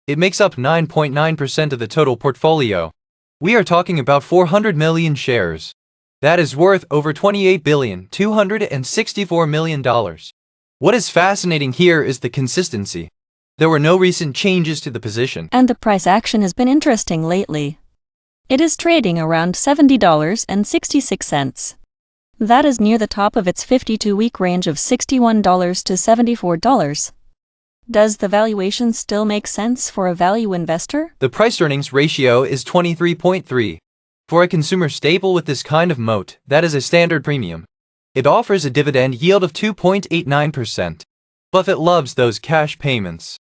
It makes up 9.9% of the total portfolio. We are talking about 400 million shares. That is worth over $28,264 million. What is fascinating here is the consistency. There were no recent changes to the position. And the price action has been interesting lately. It is trading around $70.66. That is near the top of its 52-week range of $61 to $74. Does the valuation still make sense for a value investor? The price-earnings ratio is 23.3. For a consumer staple with this kind of moat, that is a standard premium. It offers a dividend yield of 2.89%. Buffett loves those cash payments.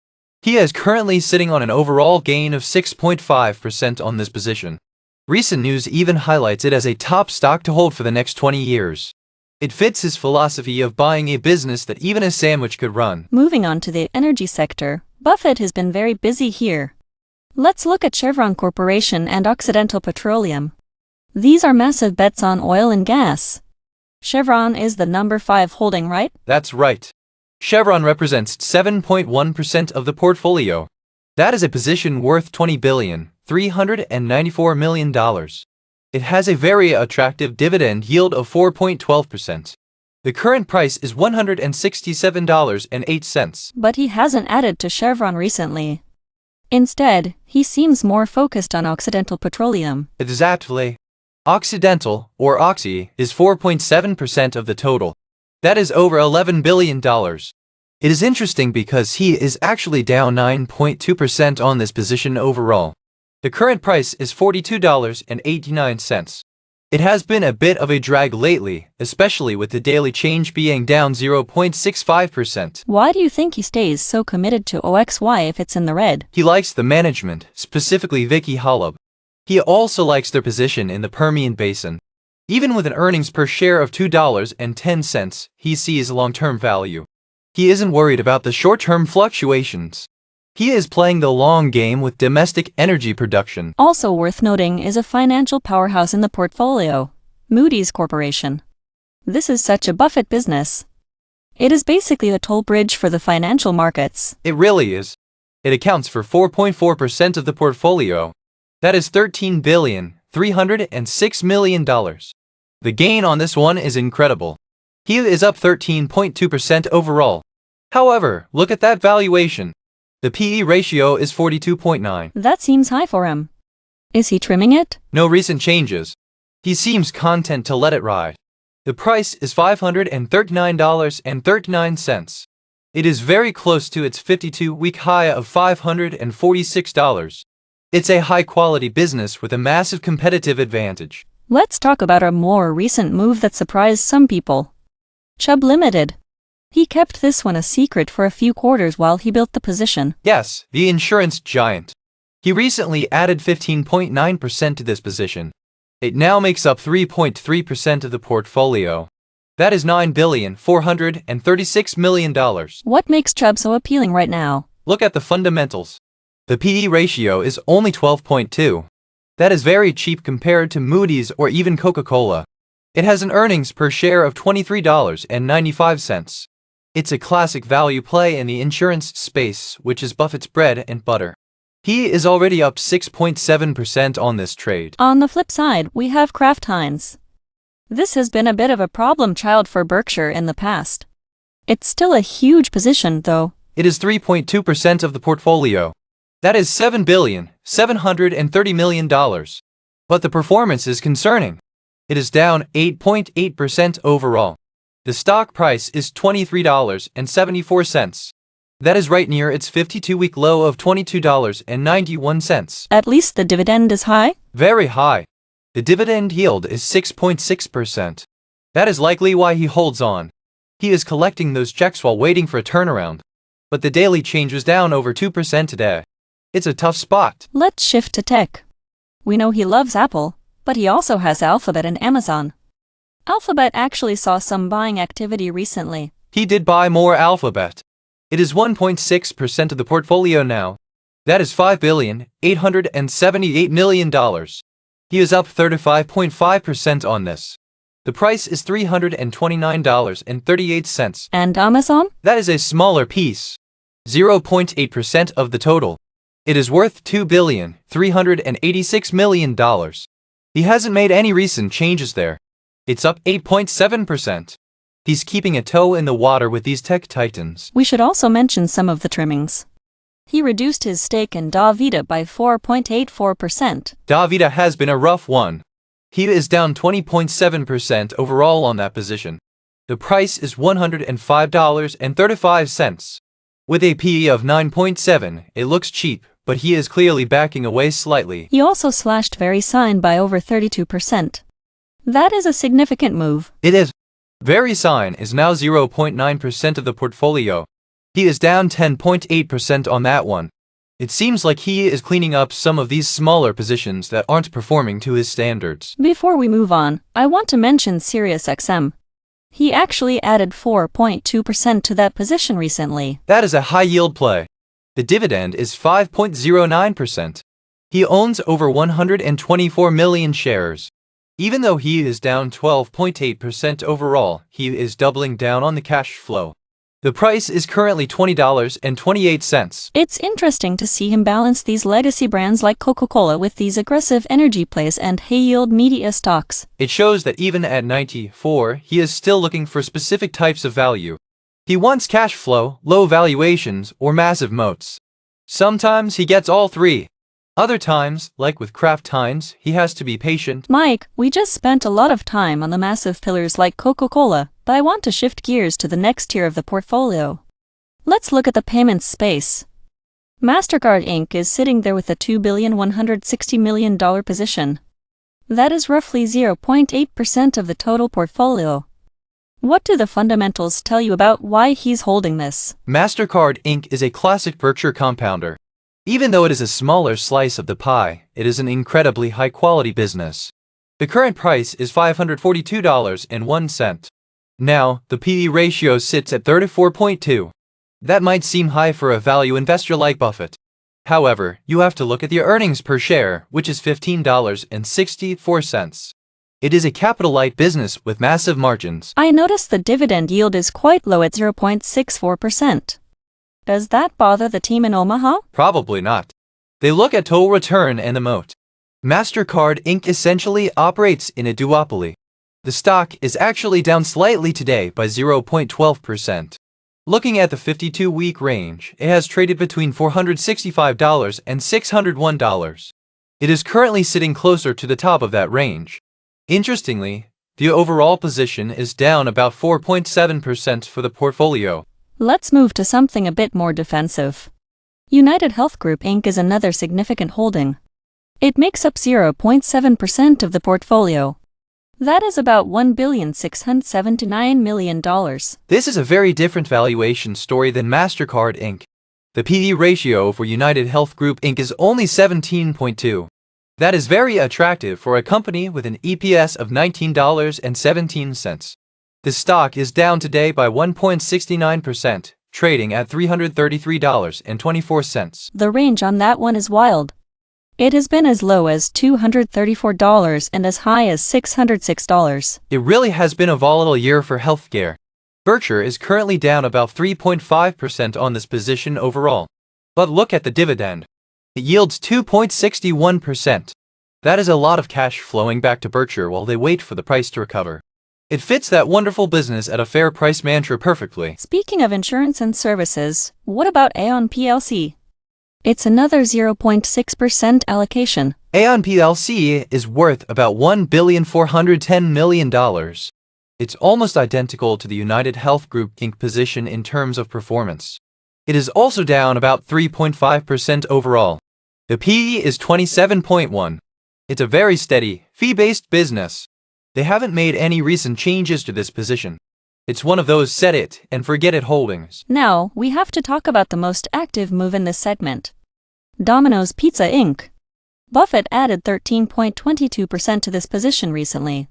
He is currently sitting on an overall gain of 6.5% on this position. Recent news even highlights it as a top stock to hold for the next 20 years. It fits his philosophy of buying a business that even a sandwich could run. Moving on to the energy sector, Buffett has been very busy here. Let's look at Chevron Corporation and Occidental Petroleum. These are massive bets on oil and gas. Chevron is the number 5 holding, right? That's right. Chevron represents 7.1% of the portfolio. That is a position worth $20,394 million. It has a very attractive dividend yield of 4.12%. The current price is $167.08. But he hasn't added to Chevron recently. Instead, he seems more focused on Occidental Petroleum. Exactly. Occidental, or Oxy, is 4.7% of the total. That is over $11 billion. It is interesting because he is actually down 9.2% on this position overall. The current price is $42.89. It has been a bit of a drag lately, especially with the daily change being down 0.65%. Why do you think he stays so committed to OXY if it's in the red? He likes the management, specifically Vicky Holub. He also likes their position in the Permian Basin. Even with an earnings per share of $2.10, he sees long-term value. He isn't worried about the short-term fluctuations. He is playing the long game with domestic energy production. Also worth noting is a financial powerhouse in the portfolio, Moody's Corporation. This is such a Buffett business. It is basically a toll bridge for the financial markets. It really is. It accounts for 4.4% of the portfolio. That is $13,306 million. The gain on this one is incredible. He is up 13.2% overall. However, look at that valuation. The PE ratio is 42.9. That seems high for him. Is he trimming it? No recent changes. He seems content to let it ride. The price is $539.39. It is very close to its 52-week high of $546. It's a high-quality business with a massive competitive advantage. Let's talk about a more recent move that surprised some people. Chubb Limited. He kept this one a secret for a few quarters while he built the position. Yes, the insurance giant. He recently added 15.9% to this position. It now makes up 3.3% of the portfolio. That is $9,436 million. What makes Chubb so appealing right now? Look at the fundamentals. The PE ratio is only 12.2. That is very cheap compared to Moody's or even Coca-Cola. It has an earnings per share of $23.95. It's a classic value play in the insurance space, which is Buffett's bread and butter. He is already up 6.7% on this trade. On the flip side, we have Kraft Heinz. This has been a bit of a problem child for Berkshire in the past. It's still a huge position, though. It is 3.2% of the portfolio. That is $7,730 million. But the performance is concerning. It is down 8.8% overall. The stock price is $23.74. That is right near its 52-week low of $22.91. At least the dividend is high? Very high. The dividend yield is 6.6%. That is likely why he holds on. He is collecting those checks while waiting for a turnaround. But the daily change was down over 2% today. It's a tough spot. Let's shift to tech. We know he loves Apple, but he also has Alphabet and Amazon. Alphabet actually saw some buying activity recently. He did buy more Alphabet. It is 1.6% of the portfolio now. That is $5,878 million. He is up 35.5% on this. The price is $329.38. And Amazon? That is a smaller piece. 0.8% of the total. It is worth $2,386 million. He hasn't made any recent changes there. It's up 8.7%. He's keeping a toe in the water with these tech titans. We should also mention some of the trimmings. He reduced his stake in Davida by 4.84%. Davida has been a rough one. He is down 20.7% overall on that position. The price is $105.35. With a PE of 9.7, it looks cheap, but he is clearly backing away slightly. He also slashed VeriSign by over 32%. That is a significant move. It is. VeriSign is now 0.9% of the portfolio. He is down 10.8% on that one. It seems like he is cleaning up some of these smaller positions that aren't performing to his standards. Before we move on, I want to mention SiriusXM. He actually added 4.2% to that position recently. That is a high-yield play. The dividend is 5.09%. He owns over 124 million shares. Even though he is down 12.8% overall, he is doubling down on the cash flow. The price is currently $20.28. It's interesting to see him balance these legacy brands like Coca-Cola with these aggressive energy plays and high-yield media stocks. It shows that even at 94, he is still looking for specific types of value. He wants cash flow, low valuations, or massive moats. Sometimes he gets all three. Other times, like with Kraft Heinz, he has to be patient. Mike, we just spent a lot of time on the massive pillars like Coca-Cola, but I want to shift gears to the next tier of the portfolio. Let's look at the payments space. MasterCard Inc. is sitting there with a $2,160 million position. That is roughly 0.8% of the total portfolio. What do the fundamentals tell you about why he's holding this? MasterCard Inc. is a classic Berkshire compounder. Even though it is a smaller slice of the pie, it is an incredibly high-quality business. The current price is $542.01. Now, the PE ratio sits at 34.2. That might seem high for a value investor like Buffett. However, you have to look at the earnings per share, which is $15.64. It is a capital-light business with massive margins. I noticed the dividend yield is quite low at 0.64%. Does that bother the team in Omaha? Probably not. They look at total return and the moat. MasterCard Inc. essentially operates in a duopoly. The stock is actually down slightly today by 0.12%. Looking at the 52-week range, it has traded between $465 and $601. It is currently sitting closer to the top of that range. Interestingly, the overall position is down about 4.7% for the portfolio. Let's move to something a bit more defensive. United Health Group Inc. is another significant holding. It makes up 0.7% of the portfolio. That is about $1,679 million. This is a very different valuation story than MasterCard Inc. The PE ratio for United Health Group Inc. is only 17.2. That is very attractive for a company with an EPS of $19.17. The stock is down today by 1.69%, trading at $333.24. The range on that one is wild. It has been as low as $234 and as high as $606. It really has been a volatile year for healthcare. Berkshire is currently down about 3.5% on this position overall. But look at the dividend. It yields 2.61%. That is a lot of cash flowing back to Berkshire while they wait for the price to recover. It fits that wonderful business at a fair price mantra perfectly. Speaking of insurance and services, what about Aon plc? It's another 0.6% allocation. Aon plc is worth about $1,410 million. It's almost identical to the United Health Group Inc. position in terms of performance. It is also down about 3.5% overall. The PE is 27.1. It's a very steady, fee-based business. They haven't made any recent changes to this position. It's one of those set it and forget it holdings. Now, we have to talk about the most active move in this segment. Domino's Pizza Inc. Buffett added 13.22% to this position recently.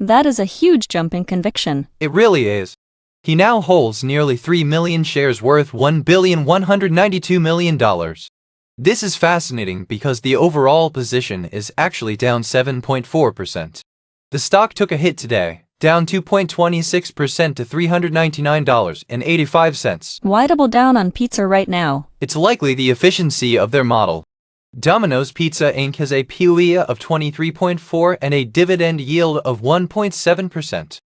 That is a huge jump in conviction. It really is. He now holds nearly 3 million shares worth $1,192 million. This is fascinating because the overall position is actually down 7.4%. The stock took a hit today, down 2.26% to $399.85. Why double down on pizza right now? It's likely the efficiency of their model. Domino's Pizza Inc. has a POE of 23.4 and a dividend yield of 1.7%.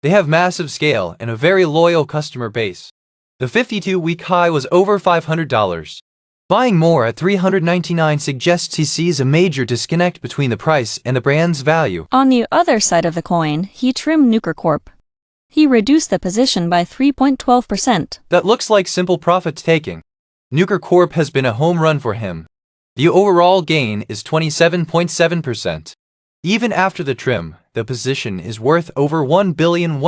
They have massive scale and a very loyal customer base. The 52-week high was over $500. Buying more at $399 suggests he sees a major disconnect between the price and the brand's value. On the other side of the coin, he trimmed Nucor Corp. He reduced the position by 3.12%. That looks like simple profit taking. Nucor Corp has been a home run for him. The overall gain is 27.7%. Even after the trim, the position is worth over $1.1 billion.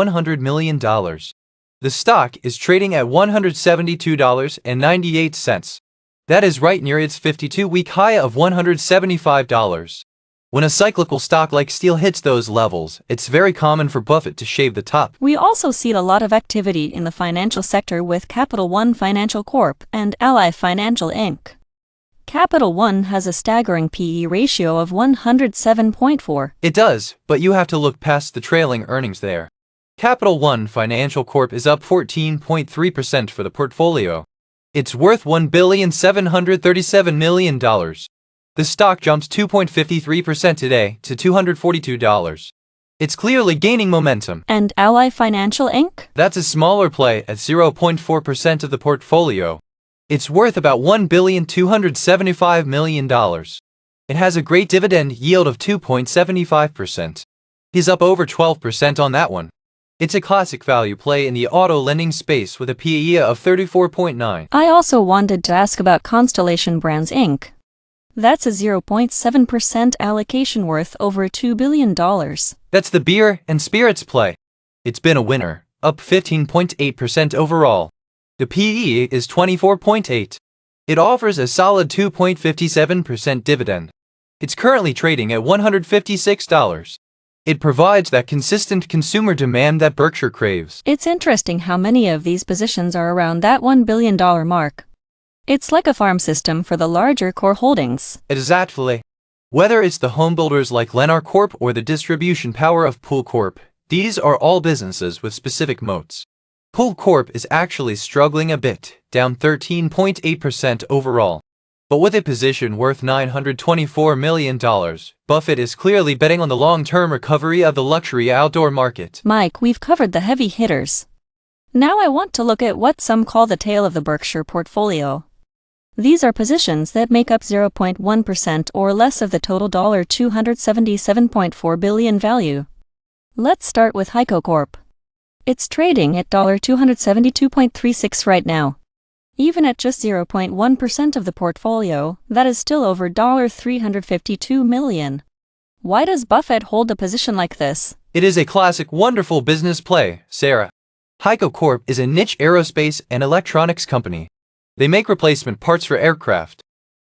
The stock is trading at $172.98. That is right near its 52-week high of $175. When a cyclical stock like steel hits those levels, it's very common for Buffett to shave the top. We also see a lot of activity in the financial sector with Capital One Financial Corp. and Ally Financial Inc. Capital One has a staggering PE ratio of 107.4. It does, but you have to look past the trailing earnings there. Capital One Financial Corp. is up 14.3% for the portfolio. It's worth $1.737 billion. The stock jumps 2.53% today to $242. It's clearly gaining momentum. And Ally Financial Inc.? That's a smaller play at 0.4% of the portfolio. It's worth about $1.275 billion. It has a great dividend yield of 2.75%. He's up over 12% on that one. It's a classic value play in the auto lending space with a PE of 34.9. I also wanted to ask about Constellation Brands Inc. That's a 0.7% allocation worth over $2 billion. That's the beer and spirits play. It's been a winner, up 15.8% overall. The PE is 24.8. It offers a solid 2.57% dividend. It's currently trading at $156. It provides that consistent consumer demand that Berkshire craves. It's interesting how many of these positions are around that $1 billion mark. It's like a farm system for the larger core holdings. Exactly. Whether it's the homebuilders like Lennar Corp or the distribution power of Pool Corp, these are all businesses with specific moats. Pool Corp is actually struggling a bit, down 13.8% overall. But with a position worth $924 million, Buffett is clearly betting on the long-term recovery of the luxury outdoor market. Mike, we've covered the heavy hitters. Now I want to look at what some call the tail of the Berkshire portfolio. These are positions that make up 0.1% or less of the total $277.4 billion value. Let's start with HEICO Corp. It's trading at $272.36 right now. Even at just 0.1% of the portfolio, that is still over $352 million. Why does Buffett hold a position like this? It is a classic wonderful business play, Sarah. HEICO Corp is a niche aerospace and electronics company. They make replacement parts for aircraft.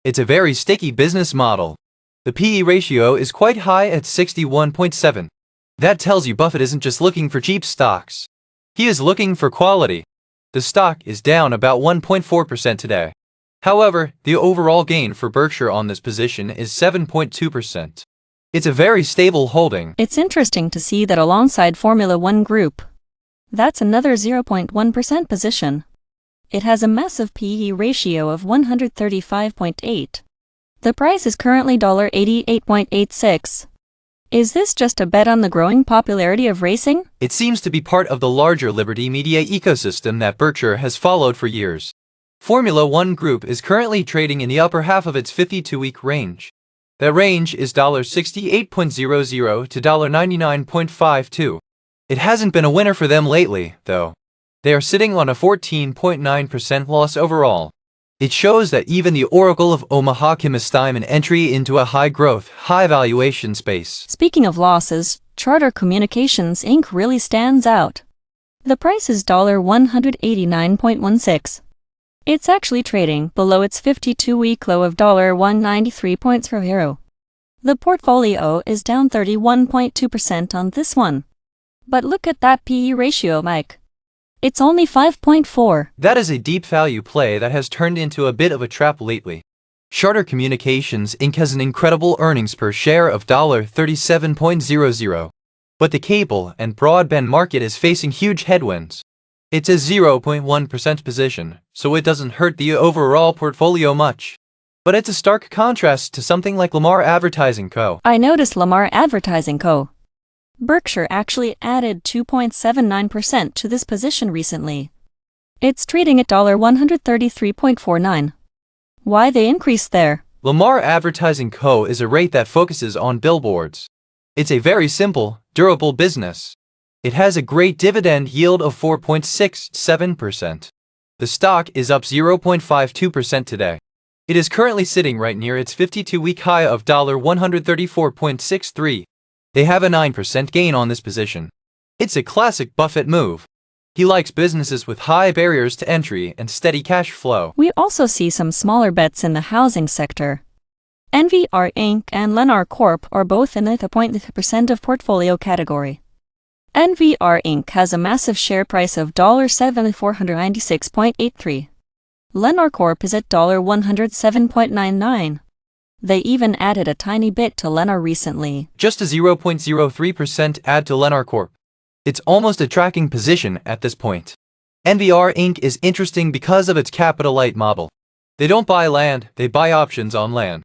It's a very sticky business model. The PE ratio is quite high at 61.7. That tells you Buffett isn't just looking for cheap stocks. He is looking for quality. The stock is down about 1.4% today. However, the overall gain for Berkshire on this position is 7.2%. It's a very stable holding. It's interesting to see that alongside Formula One Group, that's another 0.1% position. It has a massive PE ratio of 135.8. The price is currently $88.86. Is this just a bet on the growing popularity of racing? It seems to be part of the larger Liberty Media ecosystem that Berkshire has followed for years. Formula One Group is currently trading in the upper half of its 52-week range. That range is $68.00 to $99.52. It hasn't been a winner for them lately, though. They are sitting on a 14.9% loss overall. It shows that even the Oracle of Omaha can mistime an entry into a high-growth, high-valuation space. Speaking of losses, Charter Communications Inc. really stands out. The price is $189.16. It's actually trading below its 52-week low of $193.00. The portfolio is down 31.2% on this one. But look at that PE ratio, Mike. It's only 5.4. That is a deep value play that has turned into a bit of a trap lately. Charter Communications Inc. has an incredible earnings per share of $37.00. But the cable and broadband market is facing huge headwinds. It's a 0.1% position, so it doesn't hurt the overall portfolio much. But it's a stark contrast to something like Lamar Advertising Co. I noticed Lamar Advertising Co. Berkshire actually added 2.79% to this position recently. It's trading at $133.49. Why they increased there? Lamar Advertising Co. is a rate that focuses on billboards. It's a very simple, durable business. It has a great dividend yield of 4.67%. The stock is up 0.52% today. It is currently sitting right near its 52-week high of $134.63. They have a 9% gain on this position. It's a classic Buffett move. He likes businesses with high barriers to entry and steady cash flow. We also see some smaller bets in the housing sector. NVR Inc. and Lennar Corp. Are both in the 0.3% of portfolio category. NVR Inc. has a massive share price of $7,496.83. Lennar Corp. is at $107.99. They even added a tiny bit to Lennar recently. Just a 0.03% add to Lennar Corp. It's almost a tracking position at this point. NVR Inc. is interesting because of its capital-light model. They don't buy land, they buy options on land.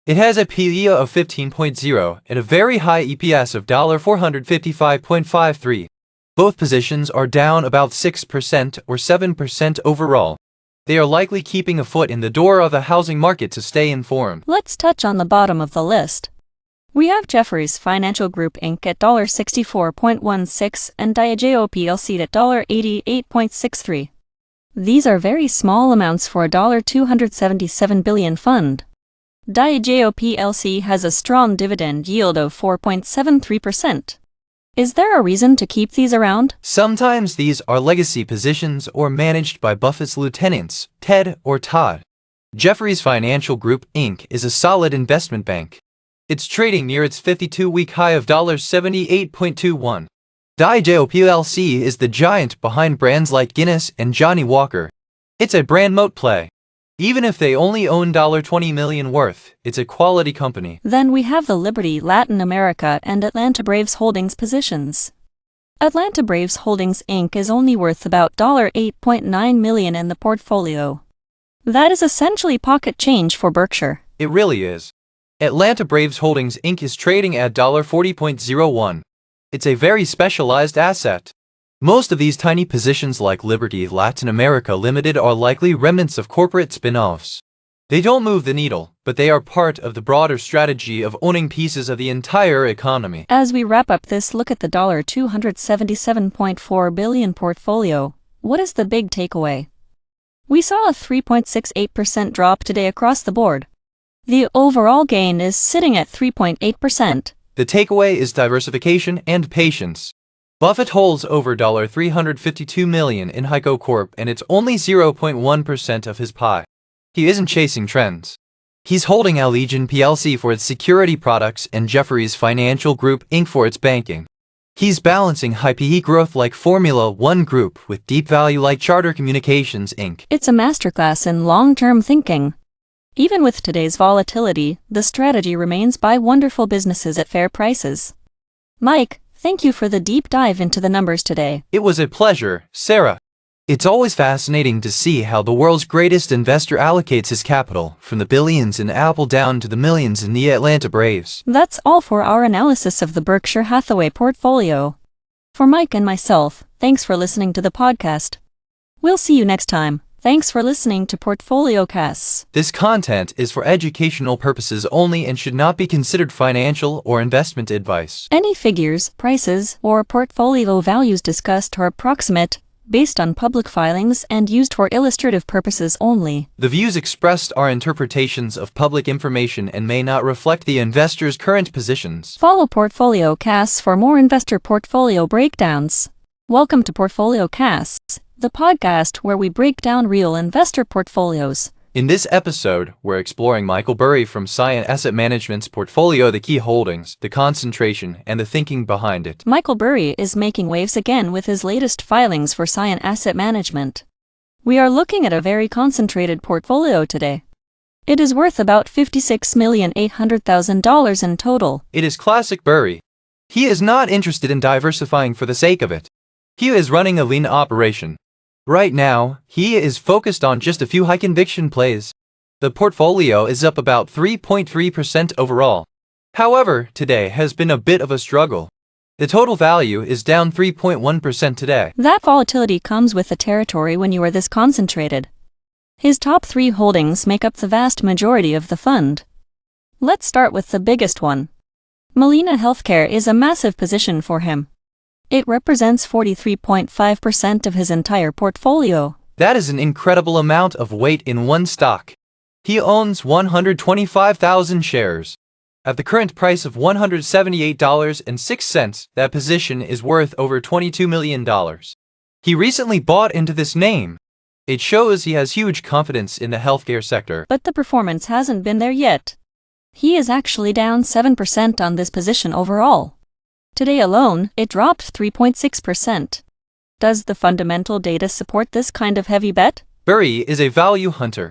It has a PE of 15.0 and a very high EPS of $455.53. Both positions are down about 6% or 7% overall. They are likely keeping a foot in the door of the housing market to stay informed. Let's touch on the bottom of the list. We have Jefferies Financial Group Inc. at $64.16 and Diageo plc at $88.63. These are very small amounts for a $277 billion fund. Diageo plc has a strong dividend yield of 4.73%. Is there a reason to keep these around? Sometimes these are legacy positions or managed by Buffett's lieutenants, Ted or Todd. Jefferies Financial Group Inc. is a solid investment bank. It's trading near its 52-week high of $78.21. Diageo plc is the giant behind brands like Guinness and Johnnie Walker. It's a brand moat play. Even if they only own $20 million worth, it's a quality company. Then we have the Liberty Latin America and Atlanta Braves Holdings positions. Atlanta Braves Holdings Inc. is only worth about $8.9 million in the portfolio. That is essentially pocket change for Berkshire. It really is. Atlanta Braves Holdings Inc. is trading at $40.01. It's a very specialized asset. Most of these tiny positions like Liberty Latin America Limited are likely remnants of corporate spin-offs. They don't move the needle, but they are part of the broader strategy of owning pieces of the entire economy. As we wrap up this look at the $277.4 billion portfolio, what is the big takeaway? We saw a 3.68% drop today across the board. The overall gain is sitting at 3.8%. The takeaway is diversification and patience. Buffett holds over $352 million in HEICO Corp and it's only 0.1% of his pie. He isn't chasing trends. He's holding Allegiant plc for its security products and Jefferies Financial Group Inc. for its banking. He's balancing high PE growth like Formula One Group with deep value like Charter Communications Inc. It's a masterclass in long-term thinking. Even with today's volatility, the strategy remains buy wonderful businesses at fair prices. Mike, thank you for the deep dive into the numbers today. It was a pleasure, Sarah. It's always fascinating to see how the world's greatest investor allocates his capital, from the billions in Apple down to the millions in the Atlanta Braves. That's all for our analysis of the Berkshire Hathaway portfolio. For Mike and myself, thanks for listening to the podcast. We'll see you next time. Thanks for listening to PortfolioCasts. This content is for educational purposes only and should not be considered financial or investment advice. Any figures, prices, or portfolio values discussed are approximate, based on public filings and used for illustrative purposes only. The views expressed are interpretations of public information and may not reflect the investor's current positions. Follow PortfolioCasts for more investor portfolio breakdowns. Welcome to PortfolioCasts, the podcast where we break down real investor portfolios. In this episode, we're exploring Michael Burry from Cyan Asset Management's portfolio, the key holdings, the concentration, and the thinking behind it. Michael Burry is making waves again with his latest filings for Cyan Asset Management. We are looking at a very concentrated portfolio today. It is worth about $56,800,000 in total. It is classic Burry. He is not interested in diversifying for the sake of it. He is running a lean operation. Right now, he is focused on just a few high-conviction plays. The portfolio is up about 3.3% overall. However, today has been a bit of a struggle. The total value is down 3.1% today. That volatility comes with the territory when you are this concentrated. His top 3 holdings make up the vast majority of the fund. Let's start with the biggest one. Molina Healthcare is a massive position for him. It represents 43.5% of his entire portfolio. That is an incredible amount of weight in one stock. He owns 125,000 shares. At the current price of $178.06, that position is worth over $22 million. He recently bought into this name. It shows he has huge confidence in the healthcare sector. But the performance hasn't been there yet. He is actually down 7% on this position overall. Today alone, it dropped 3.6%. Does the fundamental data support this kind of heavy bet? Burry is a value hunter.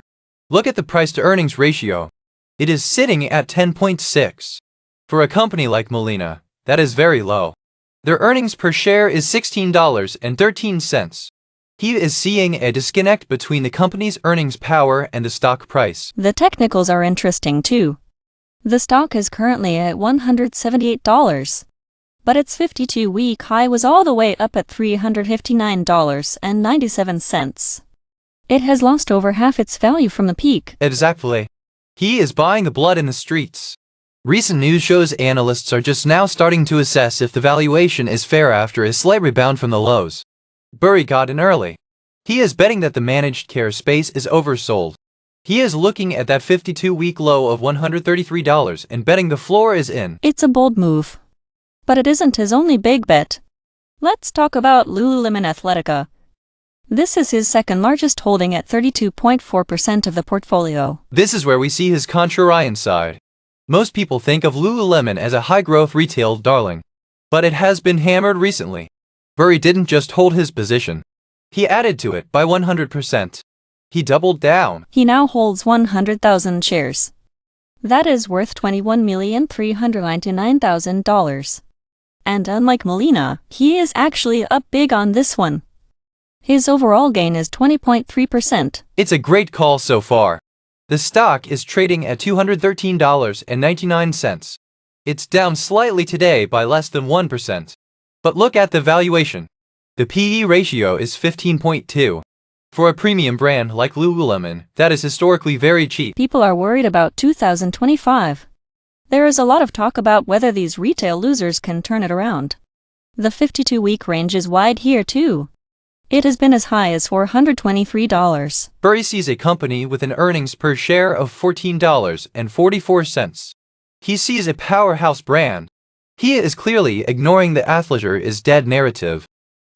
Look at the price-to-earnings ratio. It is sitting at 10.6. For a company like Molina, that is very low. Their earnings per share is $16.13. He is seeing a disconnect between the company's earnings power and the stock price. The technicals are interesting too. The stock is currently at $178. But its 52-week high was all the way up at $359.97. It has lost over half its value from the peak. Exactly. He is buying the blood in the streets. Recent news shows analysts are just now starting to assess if the valuation is fair after a slight rebound from the lows. Burry got in early. He is betting that the managed care space is oversold. He is looking at that 52-week low of $133 and betting the floor is in. It's a bold move. But it isn't his only big bet. Let's talk about Lululemon Athletica. This is his second largest holding at 32.4% of the portfolio. This is where we see his contrarian side. Most people think of Lululemon as a high-growth retail darling. But it has been hammered recently. Burry didn't just hold his position. He added to it by 100%. He doubled down. He now holds 100,000 shares. That is worth $21,399,000. And unlike Molina, he is actually up big on this one. His overall gain is 20.3%. It's a great call so far. The stock is trading at $213.99. It's down slightly today by less than 1%. But look at the valuation. The PE ratio is 15.2. For a premium brand like Lululemon, that is historically very cheap. People are worried about 2025. There is a lot of talk about whether these retail losers can turn it around. The 52-week range is wide here too. It has been as high as $423. Burry sees a company with an earnings per share of $14.44. He sees a powerhouse brand. He is clearly ignoring the athleisure is dead narrative.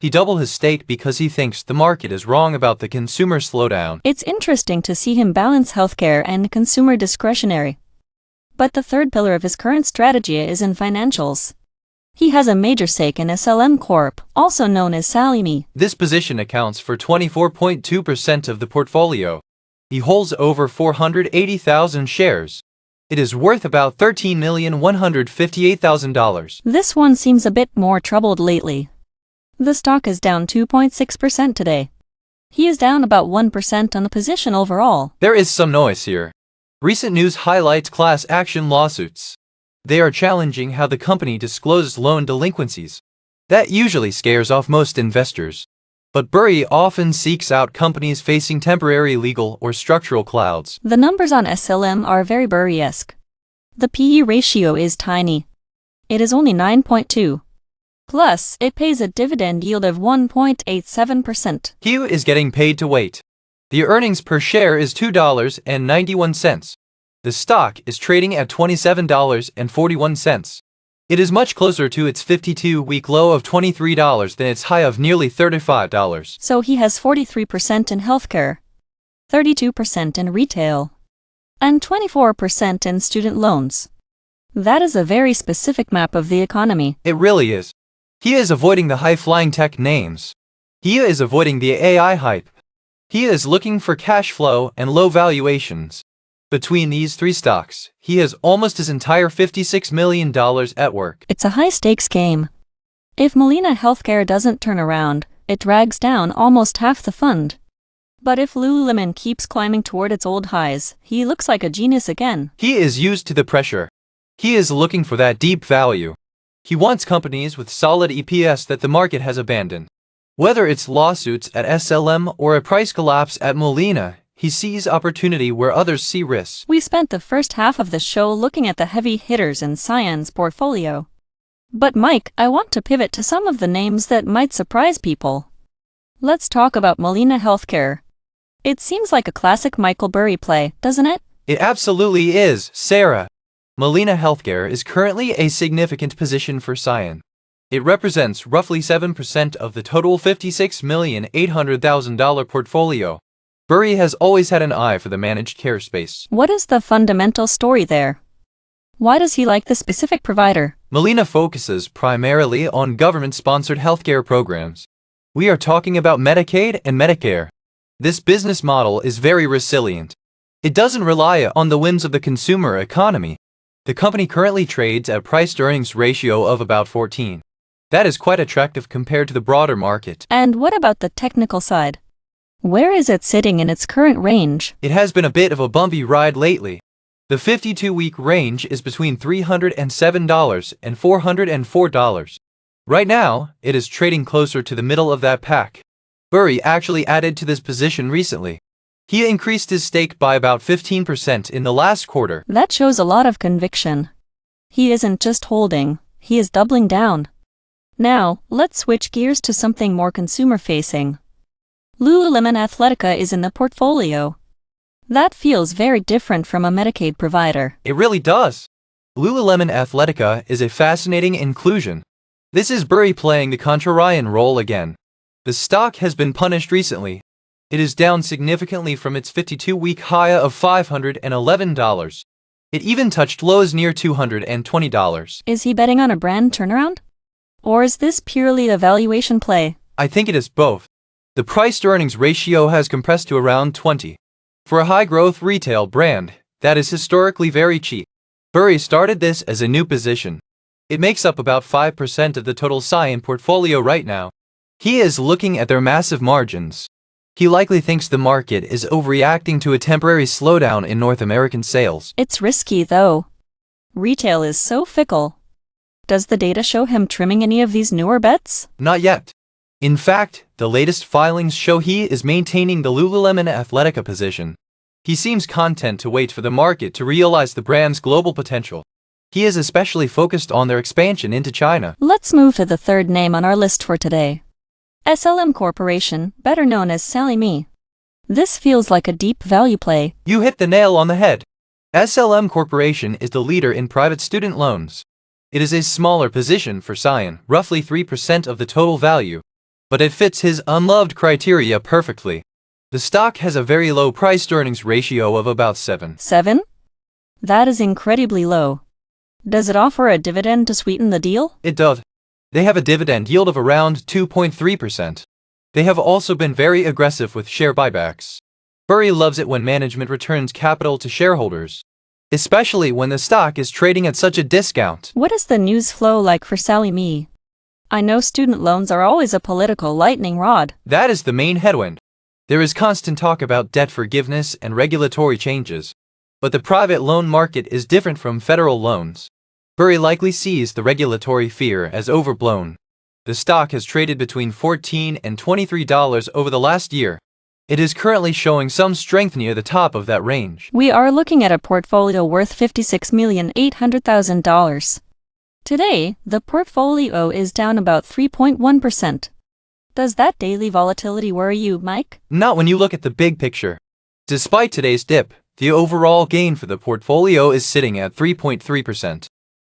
He doubled his stake because he thinks the market is wrong about the consumer slowdown. It's interesting to see him balance healthcare and consumer discretionary. But the third pillar of his current strategy is in financials. He has a major stake in SLM Corp, also known as Salimi. This position accounts for 24.2% of the portfolio. He holds over 480,000 shares. It is worth about $13,158,000. This one seems a bit more troubled lately. The stock is down 2.6% today. He is down about 1% on the position overall. There is some noise here. Recent news highlights class action lawsuits. They are challenging how the company discloses loan delinquencies. That usually scares off most investors. But Burry often seeks out companies facing temporary legal or structural clouds. The numbers on SLM are very Burry-esque. The PE ratio is tiny. It is only 9.2. Plus, it pays a dividend yield of 1.87%. He is getting paid to wait. The earnings per share is $2.91. The stock is trading at $27.41. It is much closer to its 52-week low of $23 than its high of nearly $35. So he has 43% in healthcare, 32% in retail, and 24% in student loans. That is a very specific map of the economy. It really is. He is avoiding the high-flying tech names. He is avoiding the AI hype. He is looking for cash flow and low valuations. Between these three stocks, he has almost his entire $56 million at work. It's a high-stakes game. If Molina Healthcare doesn't turn around, it drags down almost half the fund. But if Lululemon keeps climbing toward its old highs, he looks like a genius again. He is used to the pressure. He is looking for that deep value. He wants companies with solid EPS that the market has abandoned. Whether it's lawsuits at SLM or a price collapse at Molina, he sees opportunity where others see risks. We spent the first half of the show looking at the heavy hitters in Cyan's portfolio. But Mike, I want to pivot to some of the names that might surprise people. Let's talk about Molina Healthcare. It seems like a classic Michael Burry play, doesn't it? It absolutely is, Sarah. Molina Healthcare is currently a significant position for Cyan. It represents roughly 7% of the total $56,800,000 portfolio. Burry has always had an eye for the managed care space. What is the fundamental story there? Why does he like the specific provider? Molina focuses primarily on government-sponsored healthcare programs. We are talking about Medicaid and Medicare. This business model is very resilient. It doesn't rely on the whims of the consumer economy. The company currently trades at a price-to-earnings ratio of about 14. That is quite attractive compared to the broader market. And what about the technical side? Where is it sitting in its current range? It has been a bit of a bumpy ride lately. The 52-week range is between $307 and $404. Right now, it is trading closer to the middle of that pack. Burry actually added to this position recently. He increased his stake by about 15% in the last quarter. That shows a lot of conviction. He isn't just holding, he is doubling down. Now, let's switch gears to something more consumer-facing. Lululemon Athletica is in the portfolio. That feels very different from a Medicaid provider. It really does. Lululemon Athletica is a fascinating inclusion. This is Burry playing the contrarian role again. The stock has been punished recently. It is down significantly from its 52-week high of $511. It even touched lows near $220. Is he betting on a brand turnaround? Or is this purely a valuation play? I think it is both. The price-to-earnings ratio has compressed to around 20. For a high-growth retail brand, that is historically very cheap. Burry started this as a new position. It makes up about 5% of the total Cyan portfolio right now. He is looking at their massive margins. He likely thinks the market is overreacting to a temporary slowdown in North American sales. It's risky, though. Retail is so fickle. Does the data show him trimming any of these newer bets? Not yet. In fact, the latest filings show he is maintaining the Lululemon Athletica position. He seems content to wait for the market to realize the brand's global potential. He is especially focused on their expansion into China. Let's move to the third name on our list for today. SLM Corporation, better known as Sally Me. This feels like a deep value play. You hit the nail on the head. SLM Corporation is the leader in private student loans. It is a smaller position for Cyan, roughly 3% of the total value. But it fits his unloved criteria perfectly. The stock has a very low price-to-earnings ratio of about 7. 7? That is incredibly low. Does it offer a dividend to sweeten the deal? It does. They have a dividend yield of around 2.3%. They have also been very aggressive with share buybacks. Burry loves it when management returns capital to shareholders, especially when the stock is trading at such a discount. What is the news flow like for Sally Me? I know student loans are always a political lightning rod. That is the main headwind. There is constant talk about debt forgiveness and regulatory changes. But the private loan market is different from federal loans. Burry likely sees the regulatory fear as overblown. The stock has traded between $14 and $23 over the last year. It is currently showing some strength near the top of that range. We are looking at a portfolio worth $56,800,000. Today, the portfolio is down about 3.1%. Does that daily volatility worry you, Mike? Not when you look at the big picture. Despite today's dip, the overall gain for the portfolio is sitting at 3.3%.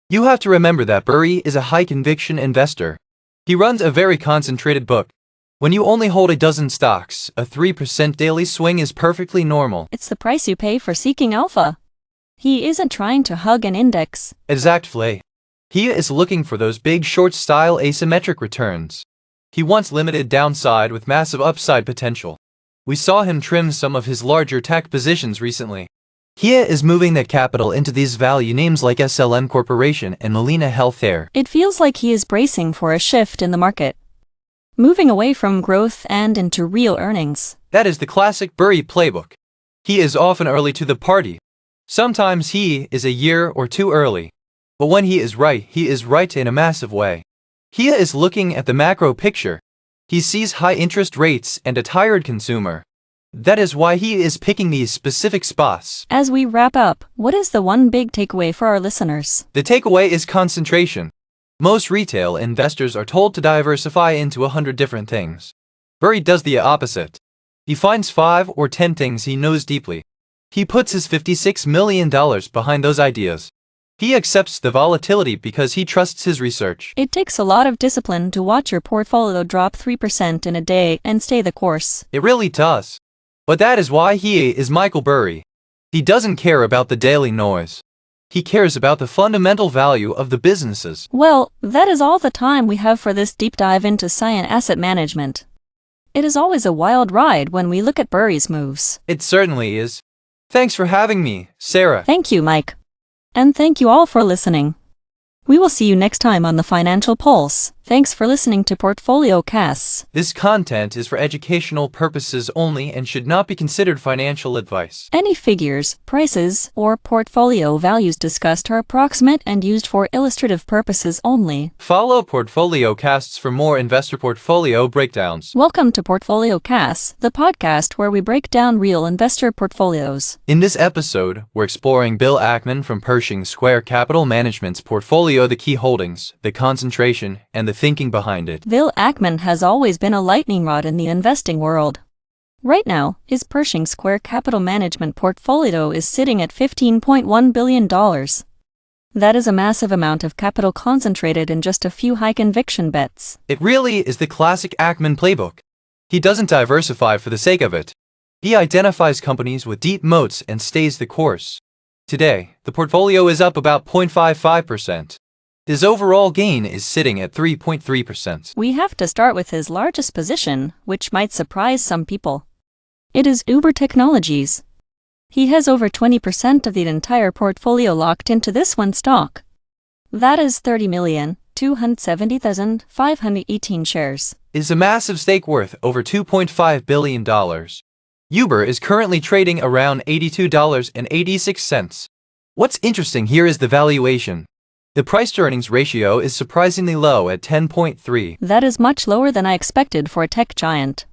You have to remember that Burry is a high-conviction investor. He runs a very concentrated book. When you only hold a dozen stocks, a 3% daily swing is perfectly normal. It's the price you pay for seeking alpha. He isn't trying to hug an index. Exactly. He is looking for those big short-style asymmetric returns. He wants limited downside with massive upside potential. We saw him trim some of his larger tech positions recently. Kia is moving that capital into these value names like SLM Corporation and Molina Healthcare. It feels like he is bracing for a shift in the market, moving away from growth and into real earnings. That is the classic Burry playbook. He is often early to the party. Sometimes he is a year or two early. But when he is right in a massive way. Kia is looking at the macro picture. He sees high interest rates and a tired consumer. That is why he is picking these specific spots. As we wrap up, what is the one big takeaway for our listeners? The takeaway is concentration. Most retail investors are told to diversify into 100 different things. Burry does the opposite. He finds 5 or 10 things he knows deeply. He puts his $56 million behind those ideas. He accepts the volatility because he trusts his research. It takes a lot of discipline to watch your portfolio drop 3% in a day and stay the course. It really does. But that is why he is Michael Burry. He doesn't care about the daily noise. He cares about the fundamental value of the businesses. Well, that is all the time we have for this deep dive into Cyan Asset Management. It is always a wild ride when we look at Burry's moves. It certainly is. Thanks for having me, Sarah. Thank you, Mike. And thank you all for listening. We will see you next time on the Financial Pulse. Thanks for listening to PortfolioCasts. This content is for educational purposes only and should not be considered financial advice. Any figures, prices, or portfolio values discussed are approximate and used for illustrative purposes only. Follow PortfolioCasts for more investor portfolio breakdowns. Welcome to PortfolioCasts, the podcast where we break down real investor portfolios. In this episode, we're exploring Bill Ackman from Pershing Square Capital Management's portfolio, the key holdings, the concentration, and the thinking behind it. Bill Ackman has always been a lightning rod in the investing world. Right now, his Pershing Square Capital Management portfolio is sitting at $15.1 billion. That is a massive amount of capital concentrated in just a few high-conviction bets. It really is the classic Ackman playbook. He doesn't diversify for the sake of it. He identifies companies with deep moats and stays the course. Today, the portfolio is up about 0.55%. His overall gain is sitting at 3.3%. We have to start with his largest position, which might surprise some people. It is Uber Technologies. He has over 20% of the entire portfolio locked into this one stock. That is 30,270,518 shares. Is a massive stake worth over $2.5 billion. Uber is currently trading around $82.86. What's interesting here is the valuation. The price-to-earnings ratio is surprisingly low at 10.3. That is much lower than I expected for a tech giant.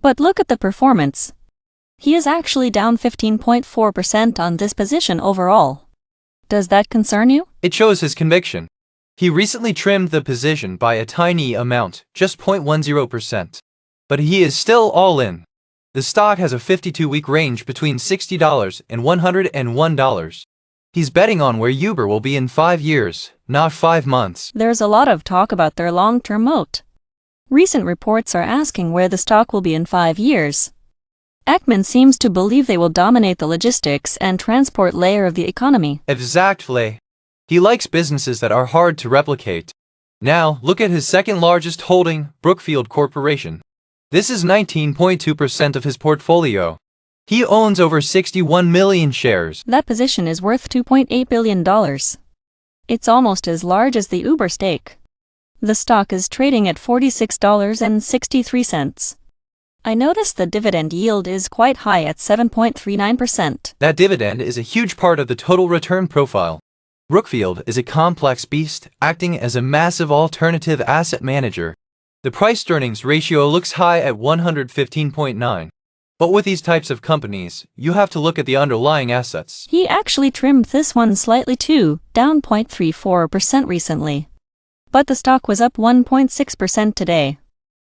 But look at the performance. He is actually down 15.4% on this position overall. Does that concern you? It shows his conviction. He recently trimmed the position by a tiny amount, just 0.10%. But he is still all in. The stock has a 52-week range between $60 and $101. He's betting on where Uber will be in 5 years, not 5 months. There's a lot of talk about their long-term moat. Recent reports are asking where the stock will be in 5 years. Ackman seems to believe they will dominate the logistics and transport layer of the economy. Exactly. He likes businesses that are hard to replicate. Now, look at his second largest holding, Brookfield Corporation. This is 19.2% of his portfolio. He owns over 61 million shares. That position is worth $2.8 billion. It's almost as large as the Uber stake. The stock is trading at $46.63. I noticed the dividend yield is quite high at 7.39%. That dividend is a huge part of the total return profile. Brookfield is a complex beast, acting as a massive alternative asset manager. The price-to-earnings ratio looks high at 115.9. But with these types of companies, you have to look at the underlying assets. He actually trimmed this one slightly too, down 0.34% recently. But the stock was up 1.6% today.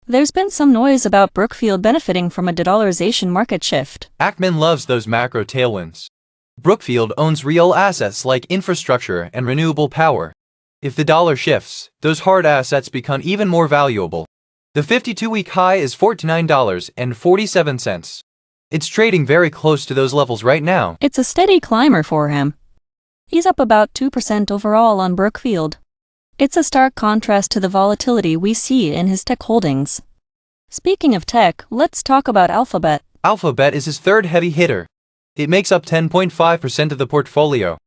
There's been some noise about Brookfield benefiting from a de-dollarization market shift. Ackman loves those macro tailwinds. Brookfield owns real assets like infrastructure and renewable power. If the dollar shifts, those hard assets become even more valuable. The 52-week high is $49.47. It's trading very close to those levels right now. It's a steady climber for him. He's up about 2% overall on Brookfield. It's a stark contrast to the volatility we see in his tech holdings. Speaking of tech, let's talk about Alphabet. Alphabet is his third heavy hitter. It makes up 10.5% of the portfolio.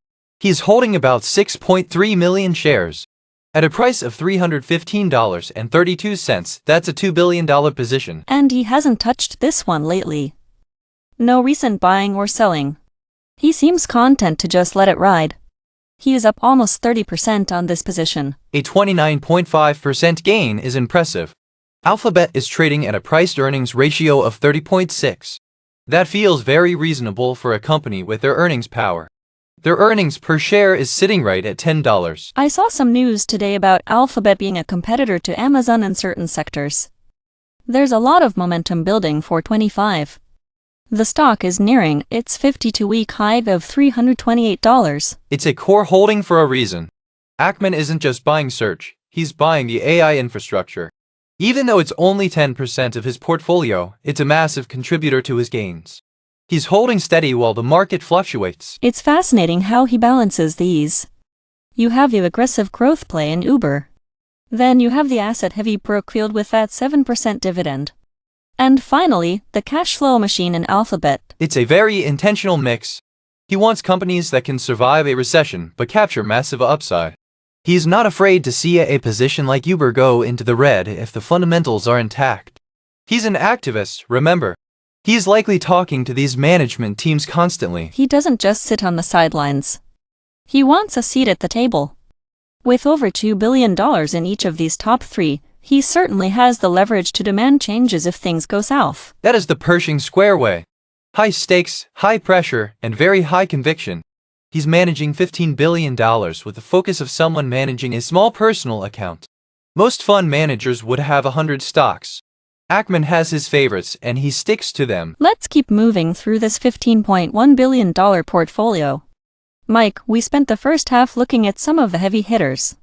He's holding about 6.3 million shares. At a price of $315.32, that's a $2 billion position. And he hasn't touched this one lately. No recent buying or selling. He seems content to just let it ride. He is up almost 30% on this position. A 29.5% gain is impressive. Alphabet is trading at a price-to-earnings ratio of 30.6. That feels very reasonable for a company with their earnings power. Their earnings per share is sitting right at $10. I saw some news today about Alphabet being a competitor to Amazon in certain sectors. There's a lot of momentum building for 25. The stock is nearing its 52-week high of $328. It's a core holding for a reason. Ackman isn't just buying search, he's buying the AI infrastructure. Even though it's only 10% of his portfolio, it's a massive contributor to his gains. He's holding steady while the market fluctuates. It's fascinating how he balances these. You have the aggressive growth play in Uber. Then you have the asset-heavy Brookfield with that 7% dividend. And finally, the cash flow machine in Alphabet. It's a very intentional mix. He wants companies that can survive a recession but capture massive upside. He's not afraid to see a position like Uber go into the red if the fundamentals are intact. He's an activist, remember. He's likely talking to these management teams constantly. He doesn't just sit on the sidelines. He wants a seat at the table. With over $2 billion in each of these top three, he certainly has the leverage to demand changes if things go south. That is the Pershing Square way. High stakes, high pressure, and very high conviction. He's managing $15 billion with the focus of someone managing a small personal account. Most fund managers would have 100 stocks. Ackman has his favorites and he sticks to them. Let's keep moving through this $15.1 billion portfolio. Mike, we spent the first half looking at some of the heavy hitters.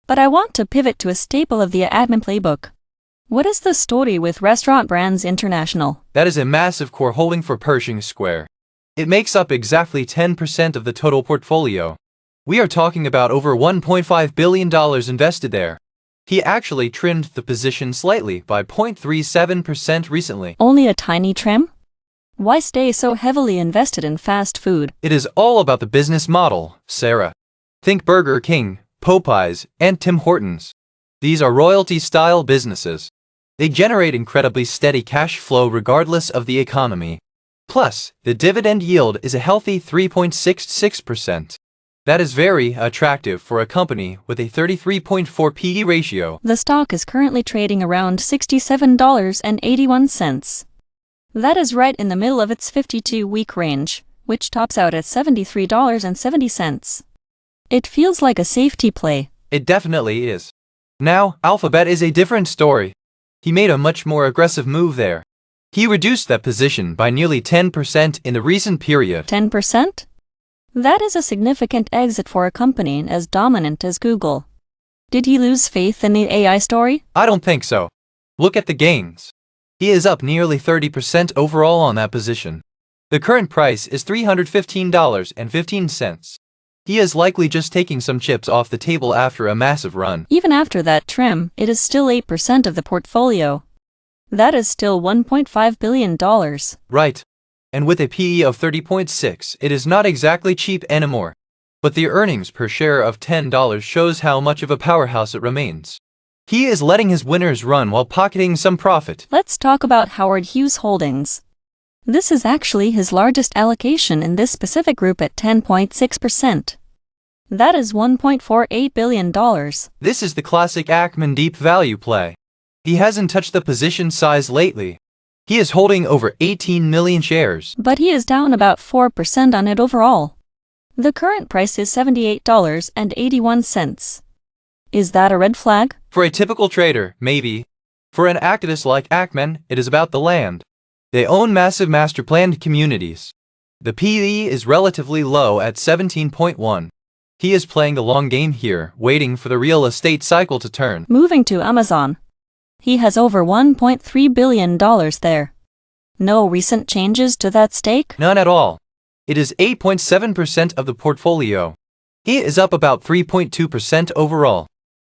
But I want to pivot to a staple of the Ackman playbook. What is the story with Restaurant Brands International? That is a massive core holding for Pershing Square. It makes up exactly 10% of the total portfolio. We are talking about over $1.5 billion invested there. He actually trimmed the position slightly by 0.37% recently. Only a tiny trim? Why stay so heavily invested in fast food? It is all about the business model, Sarah. Think Burger King, Popeyes, and Tim Hortons. These are royalty-style businesses. They generate incredibly steady cash flow regardless of the economy. Plus, the dividend yield is a healthy 3.66%. That is very attractive for a company with a 33.4 PE ratio. The stock is currently trading around $67.81. That is right in the middle of its 52-week range, which tops out at $73.70. It feels like a safety play. It definitely is. Now, Alphabet is a different story. He made a much more aggressive move there. He reduced that position by nearly 10% in the recent period. 10%? That is a significant exit for a company as dominant as Google. Did he lose faith in the AI story? I don't think so. Look at the gains. He is up nearly 30% overall on that position. The current price is $315.15. He is likely just taking some chips off the table after a massive run. Even after that trim, it is still 8% of the portfolio. That is still $1.5 billion. Right. And with a PE of 30.6, it is not exactly cheap anymore. But the earnings per share of $10 shows how much of a powerhouse it remains. He is letting his winners run while pocketing some profit. Let's talk about Howard Hughes Holdings. This is actually his largest allocation in this specific group at 10.6%. That is $1.48 billion. This is the classic Ackman deep value play. He hasn't touched the position size lately. He is holding over 18 million shares. But he is down about 4% on it overall. The current price is $78.81. Is that a red flag? For a typical trader, maybe. For an activist like Ackman, it is about the land. They own massive master-planned communities. The PE is relatively low at 17.1. He is playing the long game here, waiting for the real estate cycle to turn. Moving to Amazon. He has over $1.3 billion there. No recent changes to that stake? None at all. It is 8.7% of the portfolio. He is up about 3.2% overall.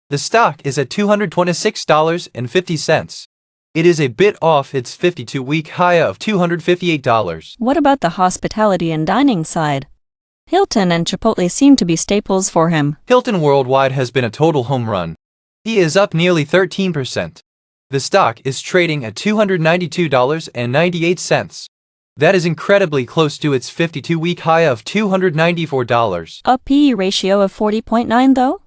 The stock is at $226.50. It is a bit off its 52-week high of $258. What about the hospitality and dining side? Hilton and Chipotle seem to be staples for him. Hilton worldwide has been a total home run. He is up nearly 13%. The stock is trading at $292.98. That is incredibly close to its 52-week high of $294. A P/E ratio of 40.9 though?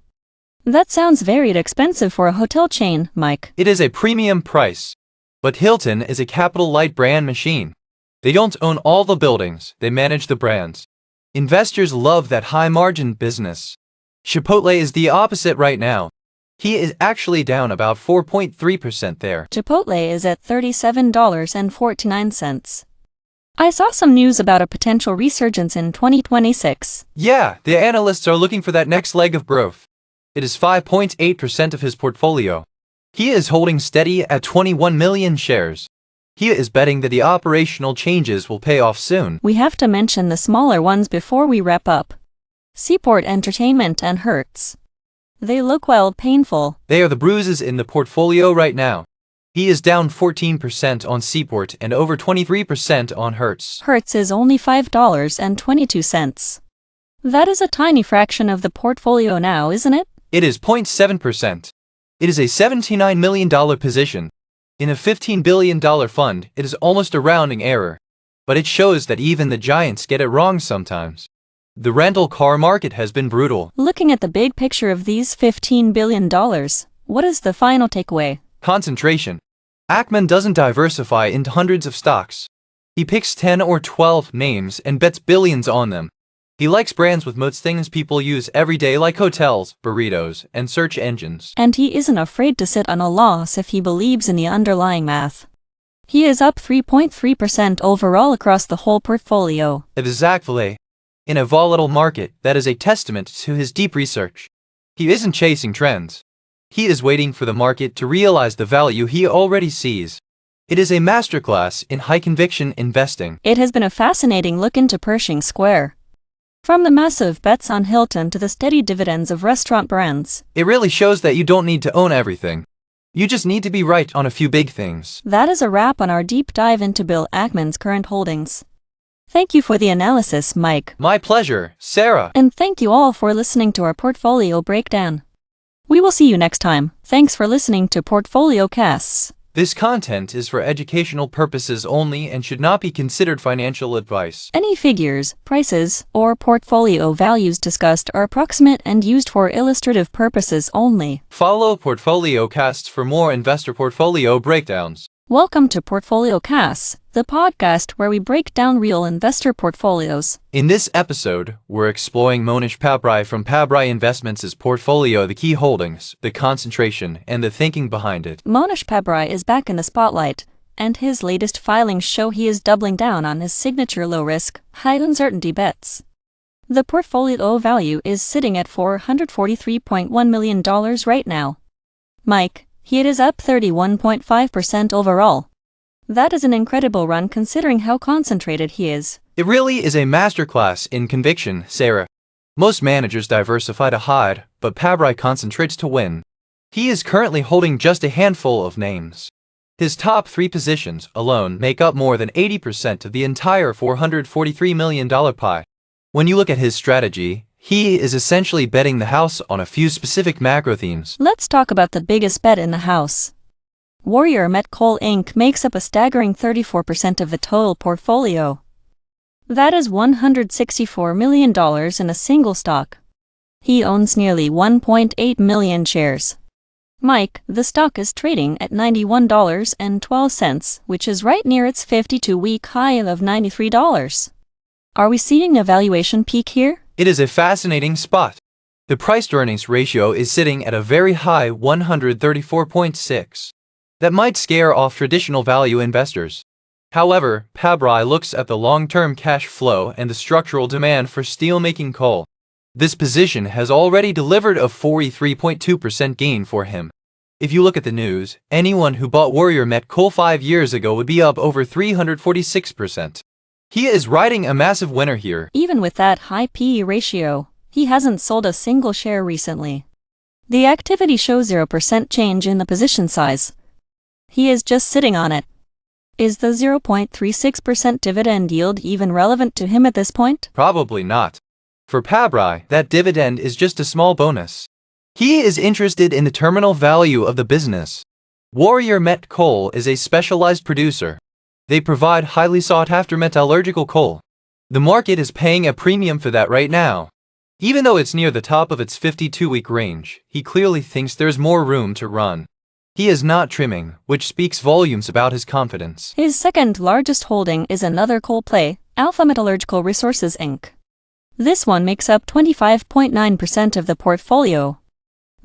That sounds very expensive for a hotel chain, Mike. It is a premium price. But Hilton is a capital-light brand machine. They don't own all the buildings, they manage the brands. Investors love that high-margin business. Chipotle is the opposite right now. He is actually down about 4.3% there. Chipotle is at $37.49. I saw some news about a potential resurgence in 2026. Yeah, the analysts are looking for that next leg of growth. It is 5.8% of his portfolio. He is holding steady at 21 million shares. He is betting that the operational changes will pay off soon. We have to mention the smaller ones before we wrap up. Seaport Entertainment and Hertz. They look painful. They are the bruises in the portfolio right now. He is down 14% on Seaport and over 23% on Hertz. Hertz is only $5.22. That is a tiny fraction of the portfolio now, isn't it? It is 0.7%. It is a $79 million position. In a $15 billion fund, it is almost a rounding error. But it shows that even the giants get it wrong sometimes. The rental car market has been brutal. Looking at the big picture of these $15 billion, what is the final takeaway? Concentration. Ackman doesn't diversify into hundreds of stocks. He picks 10 or 12 names and bets billions on them. He likes brands with most things people use every day like hotels, burritos, and search engines. And he isn't afraid to sit on a loss if he believes in the underlying math. He is up 3.3% overall across the whole portfolio. Exactly. In a volatile market, that is a testament to his deep research. He isn't chasing trends. He is waiting for the market to realize the value he already sees. It is a masterclass in high-conviction investing. It has been a fascinating look into Pershing Square. From the massive bets on Hilton to the steady dividends of restaurant brands. It really shows that you don't need to own everything. You just need to be right on a few big things. That is a wrap on our deep dive into Bill Ackman's current holdings. Thank you for the analysis, Mike. My pleasure, Sarah. And thank you all for listening to our portfolio breakdown. We will see you next time. Thanks for listening to PortfolioCasts. This content is for educational purposes only and should not be considered financial advice. Any figures, prices, or portfolio values discussed are approximate and used for illustrative purposes only. Follow PortfolioCasts for more investor portfolio breakdowns. Welcome to PortfolioCasts, the podcast where we break down real investor portfolios. In this episode, we're exploring Monish Pabrai from Pabrai Investments' portfolio, the key holdings, the concentration, and the thinking behind it. Monish Pabrai is back in the spotlight, and his latest filings show he is doubling down on his signature low-risk, high-uncertainty bets. The portfolio value is sitting at $443.1 million right now. Mike, it is up 31.5% overall. That is an incredible run considering how concentrated he is. It really is a masterclass in conviction, Sarah. Most managers diversify to hide, but Pabrai concentrates to win. He is currently holding just a handful of names. His top 3 positions alone make up more than 80% of the entire $443 million pie. When you look at his strategy, he is essentially betting the house on a few specific macro themes. Let's talk about the biggest bet in the house. Warrior Met Coal Inc. makes up a staggering 34% of the total portfolio. That is $164 million in a single stock. He owns nearly 1.8 million shares. Mike, the stock is trading at $91.12, which is right near its 52-week high of $93. Are we seeing a valuation peak here? It is a fascinating spot. The price-to-earnings ratio is sitting at a very high 134.6. That might scare off traditional value investors. However, Pabrai looks at the long-term cash flow and the structural demand for steel-making coal. This position has already delivered a 43.2% gain for him. If you look at the news, anyone who bought Warrior Met Coal 5 years ago would be up over 346%. He is riding a massive winner here. Even with that high P/E ratio, he hasn't sold a single share recently. The activity shows 0% change in the position size. He is just sitting on it. Is the 0.36% dividend yield even relevant to him at this point? Probably not. For Pabrai, that dividend is just a small bonus. He is interested in the terminal value of the business. Warrior Met Coal is a specialized producer. They provide highly sought-after metallurgical coal. The market is paying a premium for that right now. Even though it's near the top of its 52-week range, he clearly thinks there's more room to run. He is not trimming, which speaks volumes about his confidence. His second largest holding is another coal play, Alpha Metallurgical Resources Inc. This one makes up 25.9% of the portfolio.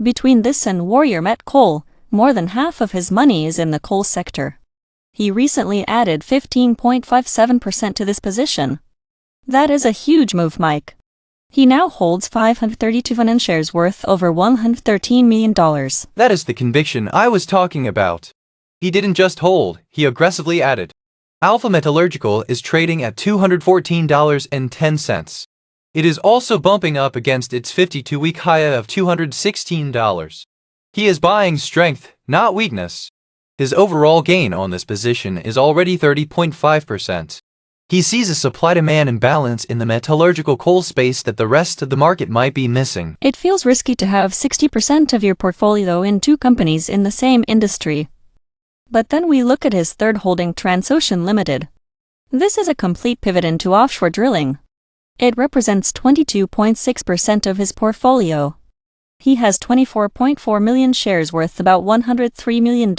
Between this and Warrior Met Coal, more than half of his money is in the coal sector. He recently added 15.57% to this position. That is a huge move, Mike. He now holds 532 million shares worth over $113 million. That is the conviction I was talking about. He didn't just hold, he aggressively added. Alpha Metallurgical is trading at $214.10. It is also bumping up against its 52-week high of $216. He is buying strength, not weakness. His overall gain on this position is already 30.5%. He sees a supply-demand imbalance in the metallurgical coal space that the rest of the market might be missing. It feels risky to have 60% of your portfolio in two companies in the same industry. But then we look at his third holding, Transocean Limited. This is a complete pivot into offshore drilling. It represents 22.6% of his portfolio. He has 24.4 million shares worth about $103 million.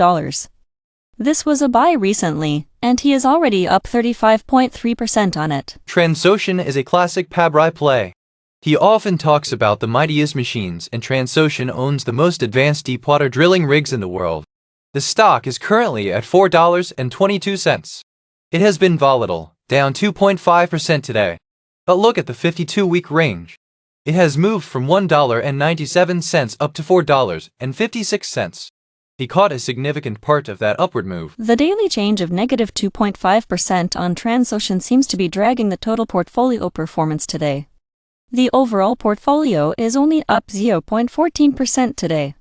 This was a buy recently, and he is already up 35.3% on it. Transocean is a classic Pabrai play. He often talks about the mightiest machines, and Transocean owns the most advanced deepwater drilling rigs in the world. The stock is currently at $4.22. It has been volatile, down 2.5% today. But look at the 52-week range. It has moved from $1.97 up to $4.56. He caught a significant part of that upward move. The daily change of negative 2.5% on Transocean seems to be dragging the total portfolio performance today. The overall portfolio is only up 0.14% today.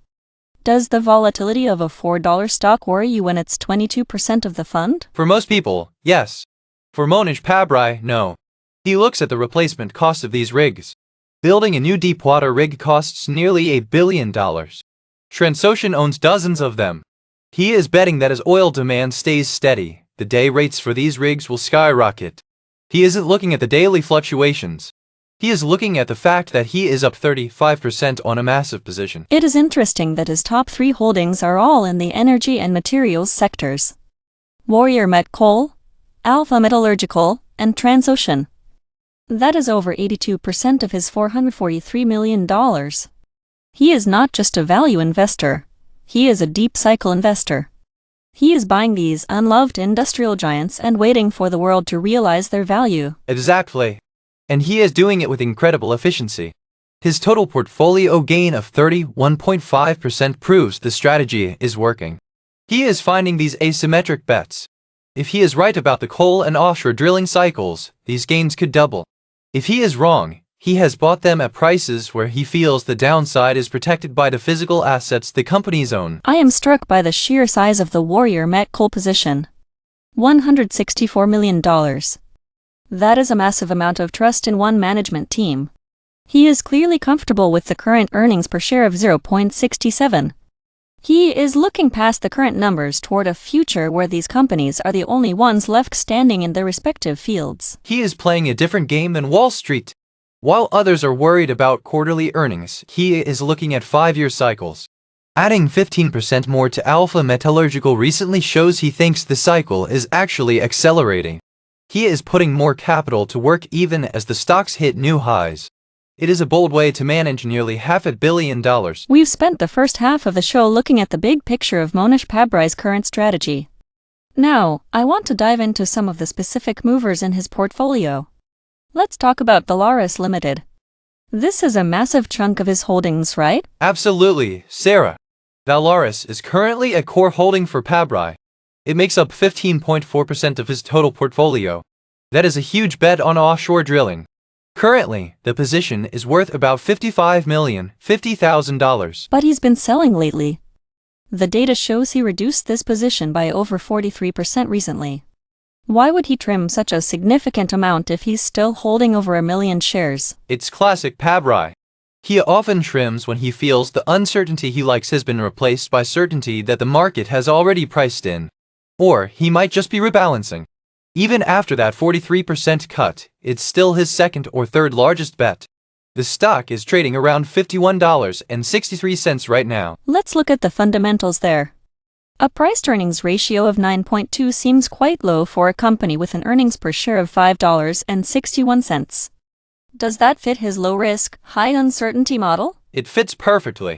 Does the volatility of a $4 stock worry you when it's 22% of the fund? For most people, yes. For Monish Pabrai, no. He looks at the replacement cost of these rigs. Building a new deepwater rig costs nearly $1 billion. Transocean owns dozens of them. He is betting that as oil demand stays steady, the day rates for these rigs will skyrocket. He isn't looking at the daily fluctuations. He is looking at the fact that he is up 35% on a massive position. It is interesting that his top three holdings are all in the energy and materials sectors. Warrior Met Coal, Alpha Metallurgical, and Transocean. That is over 82% of his $443 million. He is not just a value investor. He is a deep cycle investor. He is buying these unloved industrial giants and waiting for the world to realize their value. Exactly. And he is doing it with incredible efficiency. His total portfolio gain of 31.5% proves the strategy is working. He is finding these asymmetric bets. If he is right about the coal and offshore drilling cycles, these gains could double. If he is wrong, he has bought them at prices where he feels the downside is protected by the physical assets the companies own. I am struck by the sheer size of the Warrior Met Coal position. $164 million. That is a massive amount of trust in one management team. He is clearly comfortable with the current earnings per share of 0.67. He is looking past the current numbers toward a future where these companies are the only ones left standing in their respective fields. He is playing a different game than Wall Street. While others are worried about quarterly earnings, he is looking at 5-year cycles. Adding 15% more to Alpha Metallurgical recently shows he thinks the cycle is actually accelerating. He is putting more capital to work even as the stocks hit new highs. It is a bold way to manage nearly $500 million. We've spent the first half of the show looking at the big picture of Monish Pabrai's current strategy. Now, I want to dive into some of the specific movers in his portfolio. Let's talk about Valaris Limited. This is a massive chunk of his holdings, right? Absolutely, Sarah. Valaris is currently a core holding for Pabrai. It makes up 15.4% of his total portfolio. That is a huge bet on offshore drilling. Currently, the position is worth about $55,050,000. But he's been selling lately. The data shows he reduced this position by over 43% recently. Why would he trim such a significant amount if he's still holding over 1 million shares? It's classic Pabrai. He often trims when he feels the uncertainty he likes has been replaced by certainty that the market has already priced in. Or he might just be rebalancing. Even after that 43% cut, it's still his second or third largest bet. The stock is trading around $51.63 right now. Let's look at the fundamentals there. A price-to-earnings ratio of 9.2 seems quite low for a company with an earnings per share of $5.61. Does that fit his low-risk, high-uncertainty model? It fits perfectly.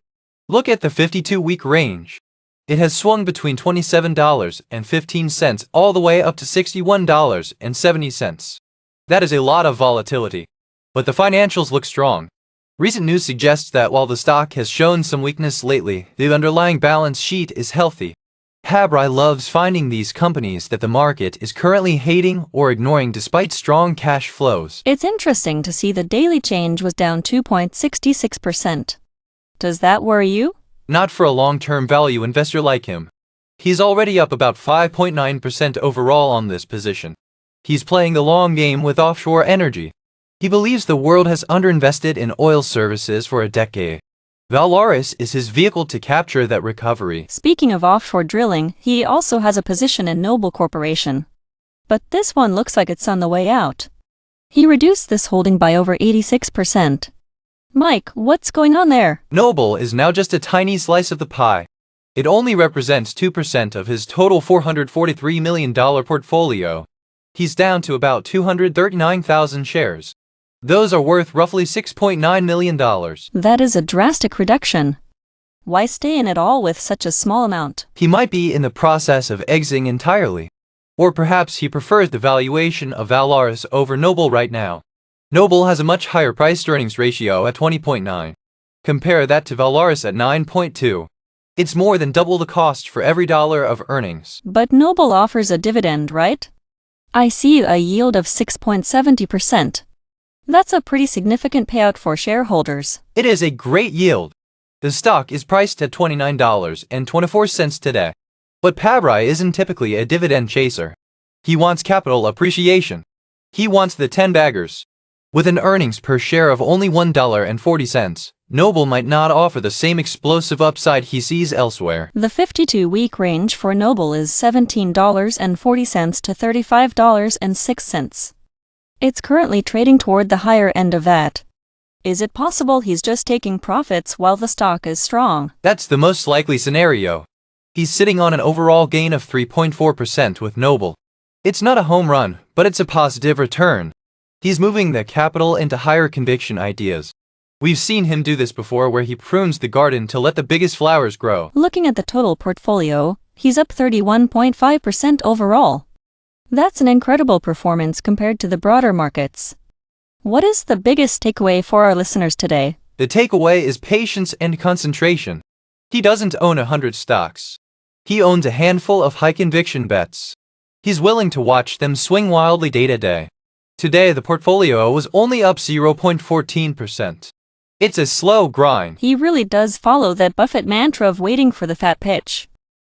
Look at the 52-week range. It has swung between $27.15 all the way up to $61.70. That is a lot of volatility. But the financials look strong. Recent news suggests that while the stock has shown some weakness lately, the underlying balance sheet is healthy. Pabrai loves finding these companies that the market is currently hating or ignoring despite strong cash flows. It's interesting to see the daily change was down 2.66%. Does that worry you? Not for a long-term value investor like him. He's already up about 5.9% overall on this position. He's playing the long game with offshore energy. He believes the world has underinvested in oil services for a decade. Valaris is his vehicle to capture that recovery. Speaking of offshore drilling, he also has a position in Noble Corporation. But this one looks like it's on the way out. He reduced this holding by over 86%. Mike, what's going on there? Noble is now just a tiny slice of the pie. It only represents 2% of his total $443 million portfolio. He's down to about 239,000 shares. Those are worth roughly $6.9 million. That is a drastic reduction. Why stay in it all with such a small amount? He might be in the process of exiting entirely. Or perhaps he prefers the valuation of Valaris over Noble right now. Noble has a much higher price-to-earnings ratio at 20.9. Compare that to Valaris at 9.2. It's more than double the cost for every dollar of earnings. But Noble offers a dividend, right? I see a yield of 6.70%. That's a pretty significant payout for shareholders. It is a great yield. The stock is priced at $29.24 today. But Pabrai isn't typically a dividend chaser. He wants capital appreciation. He wants the 10 baggers. With an earnings per share of only $1.40, Noble might not offer the same explosive upside he sees elsewhere. The 52-week range for Noble is $17.40 to $35.06. It's currently trading toward the higher end of that. Is it possible he's just taking profits while the stock is strong? That's the most likely scenario. He's sitting on an overall gain of 3.4% with Noble. It's not a home run, but it's a positive return. He's moving the capital into higher conviction ideas. We've seen him do this before where he prunes the garden to let the biggest flowers grow. Looking at the total portfolio, he's up 31.5% overall. That's an incredible performance compared to the broader markets. What is the biggest takeaway for our listeners today? The takeaway is patience and concentration. He doesn't own 100 stocks. He owns a handful of high-conviction bets. He's willing to watch them swing wildly day to day. Today, the portfolio was only up 0.14%. It's a slow grind. He really does follow that Buffett mantra of waiting for the fat pitch.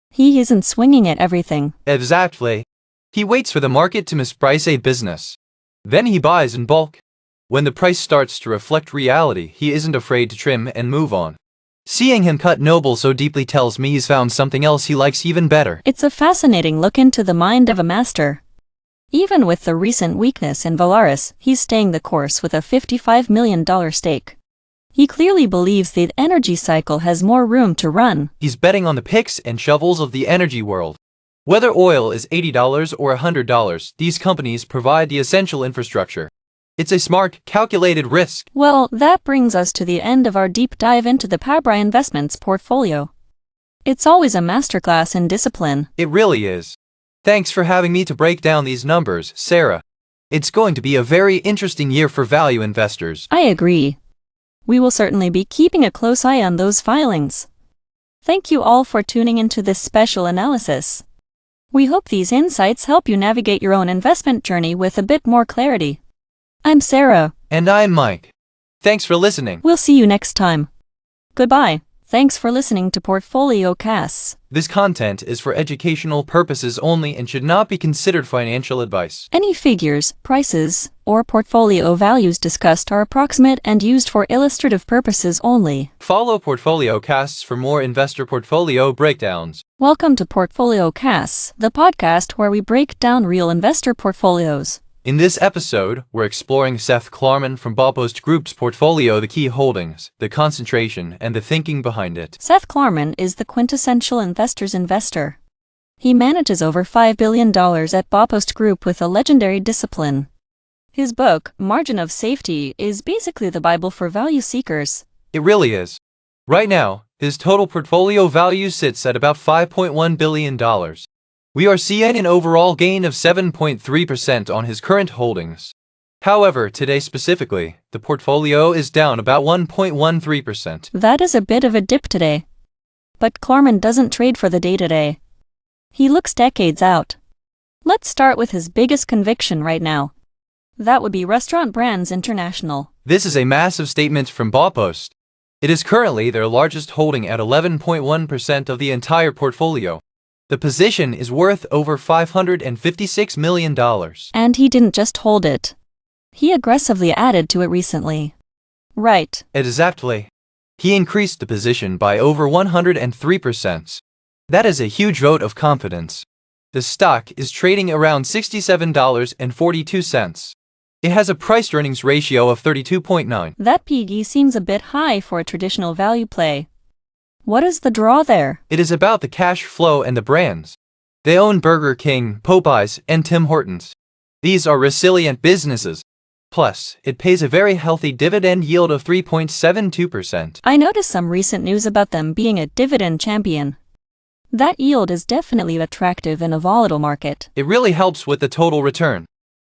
He isn't swinging at everything. Exactly. He waits for the market to misprice a business. Then he buys in bulk. When the price starts to reflect reality, he isn't afraid to trim and move on. Seeing him cut Noble so deeply tells me he's found something else he likes even better. It's a fascinating look into the mind of a master. Even with the recent weakness in Valaris, he's staying the course with a $55 million stake. He clearly believes the energy cycle has more room to run. He's betting on the picks and shovels of the energy world. Whether oil is $80 or $100, these companies provide the essential infrastructure. It's a smart, calculated risk. Well, that brings us to the end of our deep dive into the Pabrai Investments portfolio. It's always a masterclass in discipline. It really is. Thanks for having me to break down these numbers, Sarah. It's going to be a very interesting year for value investors. I agree. We will certainly be keeping a close eye on those filings. Thank you all for tuning into this special analysis. We hope these insights help you navigate your own investment journey with a bit more clarity. I'm Sarah. And I'm Mike. Thanks for listening. We'll see you next time. Goodbye. Thanks for listening to PortfolioCasts. This content is for educational purposes only and should not be considered financial advice. Any figures, prices, or portfolio values discussed are approximate and used for illustrative purposes only. Follow PortfolioCasts for more investor portfolio breakdowns. Welcome to PortfolioCasts, the podcast where we break down real investor portfolios. In this episode, we're exploring Seth Klarman from Baupost Group's portfolio, the key holdings, the concentration, and the thinking behind it. Seth Klarman is the quintessential investor's investor. He manages over $5 billion at Baupost Group with a legendary discipline. His book, Margin of Safety, is basically the Bible for value seekers. It really is. Right now, his total portfolio value sits at about $5.1 billion. We are seeing an overall gain of 7.3% on his current holdings. However, today specifically, the portfolio is down about 1.13%. That is a bit of a dip today. But Klarman doesn't trade for the day-to-day. He looks decades out. Let's start with his biggest conviction right now. That would be Restaurant Brands International. This is a massive statement from Baupost. It is currently their largest holding at 11.1% of the entire portfolio. The position is worth over $556 million. And he didn't just hold it. He aggressively added to it recently. Right. Exactly. He increased the position by over 103%. That is a huge vote of confidence. The stock is trading around $67.42. It has a price-earnings ratio of 32.9. That PE seems a bit high for a traditional value play. What is the draw there? It is about the cash flow and the brands. They own Burger King, Popeyes, and Tim Hortons. These are resilient businesses. Plus, it pays a very healthy dividend yield of 3.72%. I noticed some recent news about them being a dividend champion. That yield is definitely attractive in a volatile market. It really helps with the total return.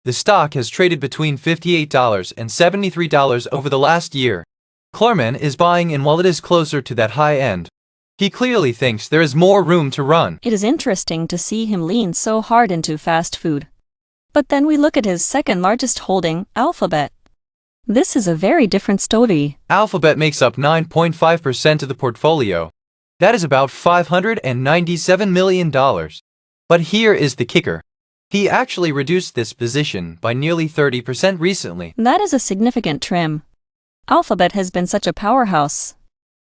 The stock has traded between $58 and $73 over the last year. Klarman is buying in while it is closer to that high end. He clearly thinks there is more room to run. It is interesting to see him lean so hard into fast food. But then we look at his second largest holding, Alphabet. This is a very different story. Alphabet makes up 9.5% of the portfolio. That is about $597 million. But here is the kicker. He actually reduced this position by nearly 30% recently. That is a significant trim. Alphabet has been such a powerhouse.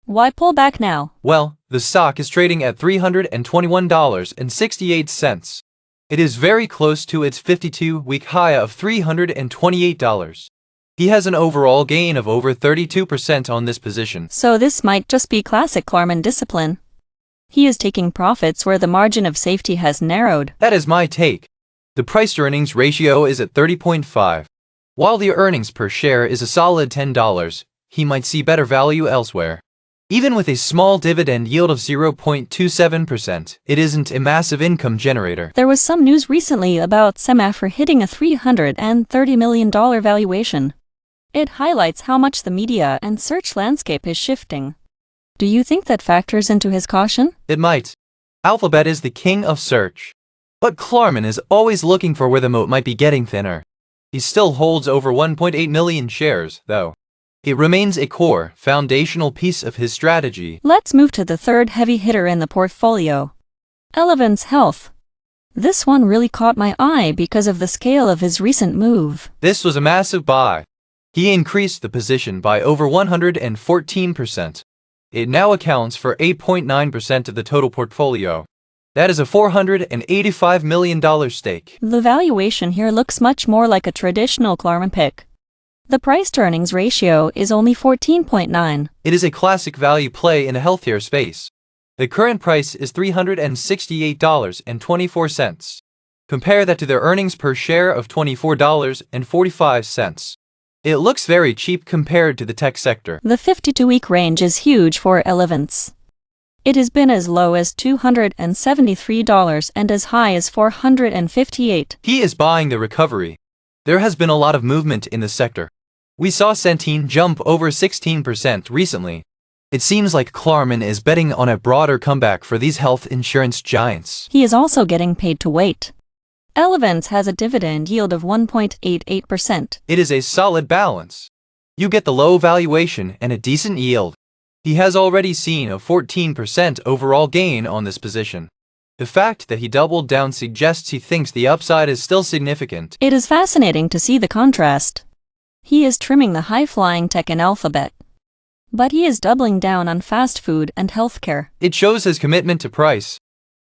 Why pull back now? Well, the stock is trading at $321.68. It is very close to its 52-week high of $328. He has an overall gain of over 32% on this position. So this might just be classic Klarman discipline. He is taking profits where the margin of safety has narrowed. That is my take. The price-to-earnings ratio is at 30.5. While the earnings per share is a solid $10, he might see better value elsewhere. Even with a small dividend yield of 0.27%, it isn't a massive income generator. There was some news recently about Semaffer hitting a $330 million valuation. It highlights how much the media and search landscape is shifting. Do you think that factors into his caution? It might. Alphabet is the king of search. But Klarman is always looking for where the moat might be getting thinner. He still holds over 1.8 million shares, though. It remains a core, foundational piece of his strategy. Let's move to the third heavy hitter in the portfolio. Elevance Health. This one really caught my eye because of the scale of his recent move. This was a massive buy. He increased the position by over 114%. It now accounts for 8.9% of the total portfolio. That is a $485 million stake. The valuation here looks much more like a traditional Klarman pick. The price-to-earnings ratio is only 14.9. It is a classic value play in a healthcare space. The current price is $368.24. Compare that to their earnings per share of $24.45. It looks very cheap compared to the tech sector. The 52-week range is huge for Elevance. It has been as low as $273 and as high as $458. He is buying the recovery. There has been a lot of movement in the sector. We saw Centene jump over 16% recently. It seems like Klarman is betting on a broader comeback for these health insurance giants. He is also getting paid to wait. Elevance has a dividend yield of 1.88%. It is a solid balance. You get the low valuation and a decent yield. He has already seen a 14% overall gain on this position. The fact that he doubled down suggests he thinks the upside is still significant. It is fascinating to see the contrast. He is trimming the high-flying tech and Alphabet, but he is doubling down on fast food and healthcare. It shows his commitment to price.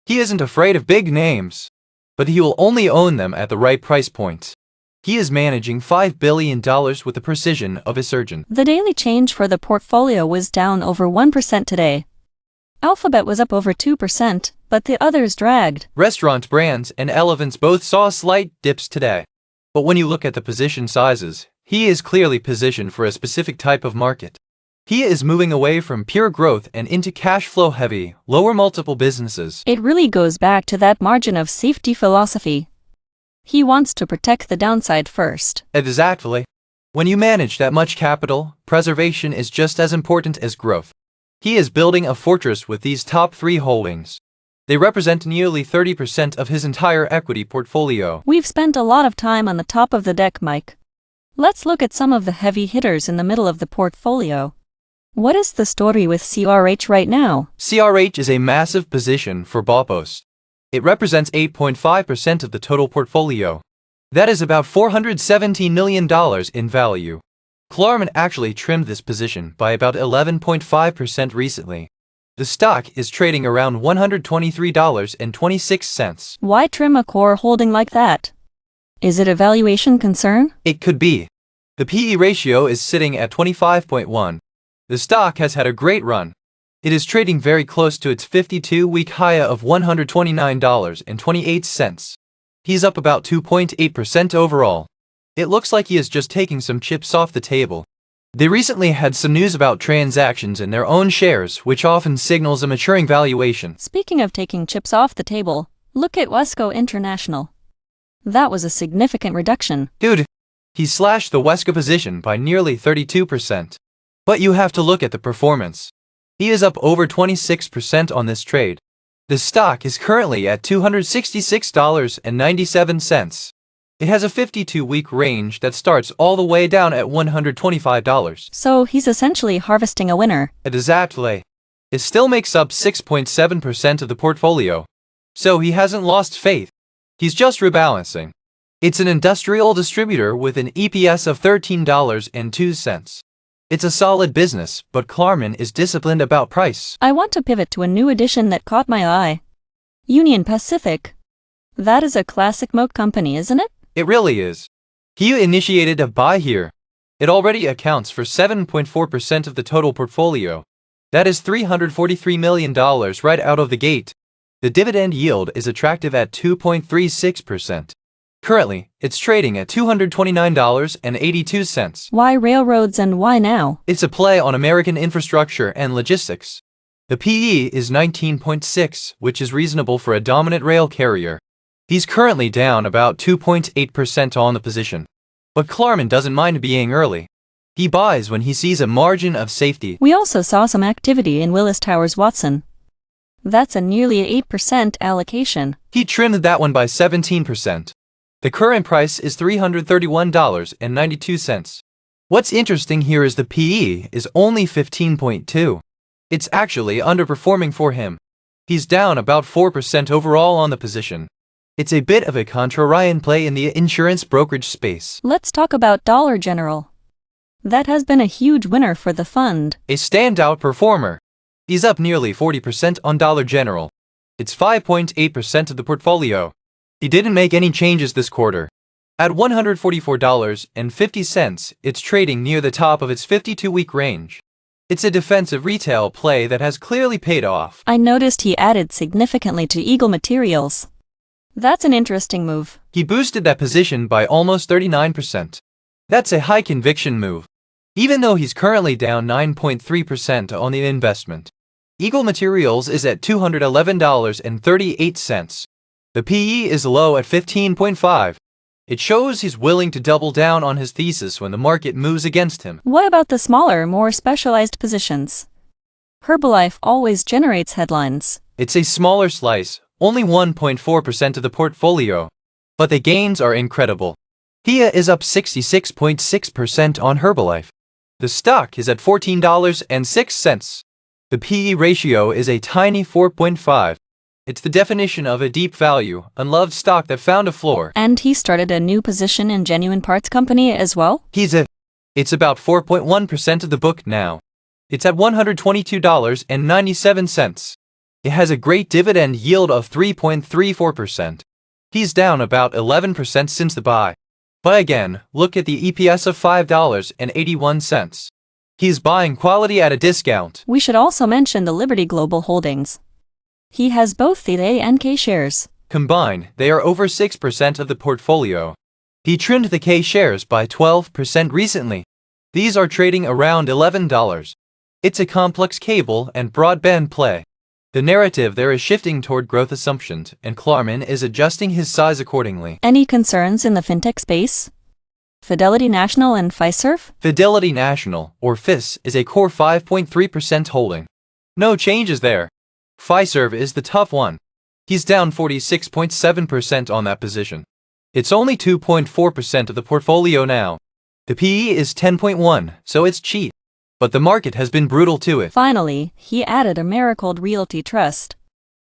He isn't afraid of big names, but he will only own them at the right price point. He is managing $5 billion with the precision of a surgeon. The daily change for the portfolio was down over 1% today. Alphabet was up over 2%, but the others dragged. Restaurant brands and elephants both saw slight dips today. But when you look at the position sizes, he is clearly positioned for a specific type of market. He is moving away from pure growth and into cash flow heavy, lower multiple businesses. It really goes back to that margin of safety philosophy. He wants to protect the downside first. Exactly. When you manage that much capital, preservation is just as important as growth. He is building a fortress with these top 3 holdings. They represent nearly 30% of his entire equity portfolio. We've spent a lot of time on the top of the deck, Mike. Let's look at some of the heavy hitters in the middle of the portfolio. What is the story with CRH right now? CRH is a massive position for Baupost. It represents 8.5% of the total portfolio. That is about $417 million in value. Klarman actually trimmed this position by about 11.5% recently. The stock is trading around $123.26. Why trim a core holding like that? Is it a valuation concern? It could be. The PE ratio is sitting at 25.1. The stock has had a great run. It is trading very close to its 52-week high of $129.28. He's up about 2.8% overall. It looks like he is just taking some chips off the table. They recently had some news about transactions in their own shares, which often signals a maturing valuation. Speaking of taking chips off the table, look at Wesco International. That was a significant reduction. Dude, he slashed the Wesco position by nearly 32%. But you have to look at the performance. He is up over 26% on this trade. The stock is currently at $266.97. It has a 52-week range that starts all the way down at $125. So he's essentially harvesting a winner. Exactly. It still makes up 6.7% of the portfolio. So he hasn't lost faith. He's just rebalancing. It's an industrial distributor with an EPS of $13.02. It's a solid business, but Klarman is disciplined about price. I want to pivot to a new addition that caught my eye. Union Pacific. That is a classic moat company, isn't it? It really is. He initiated a buy here. It already accounts for 7.4% of the total portfolio. That is $343 million right out of the gate. The dividend yield is attractive at 2.36%. Currently, it's trading at $229.82. Why railroads and why now? It's a play on American infrastructure and logistics. The PE is 19.6, which is reasonable for a dominant rail carrier. He's currently down about 2.8% on the position. But Klarman doesn't mind being early. He buys when he sees a margin of safety. We also saw some activity in Willis Towers Watson. That's a nearly 8% allocation. He trimmed that one by 17%. The current price is $331.92. What's interesting here is the PE is only 15.2. It's actually underperforming for him. He's down about 4% overall on the position. It's a bit of a contrarian play in the insurance brokerage space. Let's talk about Dollar General. That has been a huge winner for the fund. A standout performer. He's up nearly 40% on Dollar General. It's 5.8% of the portfolio. He didn't make any changes this quarter. At $144.50, it's trading near the top of its 52-week range. It's a defensive retail play that has clearly paid off. I noticed he added significantly to Eagle Materials. That's an interesting move. He boosted that position by almost 39%. That's a high conviction move. Even though he's currently down 9.3% on the investment. Eagle Materials is at $211.38. The PE is low at 15.5. It shows he's willing to double down on his thesis when the market moves against him. What about the smaller, more specialized positions? Herbalife always generates headlines. It's a smaller slice, only 1.4% of the portfolio. But the gains are incredible. HIA is up 66.6% on Herbalife. The stock is at $14.06. The PE ratio is a tiny 4.5. It's the definition of a deep value, unloved stock that found a floor. And he started a new position in Genuine Parts Company as well? It's about 4.1% of the book now. It's at $122.97. It has a great dividend yield of 3.34%. He's down about 11% since the buy. But again, look at the EPS of $5.81. He's buying quality at a discount. We should also mention the Liberty Global Holdings. He has both the A and K shares. Combined, they are over 6% of the portfolio. He trimmed the K shares by 12% recently. These are trading around $11. It's a complex cable and broadband play. The narrative there is shifting toward growth assumptions, and Klarman is adjusting his size accordingly. Any concerns in the fintech space? Fidelity National and Fiserv? Fidelity National, or FIS, is a core 5.3% holding. No changes there. Fiserv is the tough one. He's down 46.7% on that position. It's only 2.4% of the portfolio now. The PE is 10.1, so it's cheap. But the market has been brutal to it. Finally, he added Americold Realty Trust.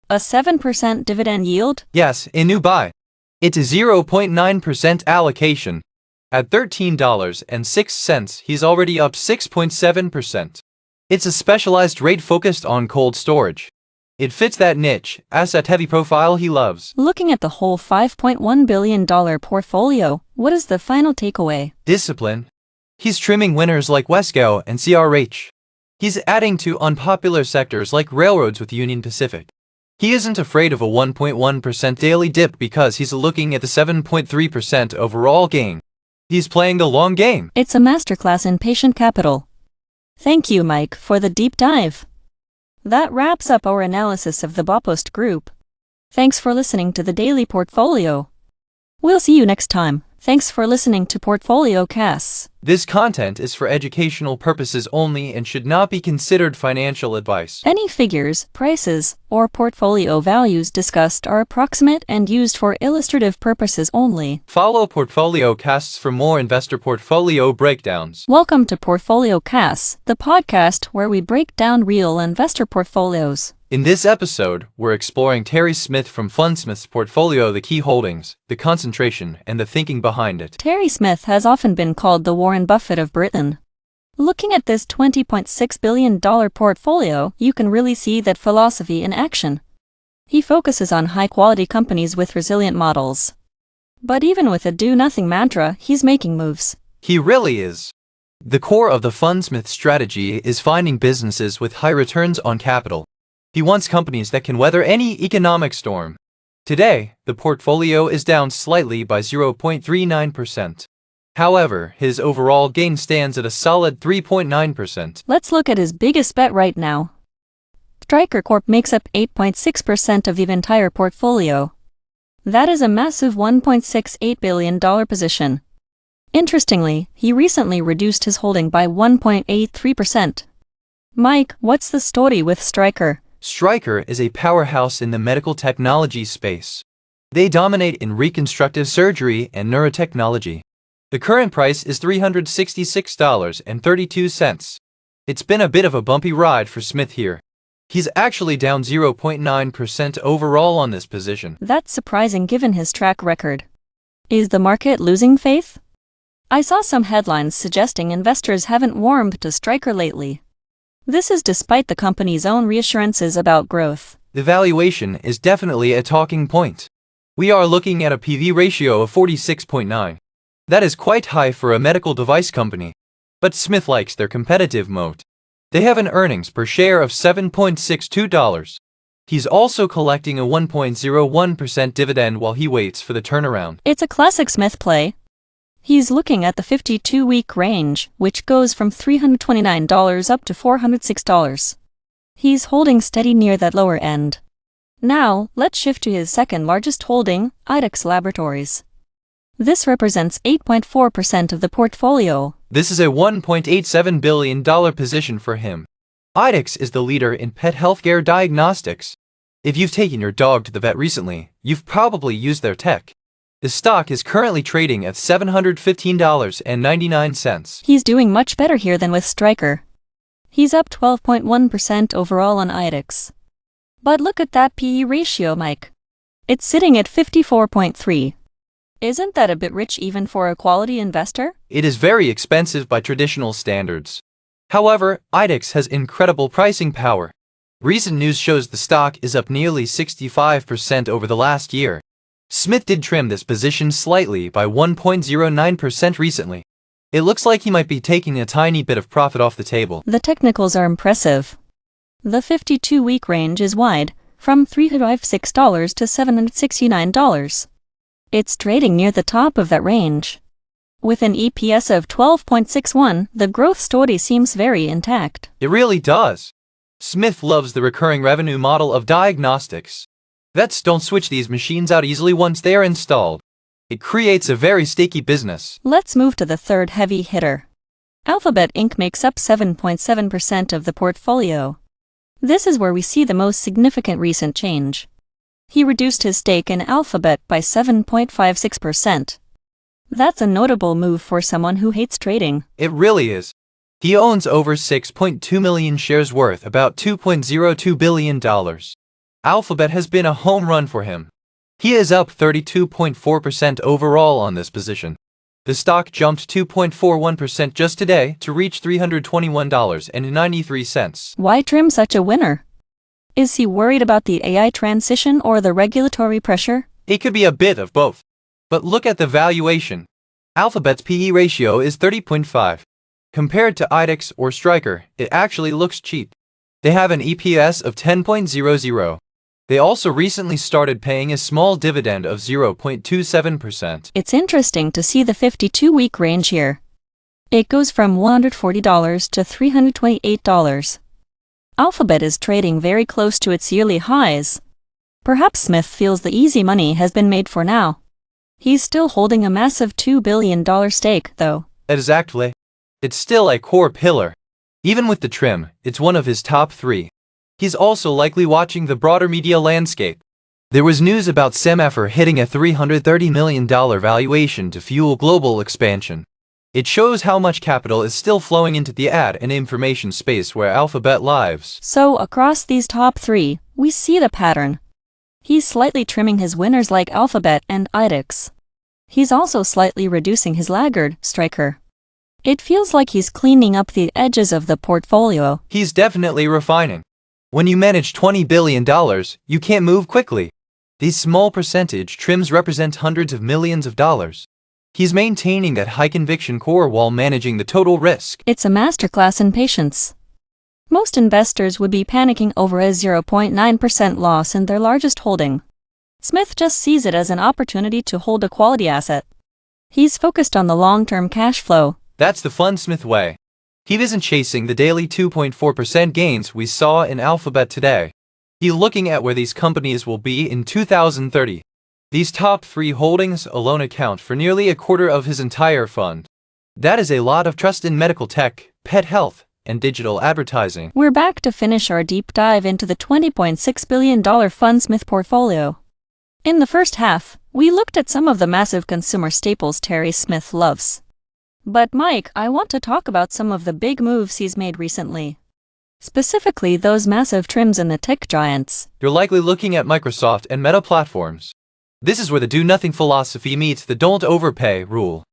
A 7% dividend yield? Yes, a new buy. It's a 0.9% allocation. At $13.06, he's already up 6.7%. It's a specialized rate focused on cold storage. It fits that niche, asset-heavy profile he loves. Looking at the whole $5.1 billion portfolio, what is the final takeaway? Discipline. He's trimming winners like Wesco and CRH. He's adding to unpopular sectors like railroads with Union Pacific. He isn't afraid of a 1.1% daily dip because he's looking at the 7.3% overall gain. He's playing the long game. It's a masterclass in patient capital. Thank you, Mike, for the deep dive. That wraps up our analysis of the Baupost Group. Thanks for listening to the Daily Portfolio. We'll see you next time. Thanks for listening to PortfolioCasts. This content is for educational purposes only and should not be considered financial advice. Any figures, prices, or portfolio values discussed are approximate and used for illustrative purposes only. Follow PortfolioCasts for more investor portfolio breakdowns. Welcome to PortfolioCasts, the podcast where we break down real investor portfolios. In this episode, we're exploring Terry Smith from Fundsmith's portfolio, the key holdings, the concentration, and the thinking behind it. Terry Smith has often been called the Warren Buffett of Britain. Looking at this $20.6 billion portfolio, you can really see that philosophy in action. He focuses on high-quality companies with resilient models. But even with a do-nothing mantra, he's making moves. He really is. The core of the Fundsmith strategy is finding businesses with high returns on capital. He wants companies that can weather any economic storm. Today, the portfolio is down slightly by 0.39%. However, his overall gain stands at a solid 3.9%. Let's look at his biggest bet right now. Stryker Corp makes up 8.6% of the entire portfolio. That is a massive $1.68 billion position. Interestingly, he recently reduced his holding by 1.83%. Mike, what's the story with Stryker? Stryker is a powerhouse in the medical technology space. They dominate in reconstructive surgery and neurotechnology. The current price is $366.32. It's been a bit of a bumpy ride for Smith here. He's actually down 0.9% overall on this position. That's surprising given his track record. Is the market losing faith? I saw some headlines suggesting investors haven't warmed to Stryker lately. This is despite the company's own reassurances about growth. The valuation is definitely a talking point. We are looking at a PV ratio of 46.9. That is quite high for a medical device company. But Smith likes their competitive moat. They have an earnings per share of $7.62. He's also collecting a 1.01% dividend while he waits for the turnaround. It's a classic Smith play. He's looking at the 52-week range, which goes from $329 up to $406. He's holding steady near that lower end. Now, let's shift to his second largest holding, IDEXX Laboratories. This represents 8.4% of the portfolio. This is a $1.87 billion position for him. IDEXX is the leader in pet healthcare diagnostics. If you've taken your dog to the vet recently, you've probably used their tech. The stock is currently trading at $715.99. He's doing much better here than with Stryker. He's up 12.1% overall on IDEX. But look at that PE ratio, Mike. It's sitting at 54.3. Isn't that a bit rich even for a quality investor? It is very expensive by traditional standards. However, IDEX has incredible pricing power. Recent news shows the stock is up nearly 65% over the last year. Smith did trim this position slightly by 1.09% recently. It looks like he might be taking a tiny bit of profit off the table. The technicals are impressive. The 52-week range is wide, from $356 to $769. It's trading near the top of that range. With an EPS of 12.61, the growth story seems very intact. It really does. Smith loves the recurring revenue model of diagnostics. Vets don't switch these machines out easily once they are installed. It creates a very sticky business. Let's move to the third heavy hitter. Alphabet Inc. makes up 7.7% of the portfolio. This is where we see the most significant recent change. He reduced his stake in Alphabet by 7.56%. That's a notable move for someone who hates trading. It really is. He owns over 6.2 million shares worth about $2.02 billion. Alphabet has been a home run for him. He is up 32.4% overall on this position. The stock jumped 2.41% just today to reach $321.93. Why trim such a winner? Is he worried about the AI transition or the regulatory pressure? It could be a bit of both. But look at the valuation. Alphabet's PE ratio is 30.5. Compared to IDEX or Stryker, it actually looks cheap. They have an EPS of 10.00. They also recently started paying a small dividend of 0.27%. It's interesting to see the 52-week range here. It goes from $140 to $328. Alphabet is trading very close to its yearly highs. Perhaps Smith feels the easy money has been made for now. He's still holding a massive $2 billion stake, though. Exactly. It's still a core pillar. Even with the trim, it's one of his top 3. He's also likely watching the broader media landscape. There was news about Semaphore hitting a $330 million valuation to fuel global expansion. It shows how much capital is still flowing into the ad and information space where Alphabet lives. So, across these top 3, we see the pattern. He's slightly trimming his winners like Alphabet and IDEX. He's also slightly reducing his laggard, Stryker. It feels like he's cleaning up the edges of the portfolio. He's definitely refining. When you manage $20 billion, you can't move quickly. These small percentage trims represent hundreds of millions of dollars. He's maintaining that high-conviction core while managing the total risk. It's a masterclass in patience. Most investors would be panicking over a 0.9% loss in their largest holding. Smith just sees it as an opportunity to hold a quality asset. He's focused on the long-term cash flow. That's the fun Smith way. He isn't chasing the daily 2.4% gains we saw in Alphabet today. He's looking at where these companies will be in 2030. These top 3 holdings alone account for nearly a quarter of his entire fund. That is a lot of trust in medical tech, pet health, and digital advertising. We're back to finish our deep dive into the $20.6 billion fund Smith portfolio. In the first half, we looked at some of the massive consumer staples Terry Smith loves. But Mike, I want to talk about some of the big moves he's made recently. Specifically those massive trims in the tech giants. You're likely looking at Microsoft and Meta platforms. This is where the do-nothing philosophy meets the don't overpay rule.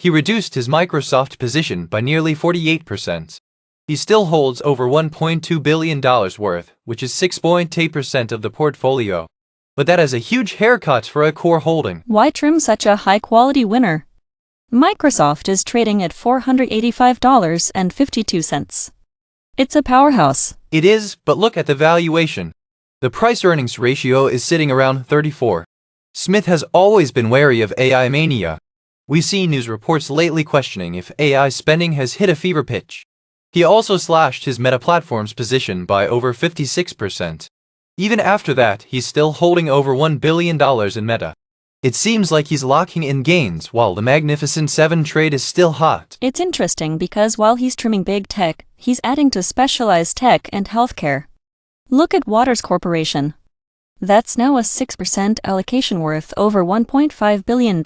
He reduced his Microsoft position by nearly 48%. He still holds over $1.2 billion worth, which is 6.8% of the portfolio. But that is a huge haircut for a core holding. Why trim such a high-quality winner? Microsoft is trading at $485.52. It's a powerhouse. It is, but look at the valuation. The price-earnings ratio is sitting around 34. Smith has always been wary of AI mania. We've seen news reports lately questioning if AI spending has hit a fever pitch. He also slashed his Meta Platforms position by over 56%. Even after that, he's still holding over $1 billion in Meta. It seems like he's locking in gains while the Magnificent Seven trade is still hot. It's interesting because while he's trimming big tech, he's adding to specialized tech and healthcare. Look at Waters Corporation. That's now a 6% allocation worth over $1.5 billion.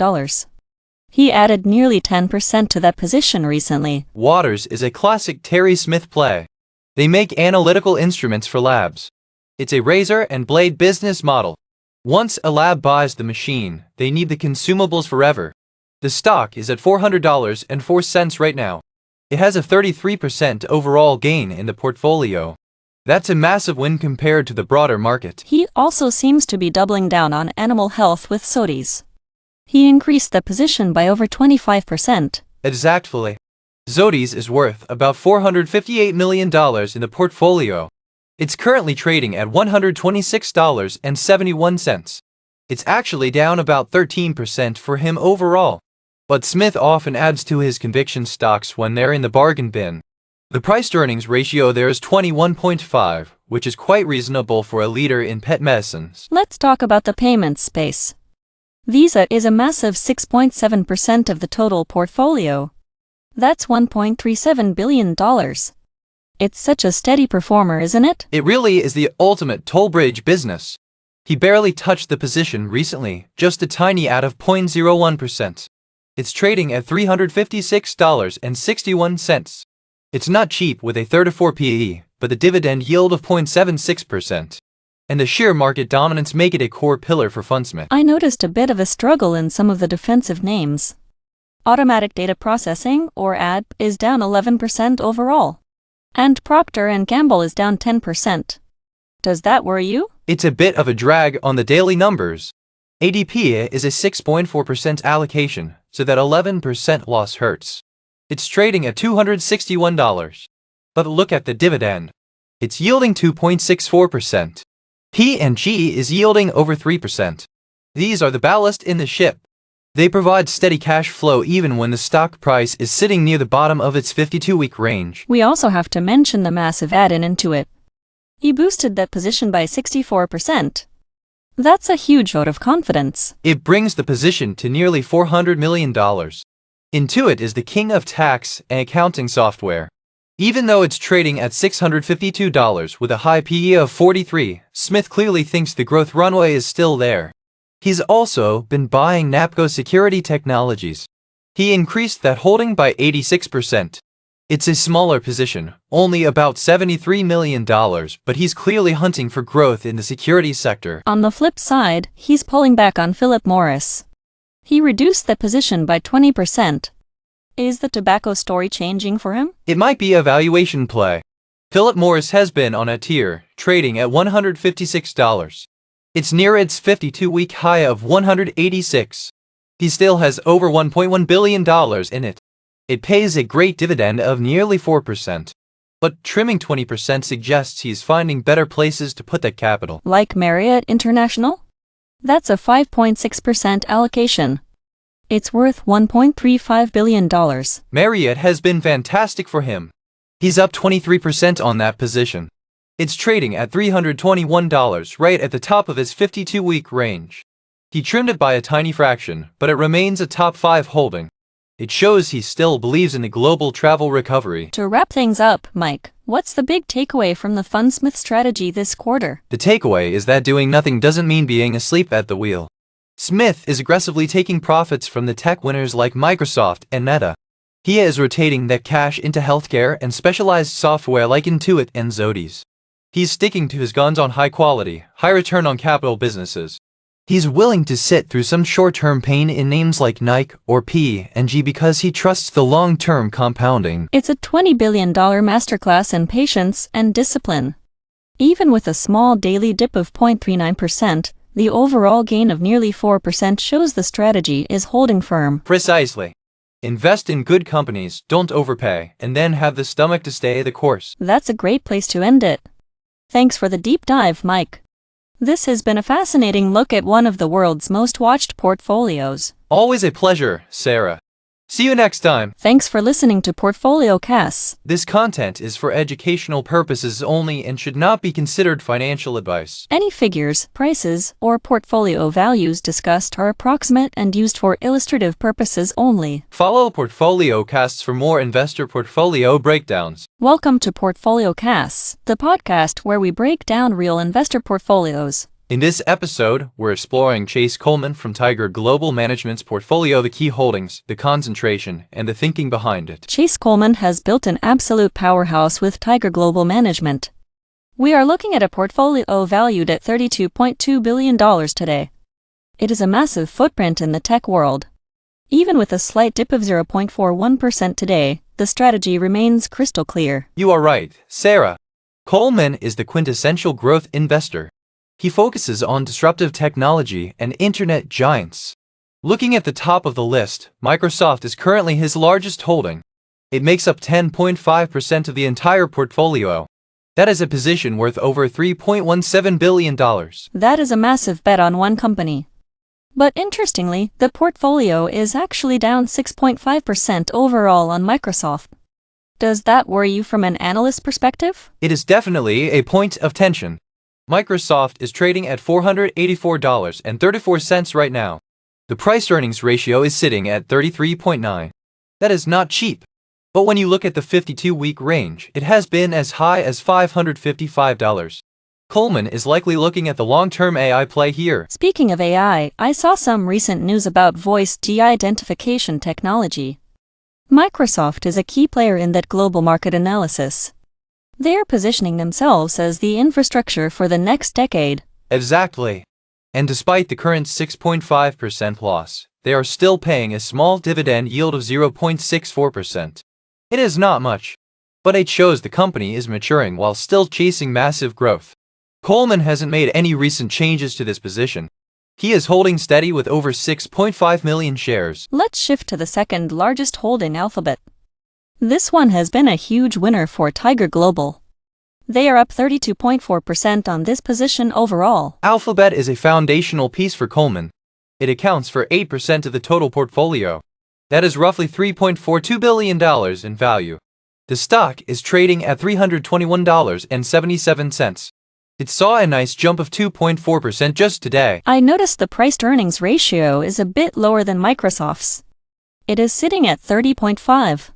He added nearly 10% to that position recently. Waters is a classic Terry Smith play. They make analytical instruments for labs. It's a razor and blade business model. Once a lab buys the machine, they need the consumables forever. The stock is at $400.04 right now. It has a 33% overall gain in the portfolio. That's a massive win compared to the broader market. He also seems to be doubling down on animal health with Zodis. He increased the position by over 25%. Exactly. Zodis is worth about $458 million in the portfolio. It's currently trading at $126.71. It's actually down about 13% for him overall. But Smith often adds to his conviction stocks when they're in the bargain bin. The price-to-earnings ratio there is 21.5, which is quite reasonable for a leader in pet medicines. Let's talk about the payments space. Visa is a massive 6.7% of the total portfolio. That's $1.37 billion. It's such a steady performer, isn't it? It really is the ultimate toll bridge business. He barely touched the position recently, just a tiny out of 0.01%. It's trading at $356.61. It's not cheap with a 34 PE, but the dividend yield of 0.76% and the sheer market dominance make it a core pillar for Fundsmith. I noticed a bit of a struggle in some of the defensive names. Automatic Data Processing, or ADP, is down 11% overall. And Procter & Gamble is down 10%. Does that worry you? It's a bit of a drag on the daily numbers. ADP is a 6.4% allocation, so that 11% loss hurts. It's trading at $261. But look at the dividend. It's yielding 2.64%. P&G is yielding over 3%. These are the ballast in the ship. They provide steady cash flow even when the stock price is sitting near the bottom of its 52-week range. We also have to mention the massive add-in into it. He boosted that position by 64%. That's a huge vote of confidence. It brings the position to nearly $400 million. Intuit is the king of tax and accounting software. Even though it's trading at $652 with a high PE of 43, Smith clearly thinks the growth runway is still there. He's also been buying NAPCO Security Technologies. He increased that holding by 86%. It's a smaller position, only about $73 million, but he's clearly hunting for growth in the security sector. On the flip side, he's pulling back on Philip Morris. He reduced the position by 20%. Is the tobacco story changing for him? It might be a valuation play. Philip Morris has been on a tear, trading at $156. It's near its 52-week high of $186. He still has over $1.1 billion in it. It pays a great dividend of nearly 4%. But trimming 20% suggests he's finding better places to put that capital. Like Marriott International? That's a 5.6% allocation. It's worth $1.35 billion. Marriott has been fantastic for him. He's up 23% on that position. It's trading at $321, right at the top of its 52-week range. He trimmed it by a tiny fraction, but it remains a top 5 holding. It shows he still believes in the global travel recovery. To wrap things up, Mike, what's the big takeaway from the Fundsmith strategy this quarter? The takeaway is that doing nothing doesn't mean being asleep at the wheel. Smith is aggressively taking profits from the tech winners like Microsoft and Meta. He is rotating that cash into healthcare and specialized software like Intuit and Zodis. He's sticking to his guns on high quality, high return on capital businesses. He's willing to sit through some short-term pain in names like Nike or P&G because he trusts the long-term compounding. It's a $20 billion masterclass in patience and discipline. Even with a small daily dip of 0.39%, the overall gain of nearly 4% shows the strategy is holding firm. Precisely. Invest in good companies, don't overpay, and then have the stomach to stay the course. That's a great place to end it. Thanks for the deep dive, Mike. This has been a fascinating look at one of the world's most watched portfolios. Always a pleasure, Sarah. See you next time. Thanks for listening to PortfolioCasts. This content is for educational purposes only and should not be considered financial advice. Any figures, prices, or portfolio values discussed are approximate and used for illustrative purposes only. Follow PortfolioCasts for more investor portfolio breakdowns. Welcome to PortfolioCasts, the podcast where we break down real investor portfolios. In this episode, we're exploring Chase Coleman from Tiger Global Management's portfolio, the key holdings, the concentration, and the thinking behind it. Chase Coleman has built an absolute powerhouse with Tiger Global Management. We are looking at a portfolio valued at $32.2 billion today. It is a massive footprint in the tech world. Even with a slight dip of 0.41% today, the strategy remains crystal clear. You are right, Sarah. Coleman is the quintessential growth investor. He focuses on disruptive technology and internet giants. Looking at the top of the list, Microsoft is currently his largest holding. It makes up 10.5% of the entire portfolio. That is a position worth over $3.17 billion. That is a massive bet on one company. But interestingly, the portfolio is actually down 6.5% overall on Microsoft. Does that worry you from an analyst perspective? It is definitely a point of tension. Microsoft is trading at $484.34 right now. The price-earnings ratio is sitting at 33.9. That is not cheap. But when you look at the 52-week range, it has been as high as $555. Coleman is likely looking at the long-term AI play here. Speaking of AI, I saw some recent news about voice de-identification technology. Microsoft is a key player in that global market analysis. They are positioning themselves as the infrastructure for the next decade. Exactly. And despite the current 6.5% loss, they are still paying a small dividend yield of 0.64%. It is not much, but it shows the company is maturing while still chasing massive growth. Coleman hasn't made any recent changes to this position. He is holding steady with over 6.5 million shares. Let's shift to the second largest holding, Alphabet. This one has been a huge winner for Tiger Global. They are up 32.4% on this position overall. Alphabet is a foundational piece for Coleman. It accounts for 8% of the total portfolio. That is roughly $3.42 billion in value. The stock is trading at $321.77. It saw a nice jump of 2.4% just today. I noticed the price-to-earnings ratio is a bit lower than Microsoft's. It is sitting at 30.5.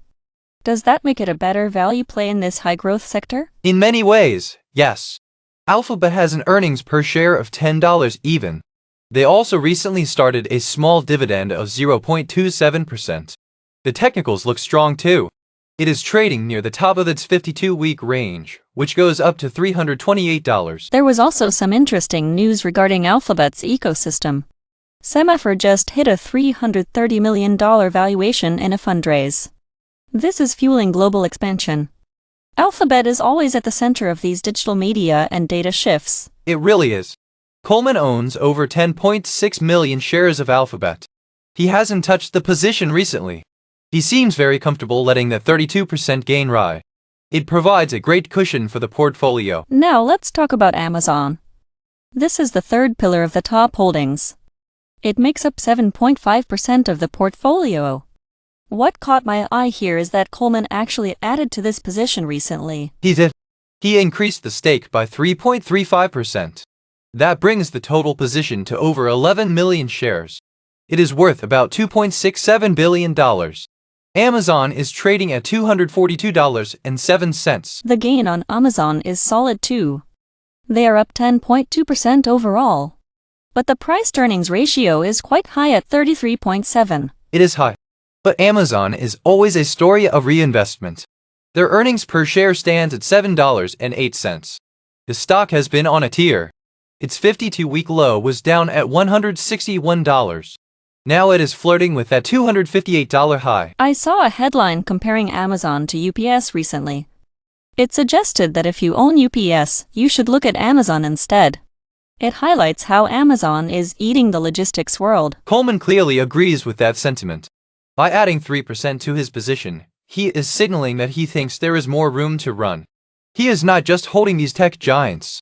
Does that make it a better value play in this high-growth sector? In many ways, yes. Alphabet has an earnings per share of $10 even. They also recently started a small dividend of 0.27%. The technicals look strong too. It is trading near the top of its 52-week range, which goes up to $328. There was also some interesting news regarding Alphabet's ecosystem. Semaphore just hit a $330 million valuation in a fundraise. This is fueling global expansion. Alphabet is always at the center of these digital media and data shifts. It really is. Coleman owns over 10.6 million shares of Alphabet. He hasn't touched the position recently. He seems very comfortable letting the 32% gain ride. It provides a great cushion for the portfolio. Now let's talk about Amazon. This is the third pillar of the top holdings. It makes up 7.5% of the portfolio. What caught my eye here is that Coleman actually added to this position recently. He did. He increased the stake by 3.35%. That brings the total position to over 11 million shares. It is worth about $2.67 billion. Amazon is trading at $242.07. The gain on Amazon is solid too. They are up 10.2% overall. But the price-to-earnings ratio is quite high at 33.7. It is high. But Amazon is always a story of reinvestment. Their earnings per share stands at $7.08. The stock has been on a tear. Its 52-week low was down at $161. Now it is flirting with that $258 high. I saw a headline comparing Amazon to UPS recently. It suggested that if you own UPS, you should look at Amazon instead. It highlights how Amazon is eating the logistics world. Coleman clearly agrees with that sentiment. By adding 3% to his position, he is signaling that he thinks there is more room to run. He is not just holding these tech giants.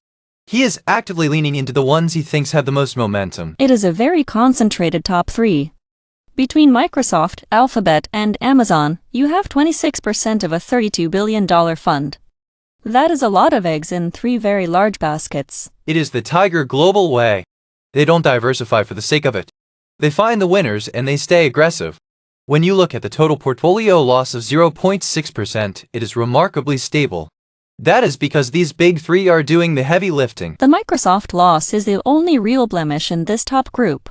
He is actively leaning into the ones he thinks have the most momentum. It is a very concentrated top three. Between Microsoft, Alphabet, and Amazon, you have 26% of a $32 billion fund. That is a lot of eggs in three very large baskets. It is the Tiger Global way. They don't diversify for the sake of it. They find the winners and they stay aggressive. When you look at the total portfolio loss of 0.6%, it is remarkably stable. That is because these big three are doing the heavy lifting. The Microsoft loss is the only real blemish in this top group.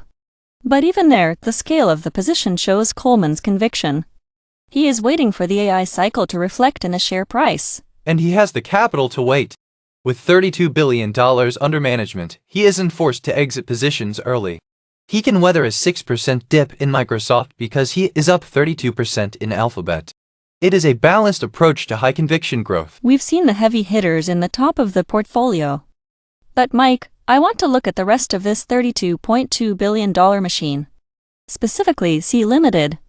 But even there, the scale of the position shows Coleman's conviction. He is waiting for the AI cycle to reflect in a share price. And he has the capital to wait. With $32 billion under management, he isn't forced to exit positions early. He can weather a 6% dip in Microsoft because he is up 32% in Alphabet. It is a balanced approach to high conviction growth. We've seen the heavy hitters in the top of the portfolio. But Mike, I want to look at the rest of this $32.2 billion machine. Specifically, C Limited.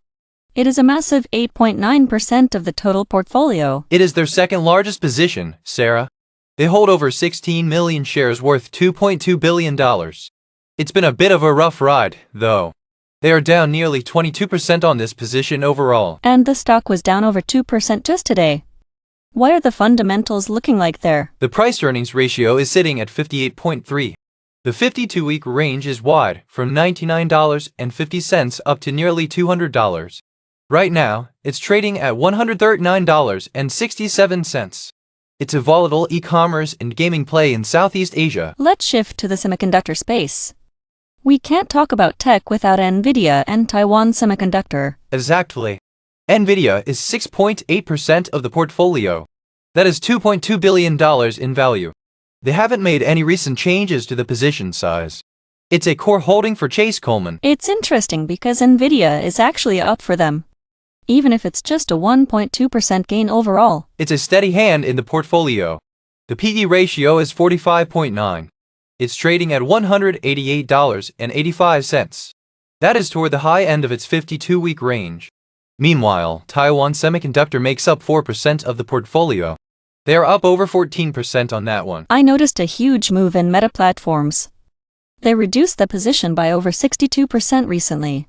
It is a massive 8.9% of the total portfolio. It is their second largest position, Sarah. They hold over 16 million shares worth $2.2 billion. It's been a bit of a rough ride, though. They are down nearly 22% on this position overall. And the stock was down over 2% just today. What are the fundamentals looking like there? The price-earnings ratio is sitting at 58.3. The 52-week range is wide, from $99.50 up to nearly $200. Right now, it's trading at $139.67. It's a volatile e-commerce and gaming play in Southeast Asia. Let's shift to the semiconductor space. We can't talk about tech without Nvidia and Taiwan Semiconductor. Exactly. Nvidia is 6.8% of the portfolio. That is $2.2 billion in value. They haven't made any recent changes to the position size. It's a core holding for Chase Coleman. It's interesting because Nvidia is actually up for them, even if it's just a 1.2% gain overall. It's a steady hand in the portfolio. The PE ratio is 45.9. It's trading at $188.85. That is toward the high end of its 52-week range. Meanwhile, Taiwan Semiconductor makes up 4% of the portfolio. They are up over 14% on that one. I noticed a huge move in Meta Platforms. They reduced the position by over 62% recently.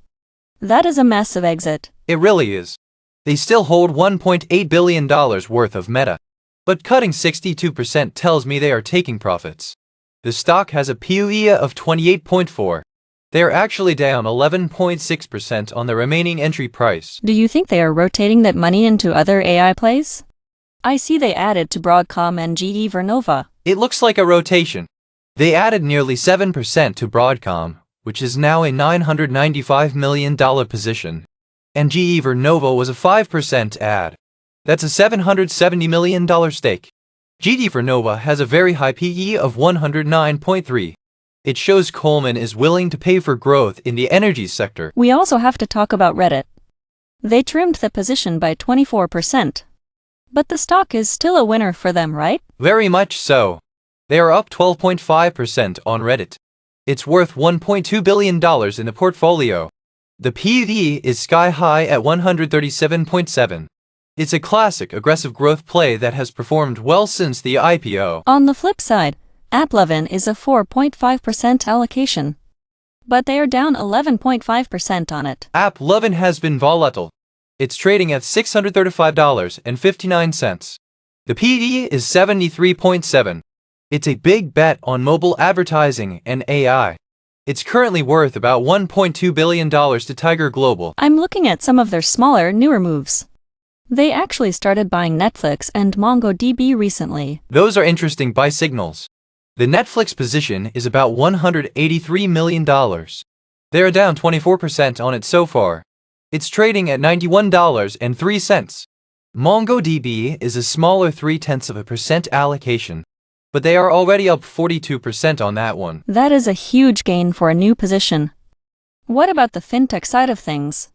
That is a massive exit. It really is. They still hold $1.8 billion worth of Meta. But cutting 62% tells me they are taking profits. The stock has a PUE of 28.4. They are actually down 11.6% on the remaining entry price. Do you think they are rotating that money into other AI plays? I see they added to Broadcom and GE Vernova. It looks like a rotation. They added nearly 7% to Broadcom, which is now a $995 million position. And GE Vernova was a 5% add. That's a $770 million stake. GE Vernova has a very high PE of 109.3. It shows Coleman is willing to pay for growth in the energy sector. We also have to talk about Reddit. They trimmed the position by 24%. But the stock is still a winner for them, right? Very much so. They are up 12.5% on Reddit. It's worth $1.2 billion in the portfolio. The PE is sky high at 137.7. It's a classic aggressive growth play that has performed well since the IPO. On the flip side, AppLovin is a 4.5% allocation. But they are down 11.5% on it. AppLovin has been volatile. It's trading at $635.59. The PE is 73.7. It's a big bet on mobile advertising and AI. It's currently worth about $1.2 billion to Tiger Global. I'm looking at some of their smaller, newer moves. They actually started buying Netflix and MongoDB recently. Those are interesting buy signals. The Netflix position is about $183 million. They are down 24% on it so far. It's trading at $91.03. MongoDB is a smaller 0.3% allocation, but they are already up 42% on that one. That is a huge gain for a new position. What about the fintech side of things?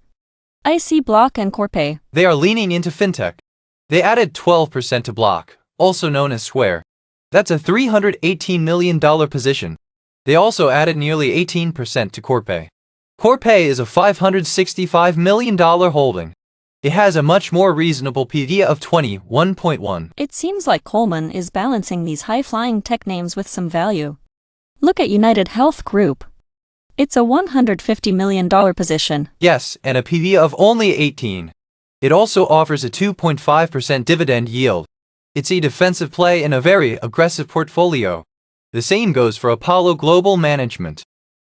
I see Block and Corpay. They are leaning into fintech. They added 12% to Block, also known as Square. That's a $318 million position. They also added nearly 18% to Corpay. Corpay is a $565 million holding. It has a much more reasonable PE of 21.1. It seems like Coleman is balancing these high-flying tech names with some value. Look at United Health Group. It's a $150 million position. Yes, and a PE of only 18. It also offers a 2.5% dividend yield. It's a defensive play in a very aggressive portfolio. The same goes for Apollo Global Management.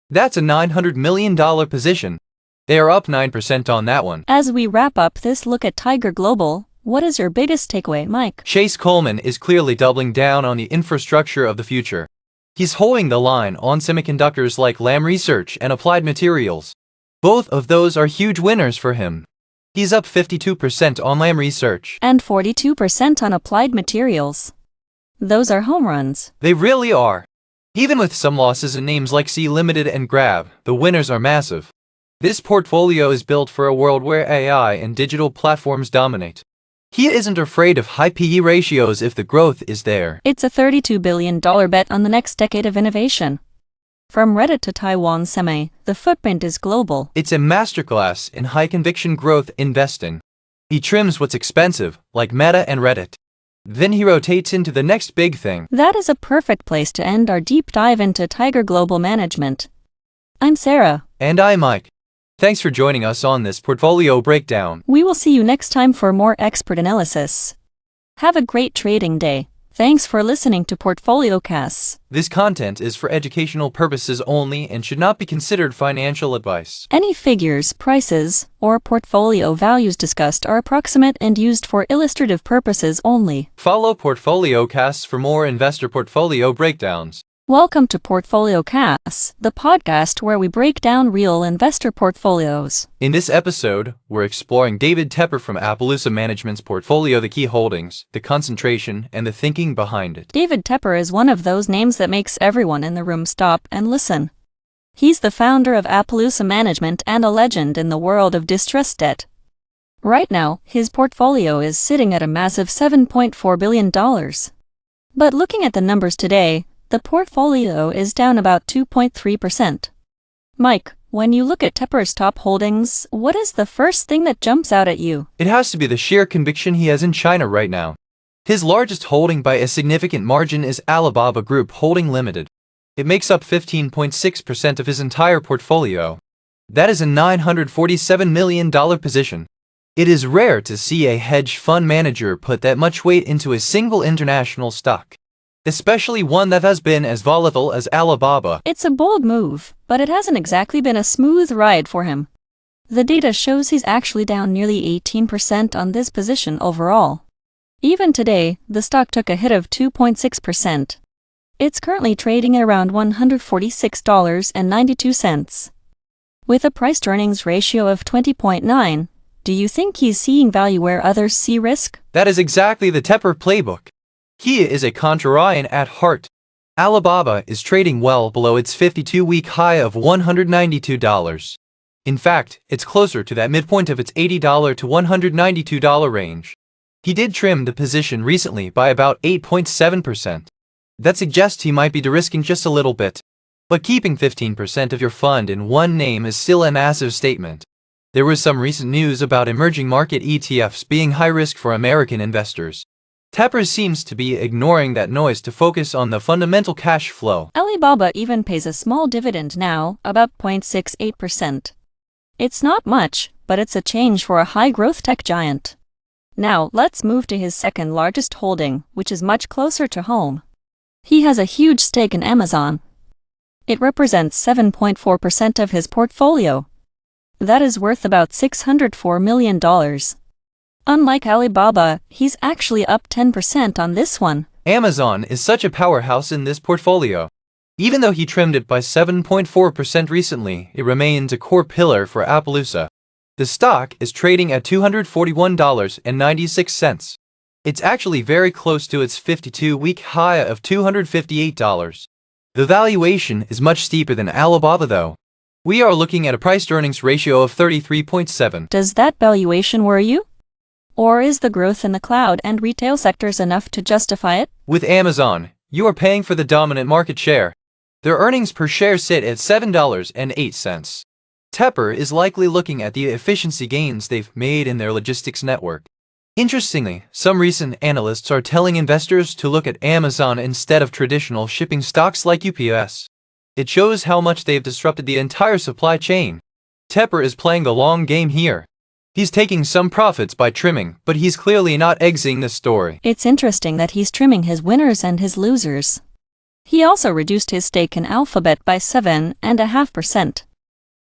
That's a $900 million position. They are up 9% on that one. As we wrap up this look at Tiger Global, What is your biggest takeaway, Mike? Chase Coleman is clearly doubling down on the infrastructure of the future. He's holding the line on semiconductors like Lam Research and Applied Materials. Both of those are huge winners for him. He's up 52% on Lam Research. And 42% on Applied Materials. Those are home runs. They really are. Even with some losses in names like C Limited and Grab, the winners are massive. This portfolio is built for a world where AI and digital platforms dominate. He isn't afraid of high PE ratios if the growth is there. It's a $32 billion bet on the next decade of innovation. From Reddit to Taiwan Semi, the footprint is global. It's a masterclass in high-conviction growth investing. He trims what's expensive, like Meta and Reddit. Then he rotates into the next big thing. That is a perfect place to end our deep dive into Tiger Global Management. I'm Sarah. And I'm Mike. Thanks for joining us on this portfolio breakdown. We will see you next time for more expert analysis. Have a great trading day. Thanks for listening to PortfolioCasts. This content is for educational purposes only and should not be considered financial advice. Any figures, prices, or portfolio values discussed are approximate and used for illustrative purposes only. Follow PortfolioCasts for more investor portfolio breakdowns. Welcome to PortfolioCasts, the podcast where we break down real investor portfolios. In this episode, we're exploring David Tepper from Appaloosa Management's portfolio, the key holdings, the concentration, and the thinking behind it. David Tepper is one of those names that makes everyone in the room stop and listen. He's the founder of Appaloosa Management and a legend in the world of distressed debt. Right now, his portfolio is sitting at a massive $7.4 billion. But looking at the numbers today, the portfolio is down about 2.3%. Mike, when you look at Tepper's top holdings, what is the first thing that jumps out at you? It has to be the sheer conviction he has in China right now. His largest holding by a significant margin is Alibaba Group Holding Limited. It makes up 15.6% of his entire portfolio. That is a $947 million position. It is rare to see a hedge fund manager put that much weight into a single international stock, especially one that has been as volatile as Alibaba. It's a bold move, but it hasn't exactly been a smooth ride for him. The data shows he's actually down nearly 18% on this position overall. Even today, the stock took a hit of 2.6%. It's currently trading at around $146.92. With a price-to-earnings ratio of 20.9, do you think he's seeing value where others see risk? That is exactly the Tepper playbook. He is a contrarian at heart. Alibaba is trading well below its 52-week high of $192. In fact, it's closer to that midpoint of its $80 to $192 range. He did trim the position recently by about 8.7%. That suggests he might be de-risking just a little bit. But keeping 15% of your fund in one name is still a massive statement. There was some recent news about emerging market ETFs being high risk for American investors. Tepper seems to be ignoring that noise to focus on the fundamental cash flow. Alibaba even pays a small dividend now, about 0.68%. It's not much, but it's a change for a high-growth tech giant. Now, let's move to his second largest holding, which is much closer to home. He has a huge stake in Amazon. It represents 7.4% of his portfolio. That is worth about $604 million. Unlike Alibaba, he's actually up 10% on this one. Amazon is such a powerhouse in this portfolio. Even though he trimmed it by 7.4% recently, it remains a core pillar for Appaloosa. The stock is trading at $241.96. It's actually very close to its 52-week high of $258. The valuation is much steeper than Alibaba though. We are looking at a price-to-earnings ratio of 33.7. Does that valuation worry you? Or is the growth in the cloud and retail sectors enough to justify it? With Amazon, you are paying for the dominant market share. Their earnings per share sit at $7.08. Tepper is likely looking at the efficiency gains they've made in their logistics network. Interestingly, some recent analysts are telling investors to look at Amazon instead of traditional shipping stocks like UPS. It shows how much they've disrupted the entire supply chain. Tepper is playing the long game here. He's taking some profits by trimming, but he's clearly not exiting the story. It's interesting that he's trimming his winners and his losers. He also reduced his stake in Alphabet by 7.5%.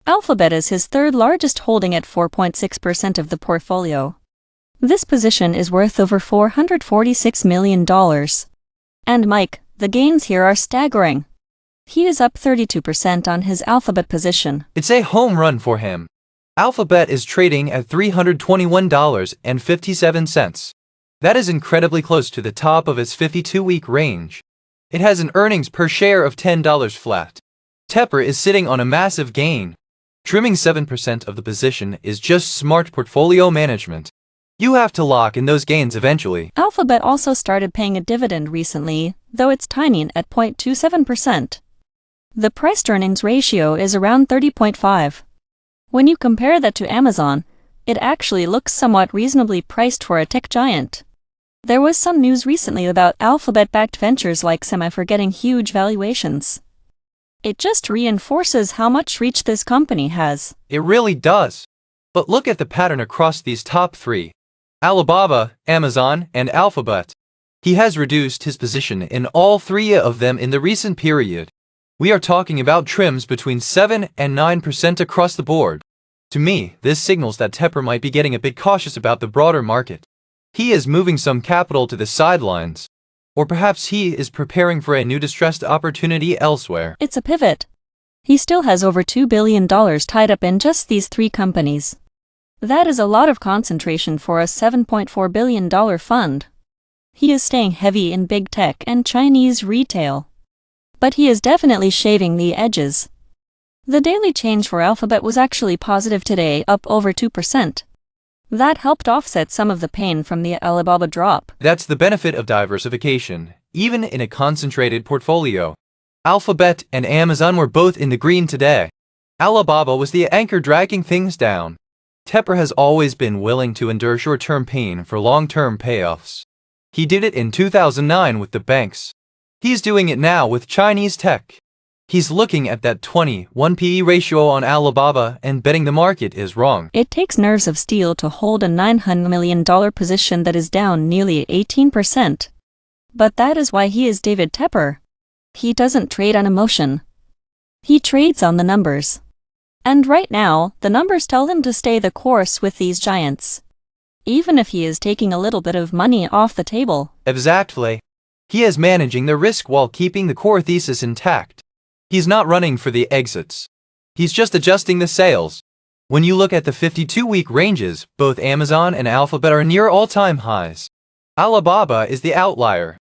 Alphabet is his third largest holding at 4.6% of the portfolio. This position is worth over $446 million. And Mike, the gains here are staggering. He is up 32% on his Alphabet position. It's a home run for him. Alphabet is trading at $321.57. That is incredibly close to the top of its 52-week range. It has an earnings per share of $10 flat. Tepper is sitting on a massive gain. Trimming 7% of the position is just smart portfolio management. You have to lock in those gains eventually. Alphabet also started paying a dividend recently, though it's tiny at 0.27%. The price-to-earnings ratio is around 30.5. When you compare that to Amazon, it actually looks somewhat reasonably priced for a tech giant. There was some news recently about Alphabet-backed ventures like Semaphore getting huge valuations. It just reinforces how much reach this company has. It really does. But look at the pattern across these top three: Alibaba, Amazon, and Alphabet. He has reduced his position in all three of them in the recent period. We are talking about trims between 7 and 9% across the board. To me, this signals that Tepper might be getting a bit cautious about the broader market. He is moving some capital to the sidelines. Or perhaps he is preparing for a new distressed opportunity elsewhere. It's a pivot. He still has over $2 billion tied up in just these three companies. That is a lot of concentration for a $7.4 billion fund. He is staying heavy in big tech and Chinese retail. But he is definitely shaving the edges. The daily change for Alphabet was actually positive today, up over 2%. That helped offset some of the pain from the Alibaba drop. That's the benefit of diversification, even in a concentrated portfolio. Alphabet and Amazon were both in the green today. Alibaba was the anchor dragging things down. Tepper has always been willing to endure short-term pain for long-term payoffs. He did it in 2009 with the banks. He's doing it now with Chinese tech. He's looking at that 21 PE ratio on Alibaba and betting the market is wrong. It takes nerves of steel to hold a $900 million position that is down nearly 18%. But that is why he is David Tepper. He doesn't trade on emotion. He trades on the numbers. And right now, the numbers tell him to stay the course with these giants. Even if he is taking a little bit of money off the table. Exactly. He is managing the risk while keeping the core thesis intact. He's not running for the exits. He's just adjusting the sales. When you look at the 52-week ranges, both Amazon and Alphabet are near all-time highs. Alibaba is the outlier.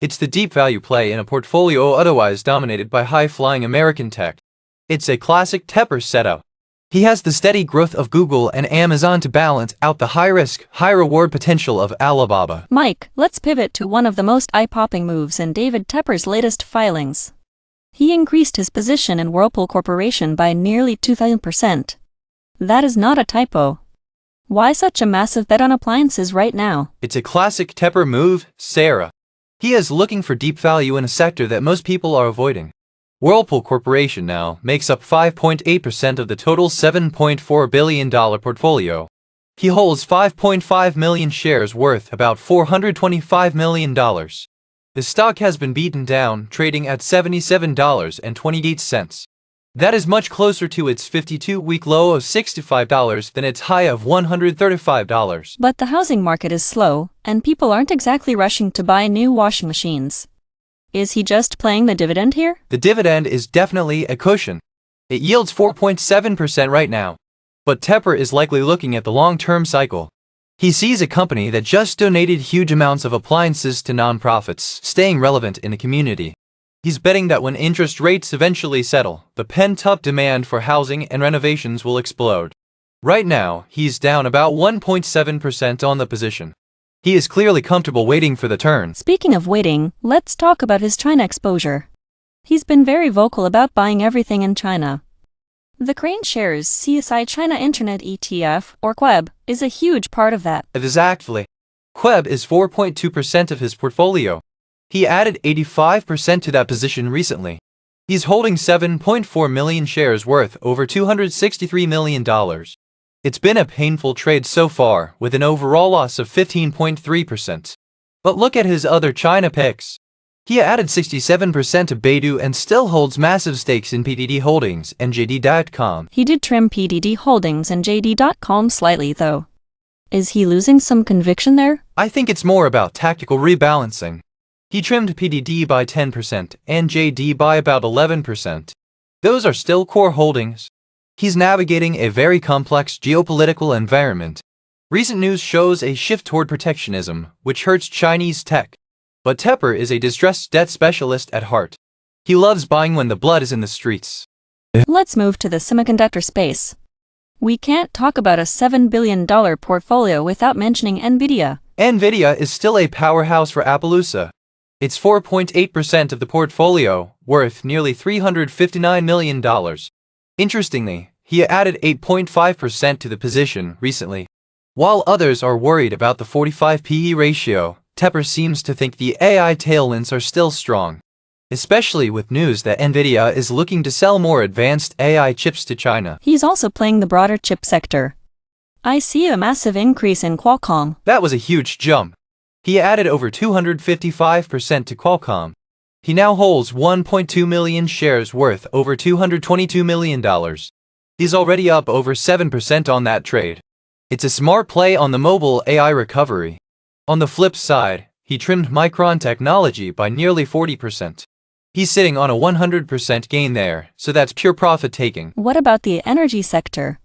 It's the deep value play in a portfolio otherwise dominated by high-flying American tech. It's a classic Tepper setup. He has the steady growth of Google and Amazon to balance out the high-risk, high-reward potential of Alibaba. Mike, let's pivot to one of the most eye-popping moves in David Tepper's latest filings. He increased his position in Whirlpool Corporation by nearly 2,000%. That is not a typo. Why such a massive bet on appliances right now? It's a classic Tepper move, Sarah. He is looking for deep value in a sector that most people are avoiding. Whirlpool Corporation now makes up 5.8% of the total $7.4 billion portfolio. He holds 5.5 million shares worth about $425 million. The stock has been beaten down, trading at $77.28. That is much closer to its 52-week low of $65 than its high of $135. But the housing market is slow, and people aren't exactly rushing to buy new washing machines. Is he just playing the dividend here? The dividend is definitely a cushion. It yields 4.7% right now. But Tepper is likely looking at the long-term cycle. He sees a company that just donated huge amounts of appliances to nonprofits, staying relevant in the community. He's betting that when interest rates eventually settle, the pent-up demand for housing and renovations will explode. Right now, he's down about 1.7% on the position. He is clearly comfortable waiting for the turn. Speaking of waiting, let's talk about his China exposure. He's been very vocal about buying everything in China. The Crane Shares CSI China Internet ETF, or QEB, is a huge part of that. Exactly. QEB is 4.2% of his portfolio. He added 85% to that position recently. He's holding 7.4 million shares worth over $263 million. It's been a painful trade so far, with an overall loss of 15.3%. But look at his other China picks. He added 67% to Baidu and still holds massive stakes in PDD Holdings and JD.com. He did trim PDD Holdings and JD.com slightly though. Is he losing some conviction there? I think it's more about tactical rebalancing. He trimmed PDD by 10% and JD by about 11%. Those are still core holdings. He's navigating a very complex geopolitical environment. Recent news shows a shift toward protectionism, which hurts Chinese tech. But Tepper is a distressed debt specialist at heart. He loves buying when the blood is in the streets. Let's move to the semiconductor space. We can't talk about a $7 billion portfolio without mentioning NVIDIA. NVIDIA is still a powerhouse for Appaloosa. It's 4.8% of the portfolio, worth nearly $359 million. Interestingly, he added 8.5% to the position recently. While others are worried about the 45 PE ratio, Tepper seems to think the AI tailwinds are still strong, especially with news that NVIDIA is looking to sell more advanced AI chips to China. He's also playing the broader chip sector. I see a massive increase in Qualcomm. That was a huge jump. He added over 255% to Qualcomm. He now holds 1.2 million shares worth over $222 million. He's already up over 7% on that trade. It's a smart play on the mobile AI recovery. On the flip side, he trimmed Micron Technology by nearly 40%. He's sitting on a 100% gain there, so that's pure profit taking. What about the energy sector?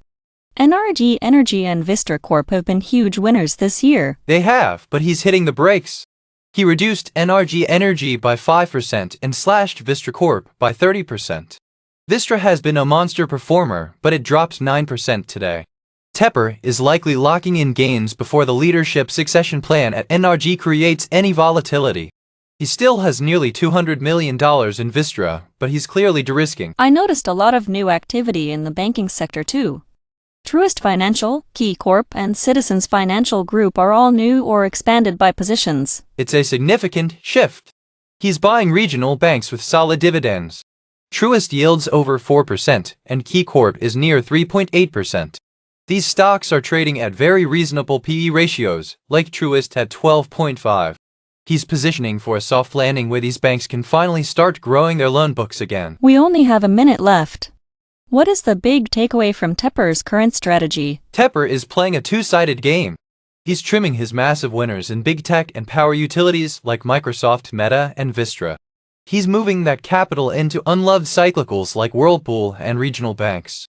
NRG Energy and Vistra Corp have been huge winners this year. They have, but he's hitting the brakes. He reduced NRG Energy by 5% and slashed Vistra Corp by 30%. Vistra has been a monster performer, but it dropped 9% today. Tepper is likely locking in gains before the leadership succession plan at NRG creates any volatility. He still has nearly $200 million in Vistra, but he's clearly de-risking. I noticed a lot of new activity in the banking sector too. Truist Financial, Key Corp, and Citizens Financial Group are all new or expanded by positions. It's a significant shift. He's buying regional banks with solid dividends. Truist yields over 4%, and Key Corp is near 3.8%. These stocks are trading at very reasonable PE ratios, like Truist at 12.5. He's positioning for a soft landing where these banks can finally start growing their loan books again. We only have a minute left. What is the big takeaway from Tepper's current strategy? Tepper is playing a two-sided game. He's trimming his massive winners in big tech and power utilities like Microsoft, Meta, and Vistra. He's moving that capital into unloved cyclicals like Whirlpool and regional banks.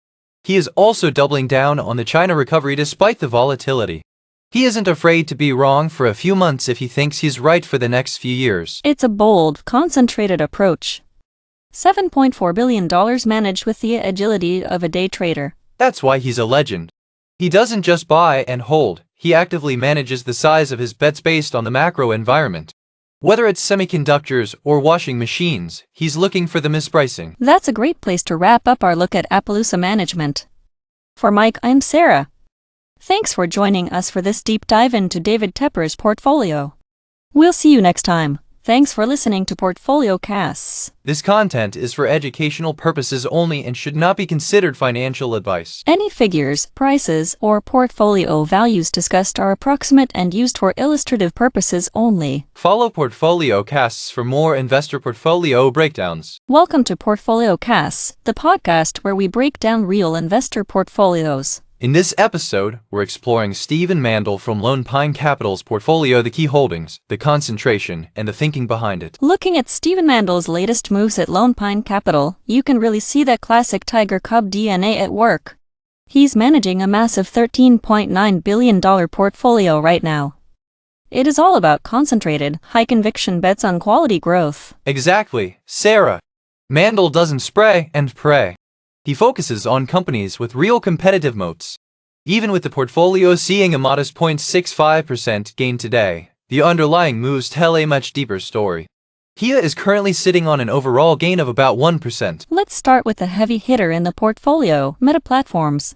He is also doubling down on the China recovery despite the volatility. He isn't afraid to be wrong for a few months if he thinks he's right for the next few years. It's a bold, concentrated approach. $7.4 billion managed with the agility of a day trader. That's why he's a legend. He doesn't just buy and hold, he actively manages the size of his bets based on the macro environment. Whether it's semiconductors or washing machines, he's looking for the mispricing. That's a great place to wrap up our look at Appaloosa management. For Mike, I'm Sarah. Thanks for joining us for this deep dive into David Tepper's portfolio. We'll see you next time. Thanks for listening to PortfolioCasts. This content is for educational purposes only and should not be considered financial advice. Any figures, prices, or portfolio values discussed are approximate and used for illustrative purposes only. Follow PortfolioCasts for more investor portfolio breakdowns. Welcome to PortfolioCasts, the podcast where we break down real investor portfolios. In this episode, we're exploring Stephen Mandel from Lone Pine Capital's portfolio, the key holdings, the concentration, and the thinking behind it. Looking at Stephen Mandel's latest moves at Lone Pine Capital, you can really see that classic Tiger Cub DNA at work. He's managing a massive $13.9 billion portfolio right now. It is all about concentrated, high-conviction bets on quality growth. Exactly, Sarah. Mandel doesn't spray and pray. He focuses on companies with real competitive moats. Even with the portfolio seeing a modest 0.65% gain today, the underlying moves tell a much deeper story. HIA is currently sitting on an overall gain of about 1%. Let's start with the heavy hitter in the portfolio, Meta Platforms.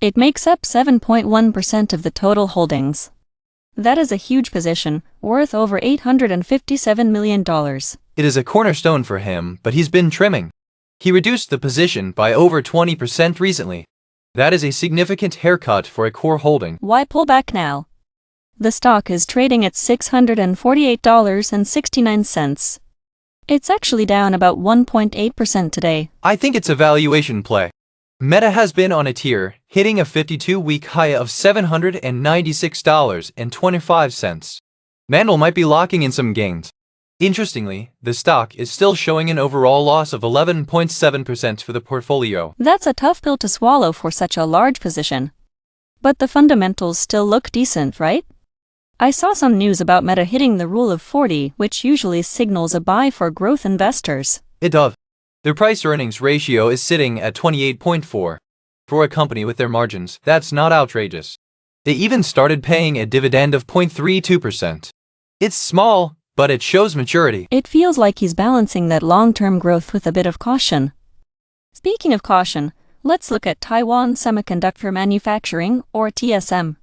It makes up 7.1% of the total holdings. That is a huge position, worth over $857 million. It is a cornerstone for him, but he's been trimming. He reduced the position by over 20% recently. That is a significant haircut for a core holding. Why pull back now? The stock is trading at $648.69. It's actually down about 1.8% today. I think it's a valuation play. Meta has been on a tear, hitting a 52-week high of $796.25. Mandel might be locking in some gains. Interestingly, the stock is still showing an overall loss of 11.7% for the portfolio. That's a tough pill to swallow for such a large position. But the fundamentals still look decent, right? I saw some news about Meta hitting the Rule of 40, which usually signals a buy for growth investors. It does. Their price-earnings ratio is sitting at 28.4. For a company with their margins, that's not outrageous. They even started paying a dividend of 0.32%. It's small, but it shows maturity. It feels like he's balancing that long-term growth with a bit of caution. Speaking of caution, let's look at Taiwan Semiconductor Manufacturing, or TSM.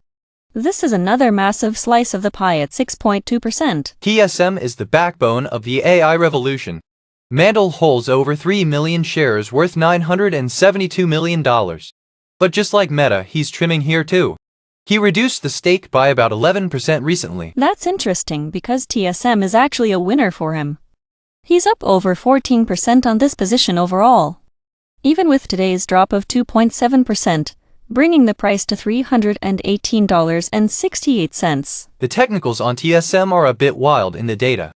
This is another massive slice of the pie at 6.2%. TSM is the backbone of the AI revolution. Mandel holds over 3 million shares worth $972 million. But just like Meta, he's trimming here too. He reduced the stake by about 11% recently. That's interesting because TSM is actually a winner for him. He's up over 14% on this position overall. Even with today's drop of 2.7%, bringing the price to $318.68. The technicals on TSM are a bit wild in the data.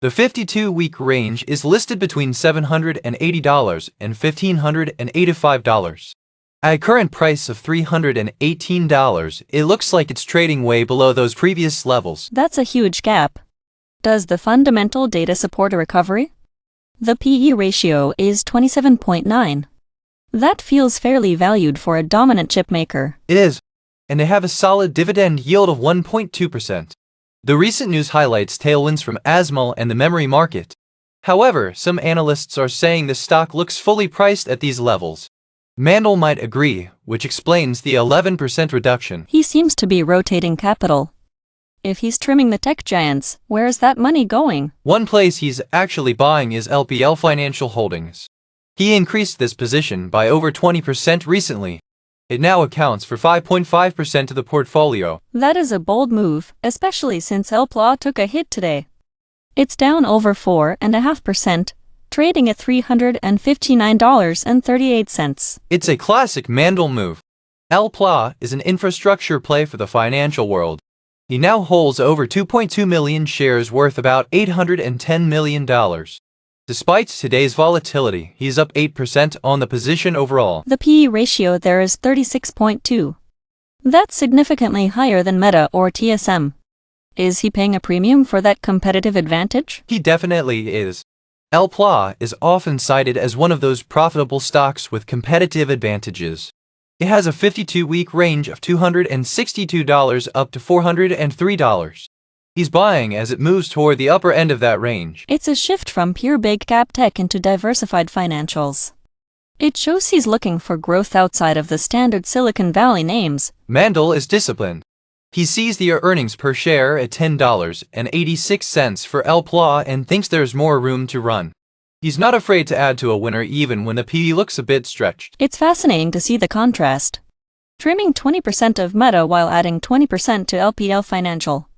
The 52-week range is listed between $780 and $1,585. At a current price of $318, it looks like it's trading way below those previous levels. That's a huge gap. Does the fundamental data support a recovery? The PE ratio is 27.9. That feels fairly valued for a dominant chip maker. It is, and they have a solid dividend yield of 1.2%. The recent news highlights tailwinds from ASML and the memory market. However, some analysts are saying the stock looks fully priced at these levels. Mandel might agree, which explains the 11% reduction. He seems to be rotating capital. If he's trimming the tech giants, where's that money going? One place he's actually buying is LPL Financial Holdings. He increased this position by over 20% recently. It now accounts for 5.5% of the portfolio. That is a bold move, especially since LPLA took a hit today. It's down over 4.5%, trading at $359.38. It's a classic Mandel move. LPLA is an infrastructure play for the financial world. He now holds over 2.2 million shares worth about $810 million. Despite today's volatility, he's up 8% on the position overall. The PE ratio there is 36.2. That's significantly higher than Meta or TSM. Is he paying a premium for that competitive advantage? He definitely is. LPLA is often cited as one of those profitable stocks with competitive advantages. It has a 52-week range of $262 up to $403. He's buying as it moves toward the upper end of that range. It's a shift from pure big cap tech into diversified financials. It shows he's looking for growth outside of the standard Silicon Valley names. Mandel is disciplined. He sees the earnings per share at $10.86 for LPLA and thinks there's more room to run. He's not afraid to add to a winner even when the PE looks a bit stretched. It's fascinating to see the contrast. Trimming 20% of Meta while adding 20% to LPL Financial.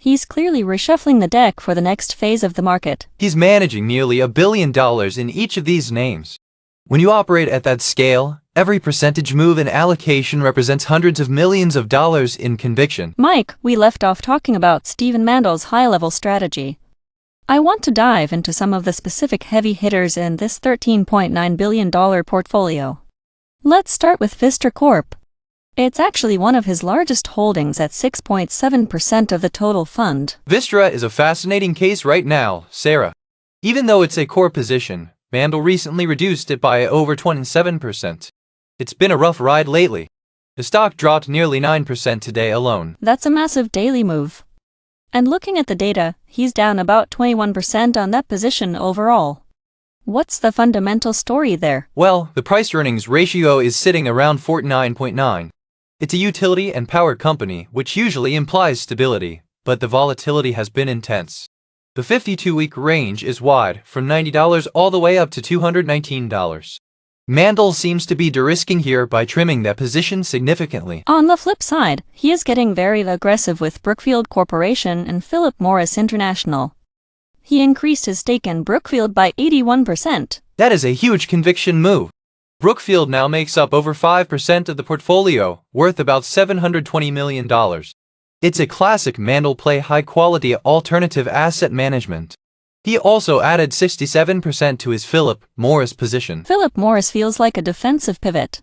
He's clearly reshuffling the deck for the next phase of the market. He's managing nearly $1 billion in each of these names. When you operate at that scale, every percentage move in allocation represents hundreds of millions of dollars in conviction. Mike, we left off talking about Stephen Mandel's high-level strategy. I want to dive into some of the specific heavy hitters in this $13.9 billion portfolio. Let's start with Vistra Corp. It's actually one of his largest holdings at 6.7% of the total fund. Vistra is a fascinating case right now, Sarah. Even though it's a core position, Mandel recently reduced it by over 27%. It's been a rough ride lately. The stock dropped nearly 9% today alone. That's a massive daily move. And looking at the data, he's down about 21% on that position overall. What's the fundamental story there? Well, the price-earnings ratio is sitting around 49.9. It's a utility and power company, which usually implies stability, but the volatility has been intense. The 52-week range is wide, from $90 all the way up to $219. Mandel seems to be de-risking here by trimming that position significantly. On the flip side, he is getting very aggressive with Brookfield Corporation and Philip Morris International. He increased his stake in Brookfield by 81%. That is a huge conviction move. Brookfield now makes up over 5% of the portfolio, worth about $720 million. It's a classic Mandel play, high-quality alternative asset management. He also added 67% to his Philip Morris position. Philip Morris feels like a defensive pivot.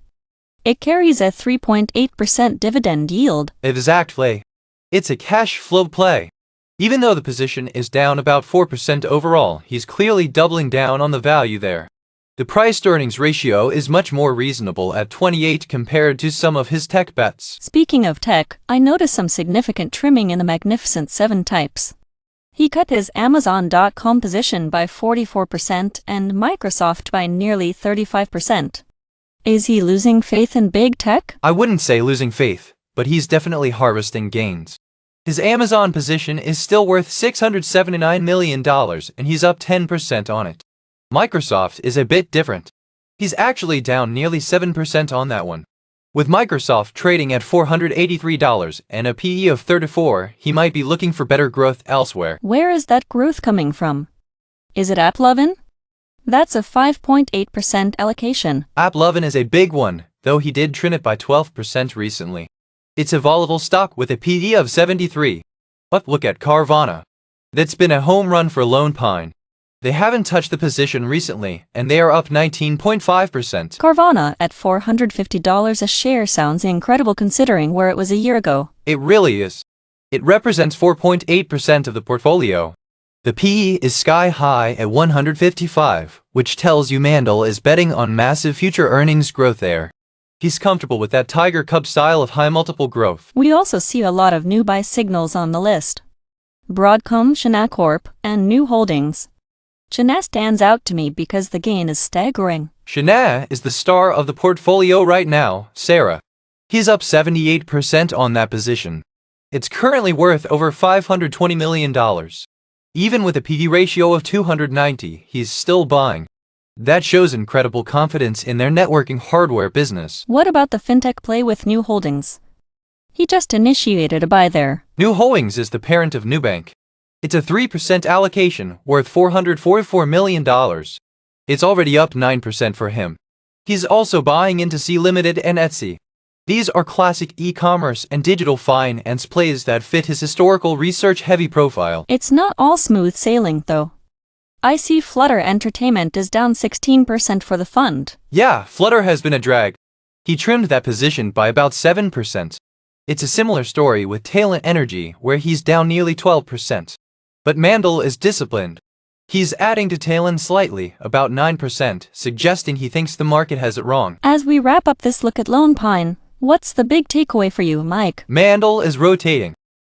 It carries a 3.8% dividend yield. Exactly. It's a cash flow play. Even though the position is down about 4% overall, he's clearly doubling down on the value there. The price-to-earnings ratio is much more reasonable at 28 compared to some of his tech bets. Speaking of tech, I noticed some significant trimming in the Magnificent Seven types. He cut his Amazon.com position by 44% and Microsoft by nearly 35%. Is he losing faith in big tech? I wouldn't say losing faith, but he's definitely harvesting gains. His Amazon position is still worth $679 million, and he's up 10% on it. Microsoft is a bit different. He's actually down nearly 7% on that one. With Microsoft trading at $483 and a PE of 34, he might be looking for better growth elsewhere. Where is that growth coming from? Is it AppLovin? That's a 5.8% allocation. AppLovin is a big one, though he did trim it by 12% recently. It's a volatile stock with a PE of 73. But look at Carvana. That's been a home run for Lone Pine. They haven't touched the position recently, and they are up 19.5%. Carvana at $450 a share sounds incredible considering where it was a year ago. It really is. It represents 4.8% of the portfolio. The PE is sky high at 155, which tells you Mandel is betting on massive future earnings growth there. He's comfortable with that Tiger Cub style of high multiple growth. We also see a lot of new buy signals on the list. Broadcom, Shana Corp, and New Holdings. Shana stands out to me because the gain is staggering. Shana is the star of the portfolio right now, Sarah. He's up 78% on that position. It's currently worth over $520 million. Even with a PE ratio of 290, he's still buying. That shows incredible confidence in their networking hardware business. What about the fintech play with New Holdings? He just initiated a buy there. New Holdings is the parent of Nubank. It's a 3% allocation worth $444 million. It's already up 9% for him. He's also buying into C Limited and Etsy. These are classic e-commerce and digital finance plays that fit his historical research-heavy profile. It's not all smooth sailing, though. I see Flutter Entertainment is down 16% for the fund. Yeah, Flutter has been a drag. He trimmed that position by about 7%. It's a similar story with Talent Energy, where he's down nearly 12%. But Mandel is disciplined. He's adding to Talent slightly, about 9%, suggesting he thinks the market has it wrong. As we wrap up this look at Lone Pine, what's the big takeaway for you, Mike? Mandel is rotating.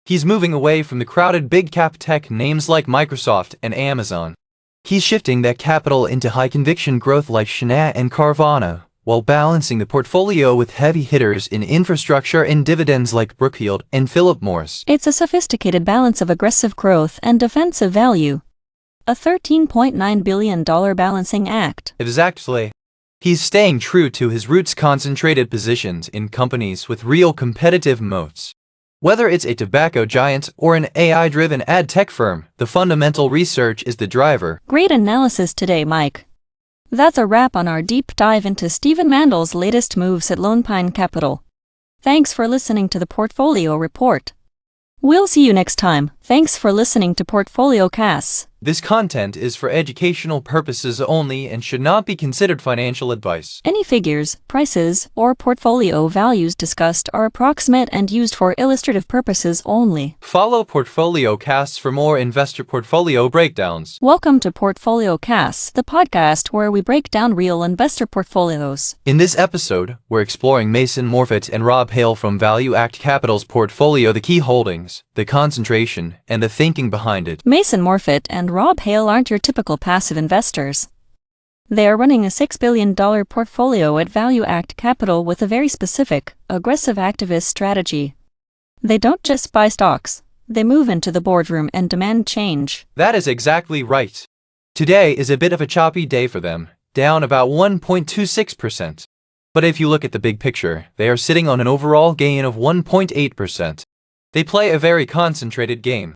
He's moving away from the crowded big-cap tech names like Microsoft and Amazon. He's shifting that capital into high-conviction growth like Shana and Carvana, while balancing the portfolio with heavy hitters in infrastructure and dividends like Brookfield and Philip Morris. It's a sophisticated balance of aggressive growth and defensive value. A $13.9 billion balancing act. Exactly. He's staying true to his roots, concentrated positions in companies with real competitive moats. Whether it's a tobacco giant or an AI-driven ad tech firm, the fundamental research is the driver. Great analysis today, Mike. That's a wrap on our deep dive into Stephen Mandel's latest moves at Lone Pine Capital. Thanks for listening to the Portfolio Report. We'll see you next time. Thanks for listening to PortfolioCasts. This content is for educational purposes only and should not be considered financial advice. Any figures, prices, or portfolio values discussed are approximate and used for illustrative purposes only. Follow PortfolioCasts for more investor portfolio breakdowns. Welcome to PortfolioCasts, the podcast where we break down real investor portfolios. In this episode, we're exploring Mason Morfitt and Rob Hale from Value Act Capital's portfolio, the key holdings, the concentration, and the thinking behind it. Mason Morfitt and Rob Hale aren't your typical passive investors. They are running a $6 billion portfolio at Value Act Capital with a very specific, aggressive activist strategy. They don't just buy stocks, they move into the boardroom and demand change. That is exactly right. Today is a bit of a choppy day for them, down about 1.26%. But if you look at the big picture, they are sitting on an overall gain of 1.8%. They play a very concentrated game.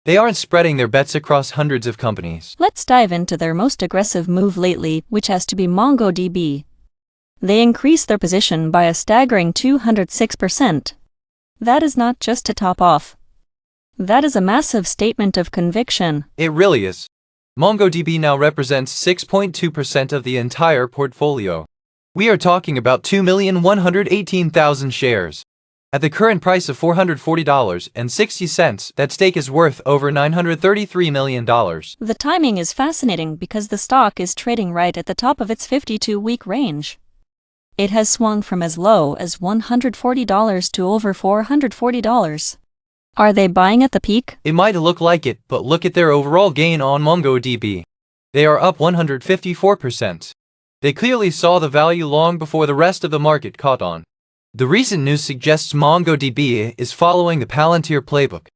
They aren't spreading their bets across hundreds of companies. Let's dive into their most aggressive move lately, which has to be MongoDB. They increased their position by a staggering 206%. That is not just to top off. That is a massive statement of conviction. It really is. MongoDB now represents 6.2% of the entire portfolio. We are talking about 2,118,000 shares. At the current price of $440.60, that stake is worth over $933 million. The timing is fascinating because the stock is trading right at the top of its 52-week range. It has swung from as low as $140 to over $440. Are they buying at the peak? It might look like it, but look at their overall gain on MongoDB. They are up 154%. They clearly saw the value long before the rest of the market caught on. The recent news suggests MongoDB is following the Palantir playbook.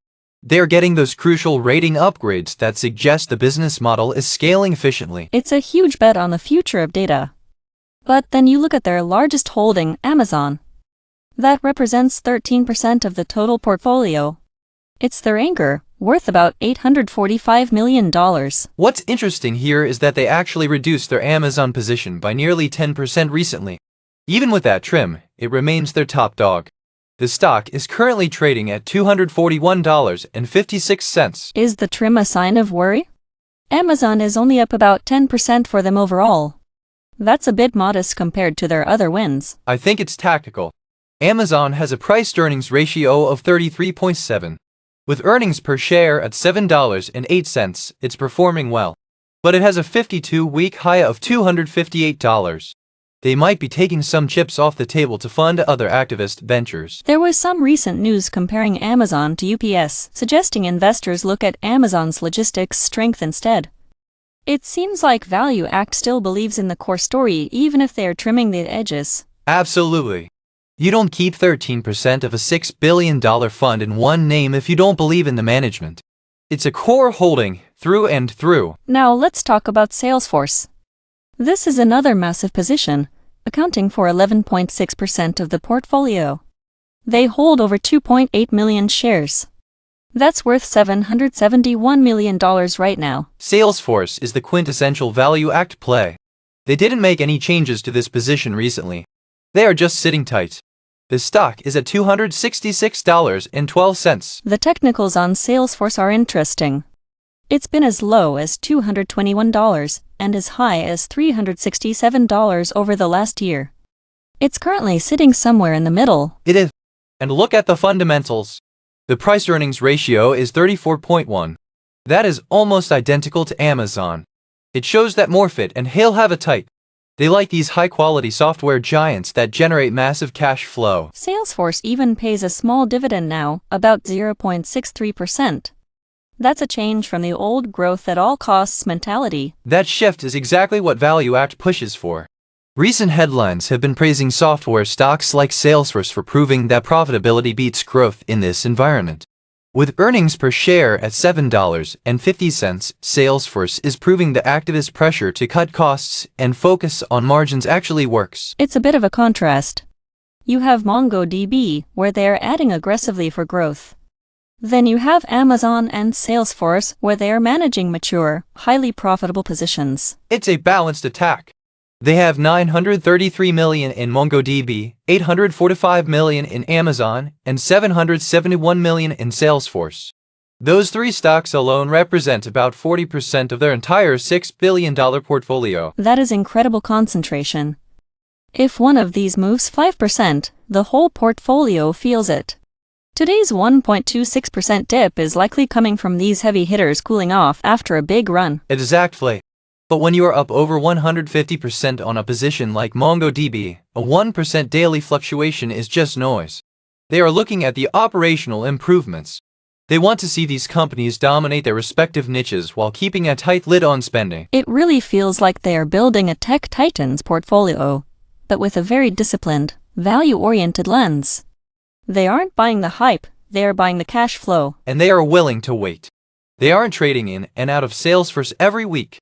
They are getting those crucial rating upgrades that suggest the business model is scaling efficiently. It's a huge bet on the future of data. But then you look at their largest holding, Amazon. That represents 13% of the total portfolio. It's their anchor, worth about $845 million. What's interesting here is that they actually reduced their Amazon position by nearly 10% recently. Even with that trim, it remains their top dog. The stock is currently trading at $241.56. Is the trim a sign of worry? Amazon is only up about 10% for them overall. That's a bit modest compared to their other wins. I think it's tactical. Amazon has a price-to-earnings ratio of 33.7. With earnings per share at $7.08, it's performing well. But it has a 52-week high of $258. They might be taking some chips off the table to fund other activist ventures. There was some recent news comparing Amazon to UPS, suggesting investors look at Amazon's logistics strength instead. It seems like Value Act still believes in the core story even if they are trimming the edges. Absolutely. You don't keep 13% of a $6 billion fund in one name if you don't believe in the management. It's a core holding, through and through. Now let's talk about Salesforce. This is another massive position, accounting for 11.6% of the portfolio. They hold over 2.8 million shares. That's worth $771 million right now. Salesforce is the quintessential Value Act play. They didn't make any changes to this position recently. They are just sitting tight. The stock is at $266.12. The technicals on Salesforce are interesting. It's been as low as $221 and as high as $367 over the last year. It's currently sitting somewhere in the middle. It is. And look at the fundamentals. The price-earnings ratio is 34.1. That is almost identical to Amazon. It shows that Morfit and Hale have a tight. They like these high-quality software giants that generate massive cash flow. Salesforce even pays a small dividend now, about 0.63%. That's a change from the old growth at all costs mentality. That shift is exactly what Value Act pushes for. Recent headlines have been praising software stocks like Salesforce for proving that profitability beats growth in this environment. With earnings per share at $7.50, Salesforce is proving the activist pressure to cut costs and focus on margins actually works. It's a bit of a contrast. You have MongoDB, where they're adding aggressively for growth. Then you have Amazon and Salesforce, where they are managing mature, highly profitable positions. It's a balanced attack. They have $933 million in MongoDB, $845 million in Amazon, and $771 million in Salesforce. Those three stocks alone represent about 40% of their entire $6 billion portfolio. That is incredible concentration. If one of these moves 5%, the whole portfolio feels it. Today's 1.26% dip is likely coming from these heavy hitters cooling off after a big run. Exactly. But when you are up over 150% on a position like MongoDB, a 1% daily fluctuation is just noise. They are looking at the operational improvements. They want to see these companies dominate their respective niches while keeping a tight lid on spending. It really feels like they are building a tech titans portfolio, but with a very disciplined, value-oriented lens. They aren't buying the hype, they are buying the cash flow. And they are willing to wait. They aren't trading in and out of Salesforce every week.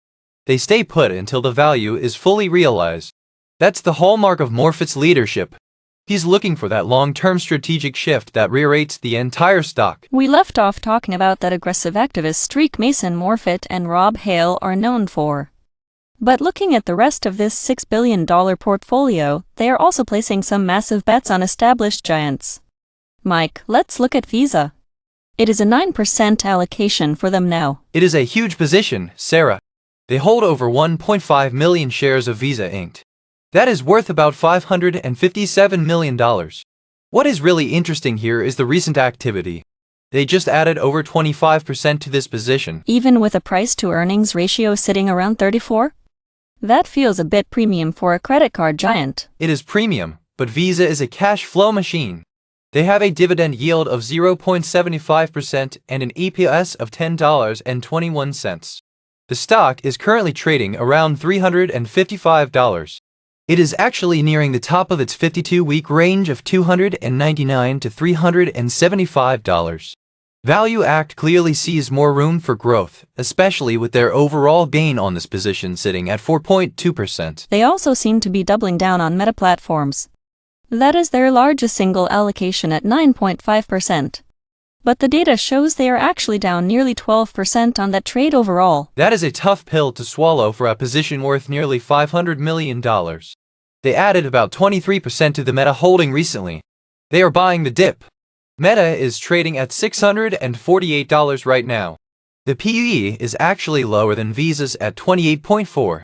They stay put until the value is fully realized. That's the hallmark of Morfit's leadership. He's looking for that long-term strategic shift that re-rates the entire stock. We left off talking about that aggressive activist streak Mason Morfit and Rob Hale are known for. But looking at the rest of this $6 billion portfolio, they are also placing some massive bets on established giants. Mike, let's look at Visa. It is a 9% allocation for them now. It is a huge position, Sarah. They hold over 1.5 million shares of Visa Inc. That is worth about $557 million. What is really interesting here is the recent activity. They just added over 25% to this position. Even with a price-to-earnings ratio sitting around 34? That feels a bit premium for a credit card giant. It is premium, but Visa is a cash flow machine. They have a dividend yield of 0.75% and an EPS of $10.21. The stock is currently trading around $355. It is actually nearing the top of its 52-week range of $299 to $375. Value Act clearly sees more room for growth, especially with their overall gain on this position sitting at 4.2%. They also seem to be doubling down on meta platforms. That is their largest single allocation at 9.5%. But the data shows they are actually down nearly 12% on that trade overall. That is a tough pill to swallow for a position worth nearly $500 million. They added about 23% to the Meta holding recently. They are buying the dip. Meta is trading at $648 right now. The PE is actually lower than Visa's at 28.4.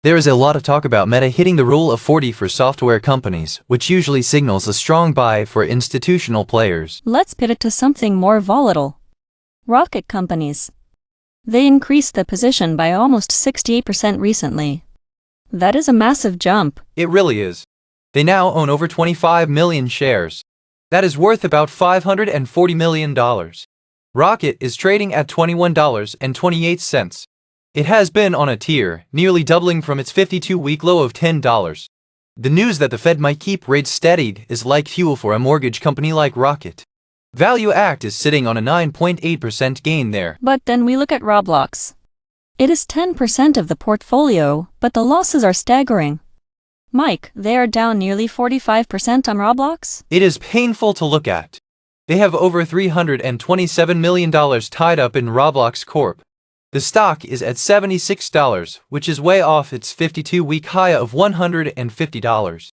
There is a lot of talk about Meta hitting the rule of 40 for software companies, which usually signals a strong buy for institutional players. Let's pivot to something more volatile. Rocket companies. They increased the position by almost 68% recently. That is a massive jump. It really is. They now own over 25 million shares. That is worth about $540 million. Rocket is trading at $21.28. It has been on a tear, nearly doubling from its 52-week low of $10. The news that the Fed might keep rates steadied is like fuel for a mortgage company like Rocket. Value Act is sitting on a 9.8% gain there. But then we look at Roblox. It is 10% of the portfolio, but the losses are staggering. Mike, they are down nearly 45% on Roblox? It is painful to look at. They have over $327 million tied up in Roblox Corp. The stock is at $76, which is way off its 52-week high of $150.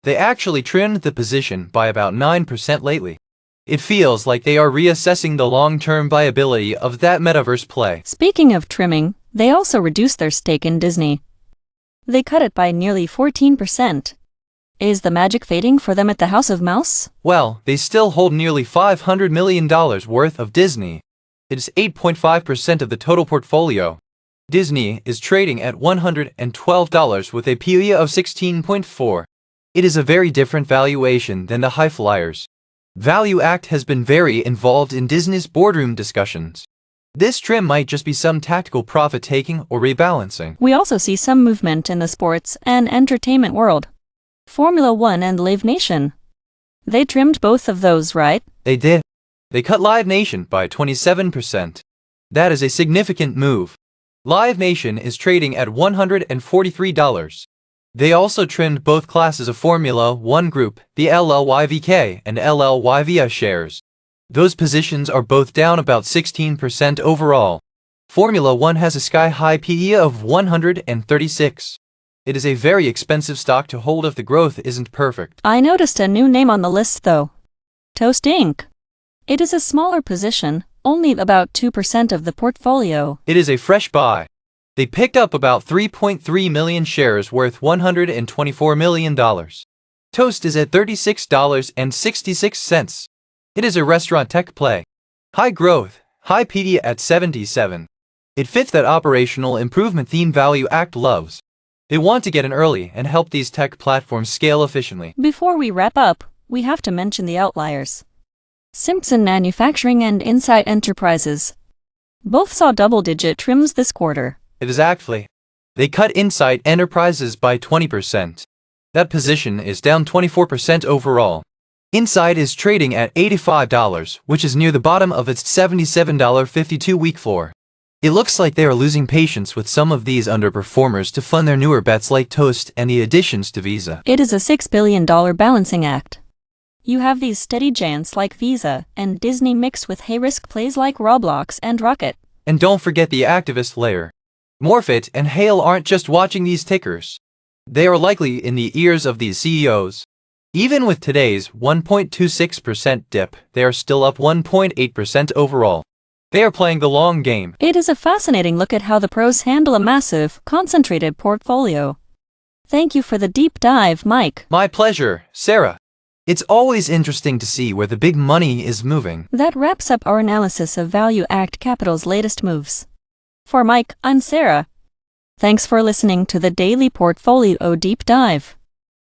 They actually trimmed the position by about 9% lately. It feels like they are reassessing the long-term viability of that metaverse play. Speaking of trimming, they also reduced their stake in Disney. They cut it by nearly 14%. Is the magic fading for them at the House of Mouse? Well, they still hold nearly $500 million worth of Disney. It is 8.5% of the total portfolio. Disney is trading at $112 with a PE of 16.4. It is a very different valuation than the high flyers. Value Act has been very involved in Disney's boardroom discussions. This trim might just be some tactical profit-taking or rebalancing. We also see some movement in the sports and entertainment world. Formula One and Live Nation. They trimmed both of those, right? They did. They cut Live Nation by 27%. That is a significant move. Live Nation is trading at $143. They also trimmed both classes of Formula One Group, the LLYVK and LLYVA shares. Those positions are both down about 16% overall. Formula One has a sky-high PE of 136. It is a very expensive stock to hold if the growth isn't perfect. I noticed a new name on the list though. Toast Inc. It is a smaller position, only about 2% of the portfolio. It is a fresh buy. They picked up about 3.3 million shares worth $124 million. Toast is at $36.66. It is a restaurant tech play. High growth, high PE at 77. It fits that operational improvement theme Value Act loves. They want to get in early and help these tech platforms scale efficiently. Before we wrap up, we have to mention the outliers. Simpson Manufacturing and Insight Enterprises. Both saw double-digit trims this quarter. Exactly. They cut Insight Enterprises by 20%. That position is down 24% overall. Insight is trading at $85, which is near the bottom of its $77 52-week floor. It looks like they are losing patience with some of these underperformers to fund their newer bets like Toast and the additions to Visa. It is a $6 billion balancing act. You have these steady giants like Visa and Disney mixed with high-risk plays like Roblox and Rocket. And don't forget the activist layer. Morfit and Hale aren't just watching these tickers. They are likely in the ears of these CEOs. Even with today's 1.26% dip, they are still up 1.8% overall. They are playing the long game. It is a fascinating look at how the pros handle a massive, concentrated portfolio. Thank you for the deep dive, Mike. My pleasure, Sarah. It's always interesting to see where the big money is moving. That wraps up our analysis of Value Act Capital's latest moves. For Mike, I'm Sarah. Thanks for listening to the Daily Portfolio Deep Dive.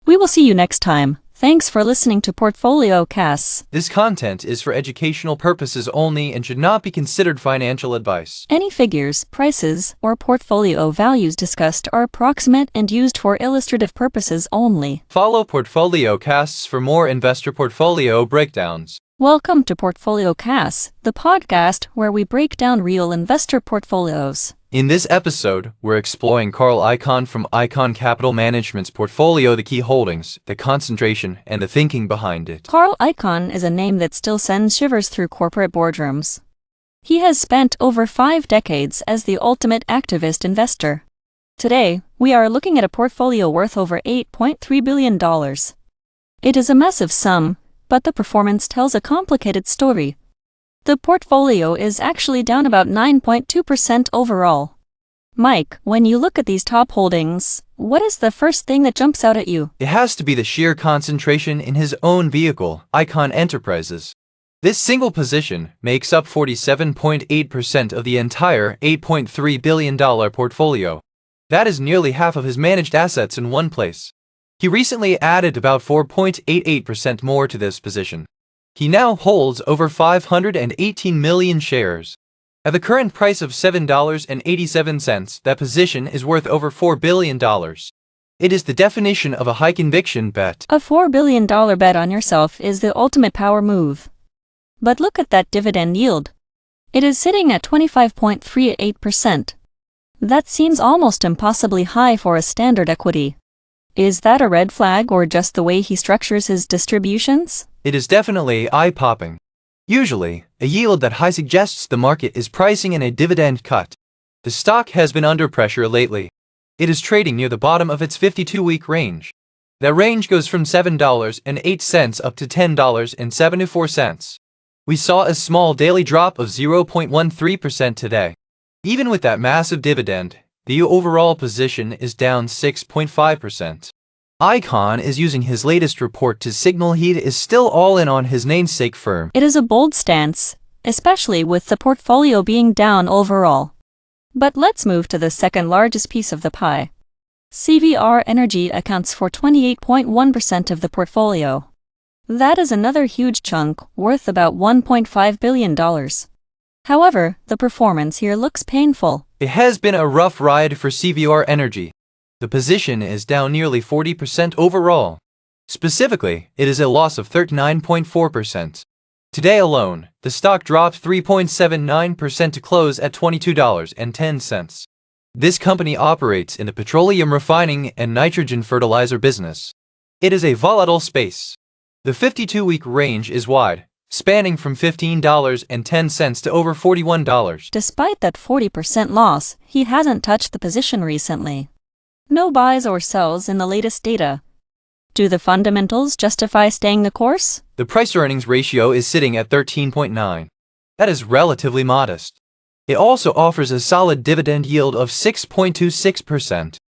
We will see you next time. Thanks for listening to PortfolioCasts. This content is for educational purposes only and should not be considered financial advice. Any figures, prices, or portfolio values discussed are approximate and used for illustrative purposes only. Follow PortfolioCasts for more investor portfolio breakdowns. Welcome to PortfolioCasts, the podcast where we break down real investor portfolios. In this episode, we're exploring Carl Icahn from Icahn Capital Management's portfolio, the key holdings, the concentration, and the thinking behind it. Carl Icahn is a name that still sends shivers through corporate boardrooms. He has spent over 5 decades as the ultimate activist investor. Today, we are looking at a portfolio worth over $8.3 billion. It is a massive sum, but the performance tells a complicated story. The portfolio is actually down about 9.2% overall. Mike, when you look at these top holdings, what is the first thing that jumps out at you? It has to be the sheer concentration in his own vehicle, Icahn Enterprises. This single position makes up 47.8% of the entire $8.3 billion portfolio. That is nearly half of his managed assets in one place. He recently added about 4.88% more to this position. He now holds over 518 million shares. At the current price of $7.87, that position is worth over $4 billion. It is the definition of a high conviction bet. A $4 billion bet on yourself is the ultimate power move. But look at that dividend yield. It is sitting at 25.38%. That seems almost impossibly high for a standard equity. Is that a red flag or just the way he structures his distributions? It is definitely eye-popping. Usually, a yield that high suggests the market is pricing in a dividend cut. The stock has been under pressure lately. It is trading near the bottom of its 52-week range. That range goes from $7.08 up to $10.74. We saw a small daily drop of 0.13% today. Even with that massive dividend, the overall position is down 6.5%. Icahn is using his latest report to signal he is still all in on his namesake firm. It is a bold stance, especially with the portfolio being down overall. But let's move to the second largest piece of the pie. CVR Energy accounts for 28.1% of the portfolio. That is another huge chunk, worth about $1.5 billion. However, the performance here looks painful. It has been a rough ride for CVR Energy. The position is down nearly 40% overall. Specifically, it is a loss of 39.4%. Today alone, the stock dropped 3.79% to close at $22.10. This company operates in the petroleum refining and nitrogen fertilizer business. It is a volatile space. The 52-week range is wide, spanning from $15.10 to over $41. Despite that 40% loss, he hasn't touched the position recently. No buys or sells in the latest data. Do the fundamentals justify staying the course? The price-earnings ratio is sitting at 13.9. That is relatively modest. It also offers a solid dividend yield of 6.26%.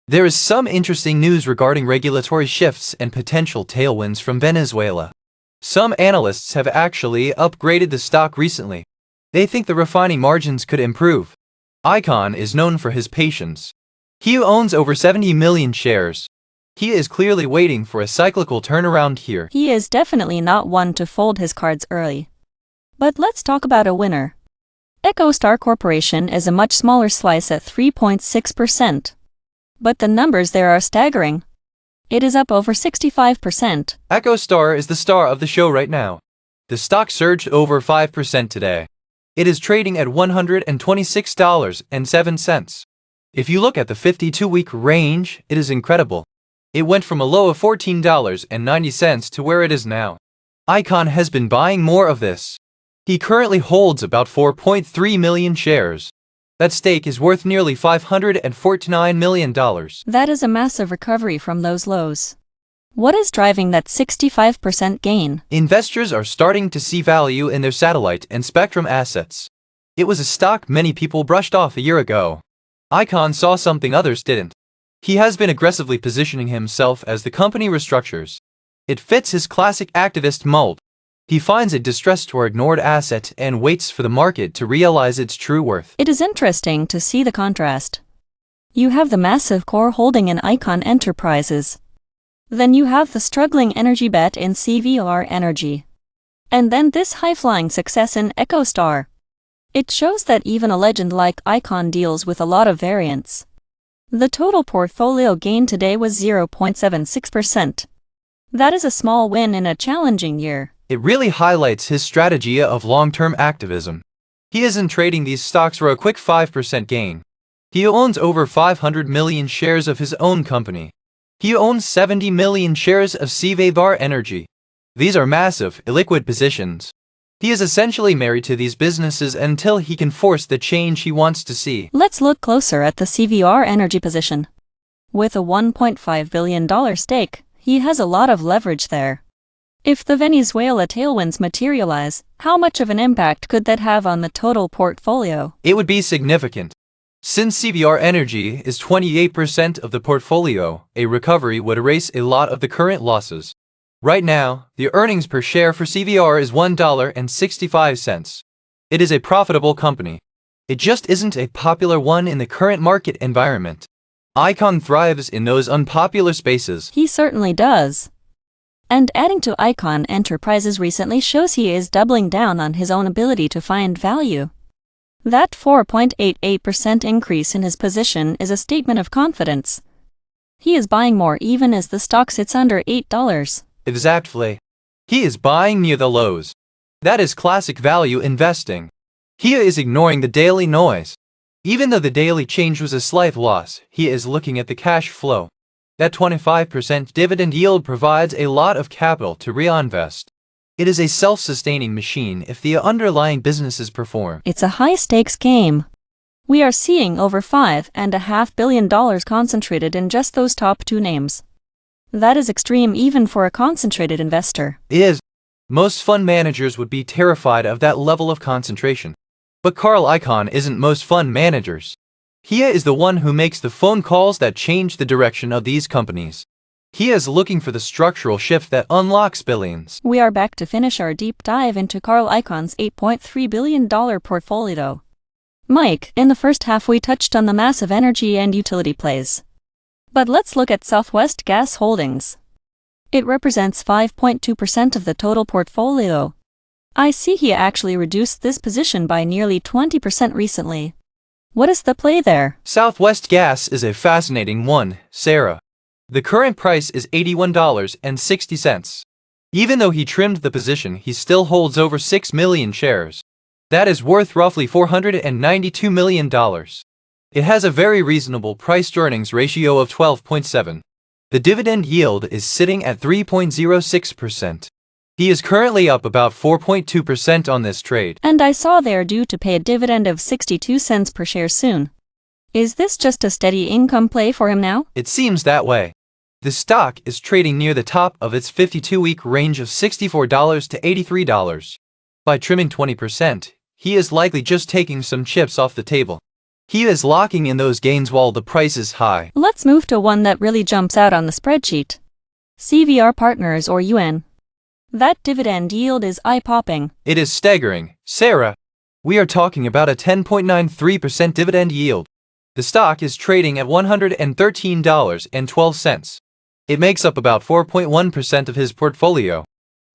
There is some interesting news regarding regulatory shifts and potential tailwinds from Venezuela. Some analysts have actually upgraded the stock recently. They think the refining margins could improve. Icahn is known for his patience. He owns over 70 million shares. He is clearly waiting for a cyclical turnaround here. He is definitely not one to fold his cards early. But let's talk about a winner. EchoStar Corporation is a much smaller slice at 3.6%. But the numbers there are staggering. It is up over 65%. EchoStar is the star of the show right now. The stock surged over 5% today. It is trading at $126.07. If you look at the 52-week range, it is incredible. It went from a low of $14.90 to where it is now. Icahn has been buying more of this. He currently holds about 4.3 million shares. That stake is worth nearly $549 million. That is a massive recovery from those lows. What is driving that 65% gain? Investors are starting to see value in their satellite and spectrum assets. It was a stock many people brushed off a year ago. Icon saw something others didn't. He has been aggressively positioning himself as the company restructures. It fits his classic activist mold. He finds a distressed or ignored asset and waits for the market to realize its true worth. It is interesting to see the contrast. You have the massive core holding in Icon Enterprises. Then you have the struggling energy bet in CVR Energy. And then this high-flying success in EchoStar. It shows that even a legend like Icon deals with a lot of variance. The total portfolio gain today was 0.76%. That is a small win in a challenging year. It really highlights his strategy of long-term activism. He isn't trading these stocks for a quick 5% gain. He owns over 500 million shares of his own company. He owns 70 million shares of CVR Energy. These are massive, illiquid positions. He is essentially married to these businesses until he can force the change he wants to see. Let's look closer at the CVR Energy position. With a $1.5 billion stake, he has a lot of leverage there. If the Venezuela tailwinds materialize, how much of an impact could that have on the total portfolio? It would be significant. Since CVR Energy is 28% of the portfolio, a recovery would erase a lot of the current losses. Right now, the earnings per share for CVR is $1.65. It is a profitable company. It just isn't a popular one in the current market environment. Icon thrives in those unpopular spaces. He certainly does. And adding to Icon Enterprises recently shows he is doubling down on his own ability to find value. That 4.88% increase in his position is a statement of confidence. He is buying more even as the stock sits under $8. Exactly. He is buying near the lows. That is classic value investing. He is ignoring the daily noise. Even though the daily change was a slight loss, he is looking at the cash flow. That 25% dividend yield provides a lot of capital to reinvest. It is a self-sustaining machine if the underlying businesses perform. It's a high-stakes game. We are seeing over $5.5 billion concentrated in just those top two names. That is extreme even for a concentrated investor. It is. Most fund managers would be terrified of that level of concentration. But Carl Icahn isn't most fund managers. He is the one who makes the phone calls that change the direction of these companies. He is looking for the structural shift that unlocks billions. We are back to finish our deep dive into Carl Icahn's $8.3 billion portfolio. Mike, in the first half we touched on the massive energy and utility plays. But let's look at Southwest Gas Holdings. It represents 5.2% of the total portfolio. I see he actually reduced this position by nearly 20% recently. What is the play there? Southwest Gas is a fascinating one, Sarah. The current price is $81.60. Even though he trimmed the position, he still holds over 6 million shares. That is worth roughly $492 million. It has a very reasonable price-to-earnings ratio of 12.7. The dividend yield is sitting at 3.06%. He is currently up about 4.2% on this trade. And I saw they are due to pay a dividend of 62 cents per share soon. Is this just a steady income play for him now? It seems that way. The stock is trading near the top of its 52-week range of $64 to $83. By trimming 20%, he is likely just taking some chips off the table. He is locking in those gains while the price is high. Let's move to one that really jumps out on the spreadsheet. CVR Partners or UN. That dividend yield is eye-popping. It is staggering, Sarah. We are talking about a 10.93% dividend yield. The stock is trading at $113.12. It makes up about 4.1% of his portfolio.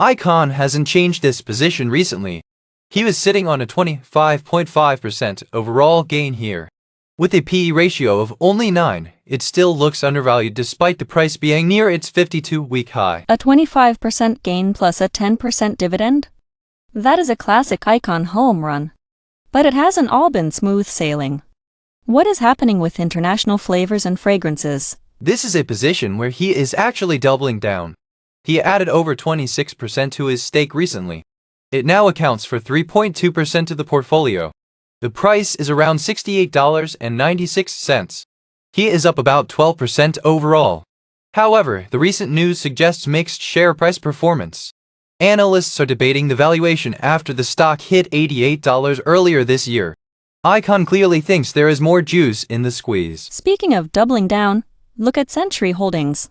Icahn hasn't changed this position recently. He was sitting on a 25.5% overall gain here. With a PE ratio of only 9, it still looks undervalued despite the price being near its 52-week high. A 25% gain plus a 10% dividend? That is a classic Icahn home run. But it hasn't all been smooth sailing. What is happening with international flavors and fragrances? This is a position where he is actually doubling down. He added over 26% to his stake recently. It now accounts for 3.2% of the portfolio. The price is around $68.96. He is up about 12% overall. However, the recent news suggests mixed share price performance. Analysts are debating the valuation after the stock hit $88 earlier this year. Icon clearly thinks there is more juice in the squeeze. Speaking of doubling down, look at Century Holdings.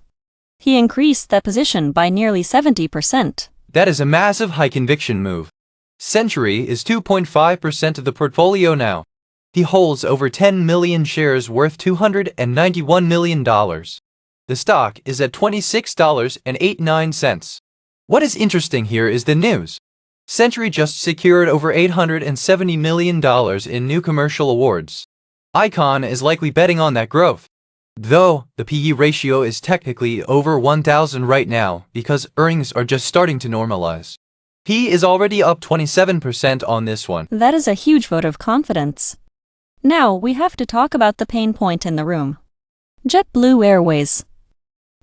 He increased that position by nearly 70%. That is a massive high-conviction move. Century is 2.5% of the portfolio now. He holds over 10 million shares worth $291 million. The stock is at $26.89. What is interesting here is the news. Century just secured over $870 million in new commercial awards. Icon is likely betting on that growth. Though, the PE ratio is technically over 1,000 right now because earnings are just starting to normalize. He is already up 27% on this one. That is a huge vote of confidence. Now we have to talk about the pain point in the room. JetBlue Airways.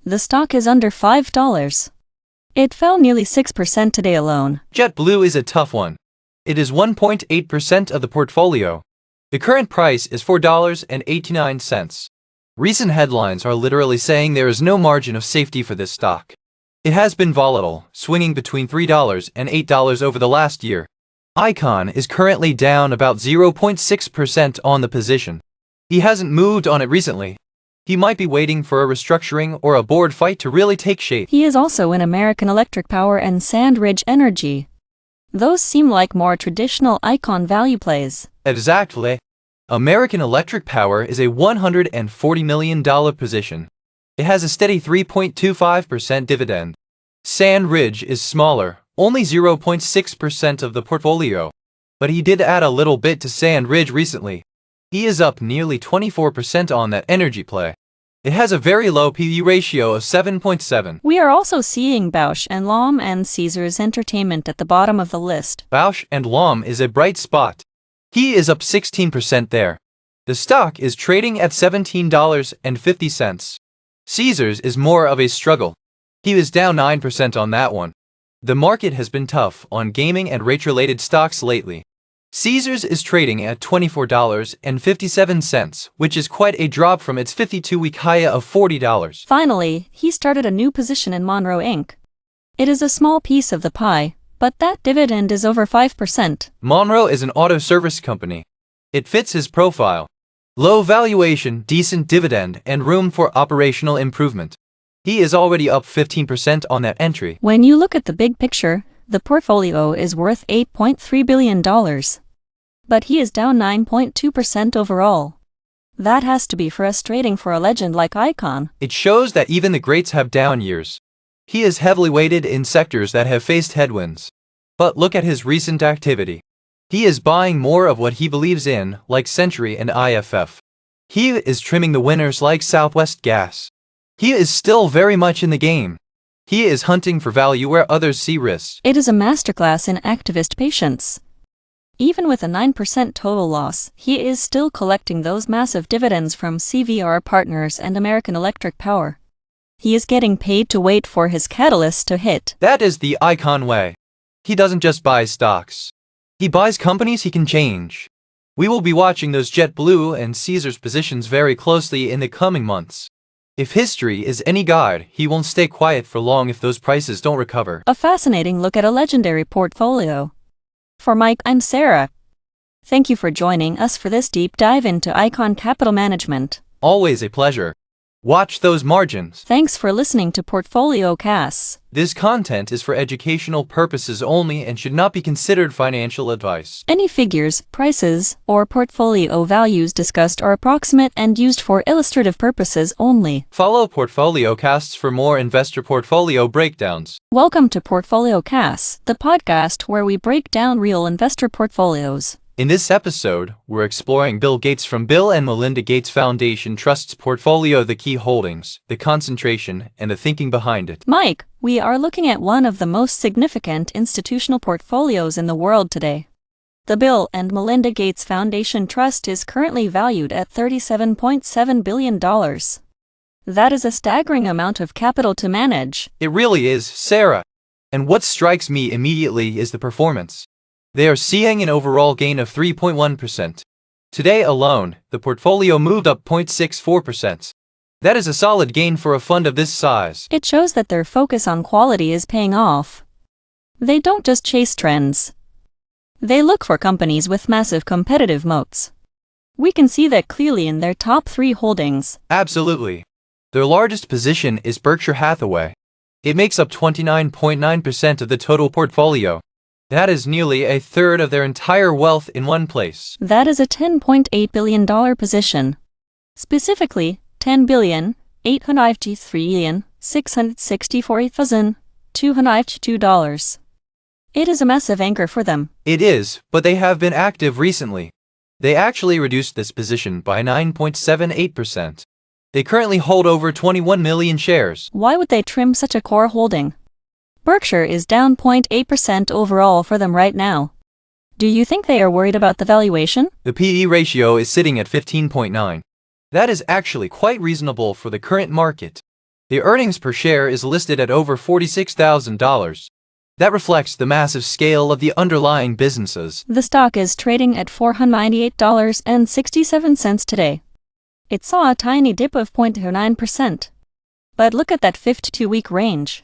The stock is under $5. It fell nearly 6% today alone. JetBlue is a tough one. It is 1.8% of the portfolio. The current price is $4.89. Recent headlines are literally saying there is no margin of safety for this stock. It has been volatile, swinging between $3 and $8 over the last year. Icon is currently down about 0.6% on the position. He hasn't moved on it recently. He might be waiting for a restructuring or a board fight to really take shape. He is also in American Electric Power and SandRidge Energy. Those seem like more traditional Icon value plays. Exactly. American Electric Power is a $140 million position. It has a steady 3.25% dividend. SandRidge is smaller, only 0.6% of the portfolio. But he did add a little bit to SandRidge recently. He is up nearly 24% on that energy play. It has a very low PE ratio of 7.7. We are also seeing Bausch & Lomb and Caesars Entertainment at the bottom of the list. Bausch & Lomb is a bright spot. He is up 16% there. The stock is trading at $17.50. Caesars is more of a struggle. He was down 9% on that one. The market has been tough on gaming and rate-related stocks lately. Caesars is trading at $24.57, which is quite a drop from its 52-week high of $40. Finally, he started a new position in Monroe Inc. It is a small piece of the pie, but that dividend is over 5%. Monroe is an auto service company. It fits his profile. Low valuation, decent dividend, and room for operational improvement. He is already up 15% on that entry. When you look at the big picture, the portfolio is worth $8.3 billion. But he is down 9.2% overall. That has to be frustrating for a legend like Icon. It shows that even the greats have down years. He is heavily weighted in sectors that have faced headwinds. But look at his recent activity. He is buying more of what he believes in, like Century and IFF. He is trimming the winners like Southwest Gas. He is still very much in the game. He is hunting for value where others see risks. It is a masterclass in activist patience. Even with a 9% total loss, he is still collecting those massive dividends from CVR Partners and American Electric Power. He is getting paid to wait for his catalyst to hit. That is the Icon way. He doesn't just buy stocks. He buys companies he can change. We will be watching those JetBlue and Caesars positions very closely in the coming months. If history is any guide, he won't stay quiet for long if those prices don't recover. A fascinating look at a legendary portfolio. For Mike, I'm Sarah. Thank you for joining us for this deep dive into Icon Capital Management. Always a pleasure. Watch those margins. Thanks for listening to PortfolioCasts. This content is for educational purposes only and should not be considered financial advice. Any figures, prices, or portfolio values discussed are approximate and used for illustrative purposes only. Follow PortfolioCasts for more investor portfolio breakdowns. Welcome to PortfolioCasts, the podcast where we break down real investor portfolios. In this episode, we're exploring Bill Gates from Bill and Melinda Gates Foundation Trust's portfolio, the key holdings, the concentration, and the thinking behind it. Mike, we are looking at one of the most significant institutional portfolios in the world today. The Bill and Melinda Gates Foundation Trust is currently valued at $37.7 billion. That is a staggering amount of capital to manage. It really is, Sarah. And what strikes me immediately is the performance. They are seeing an overall gain of 3.1%. Today alone, the portfolio moved up 0.64%. That is a solid gain for a fund of this size. It shows that their focus on quality is paying off. They don't just chase trends. They look for companies with massive competitive moats. We can see that clearly in their top 3 holdings. Absolutely. Their largest position is Berkshire Hathaway. It makes up 29.9% of the total portfolio. That is nearly a third of their entire wealth in one place. That is a $10.8 billion position. Specifically, $10,853,664,252. It is a massive anchor for them. It is, but they have been active recently. They actually reduced this position by 9.78%. They currently hold over 21 million shares. Why would they trim such a core holding? Berkshire is down 0.8% overall for them right now. Do you think they are worried about the valuation? The PE ratio is sitting at 15.9. That is actually quite reasonable for the current market. The earnings per share is listed at over $46,000. That reflects the massive scale of the underlying businesses. The stock is trading at $498.67 today. It saw a tiny dip of 0.09%. But look at that 52-week range.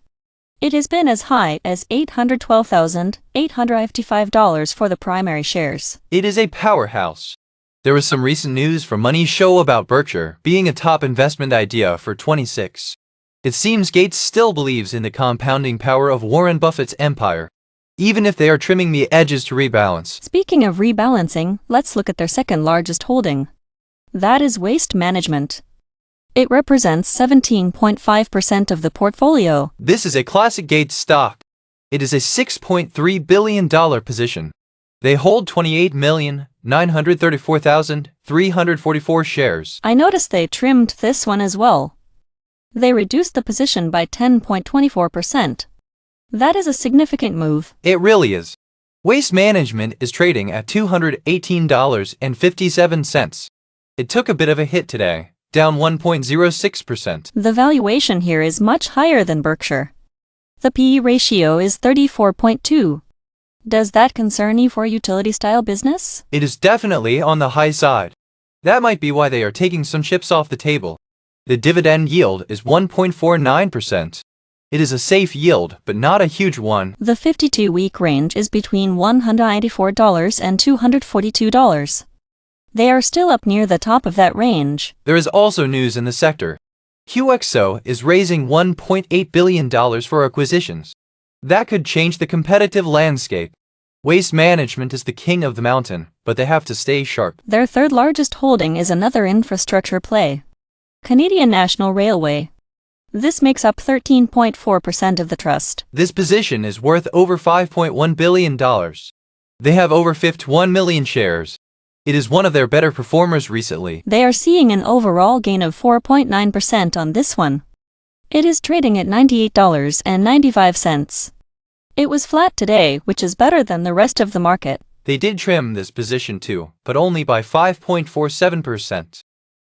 It has been as high as $812,855 for the primary shares. It is a powerhouse. There was some recent news from Money Show about Berkshire being a top investment idea for 26. It seems Gates still believes in the compounding power of Warren Buffett's empire, even if they are trimming the edges to rebalance. Speaking of rebalancing, let's look at their second largest holding. That is Waste Management. It represents 17.5% of the portfolio. This is a classic Gates stock. It is a $6.3 billion position. They hold 28,934,344 shares. I noticed they trimmed this one as well. They reduced the position by 10.24%. That is a significant move. It really is. Waste Management is trading at $218.57. It took a bit of a hit today, down 1.06%. The valuation here is much higher than Berkshire. The PE ratio is 34.2. Does that concern you for a utility-style business? It is definitely on the high side. That might be why they are taking some chips off the table. The dividend yield is 1.49%. It is a safe yield, but not a huge one. The 52-week range is between $194 and $242. They are still up near the top of that range. There is also news in the sector. QXO is raising $1.8 billion for acquisitions. That could change the competitive landscape. Waste Management is the king of the mountain, but they have to stay sharp. Their third largest holding is another infrastructure play. Canadian National Railway. This makes up 13.4% of the trust. This position is worth over $5.1 billion. They have over 51 million shares. It is one of their better performers recently. They are seeing an overall gain of 4.9% on this one. It is trading at $98.95. It was flat today, which is better than the rest of the market. They did trim this position too, but only by 5.47%.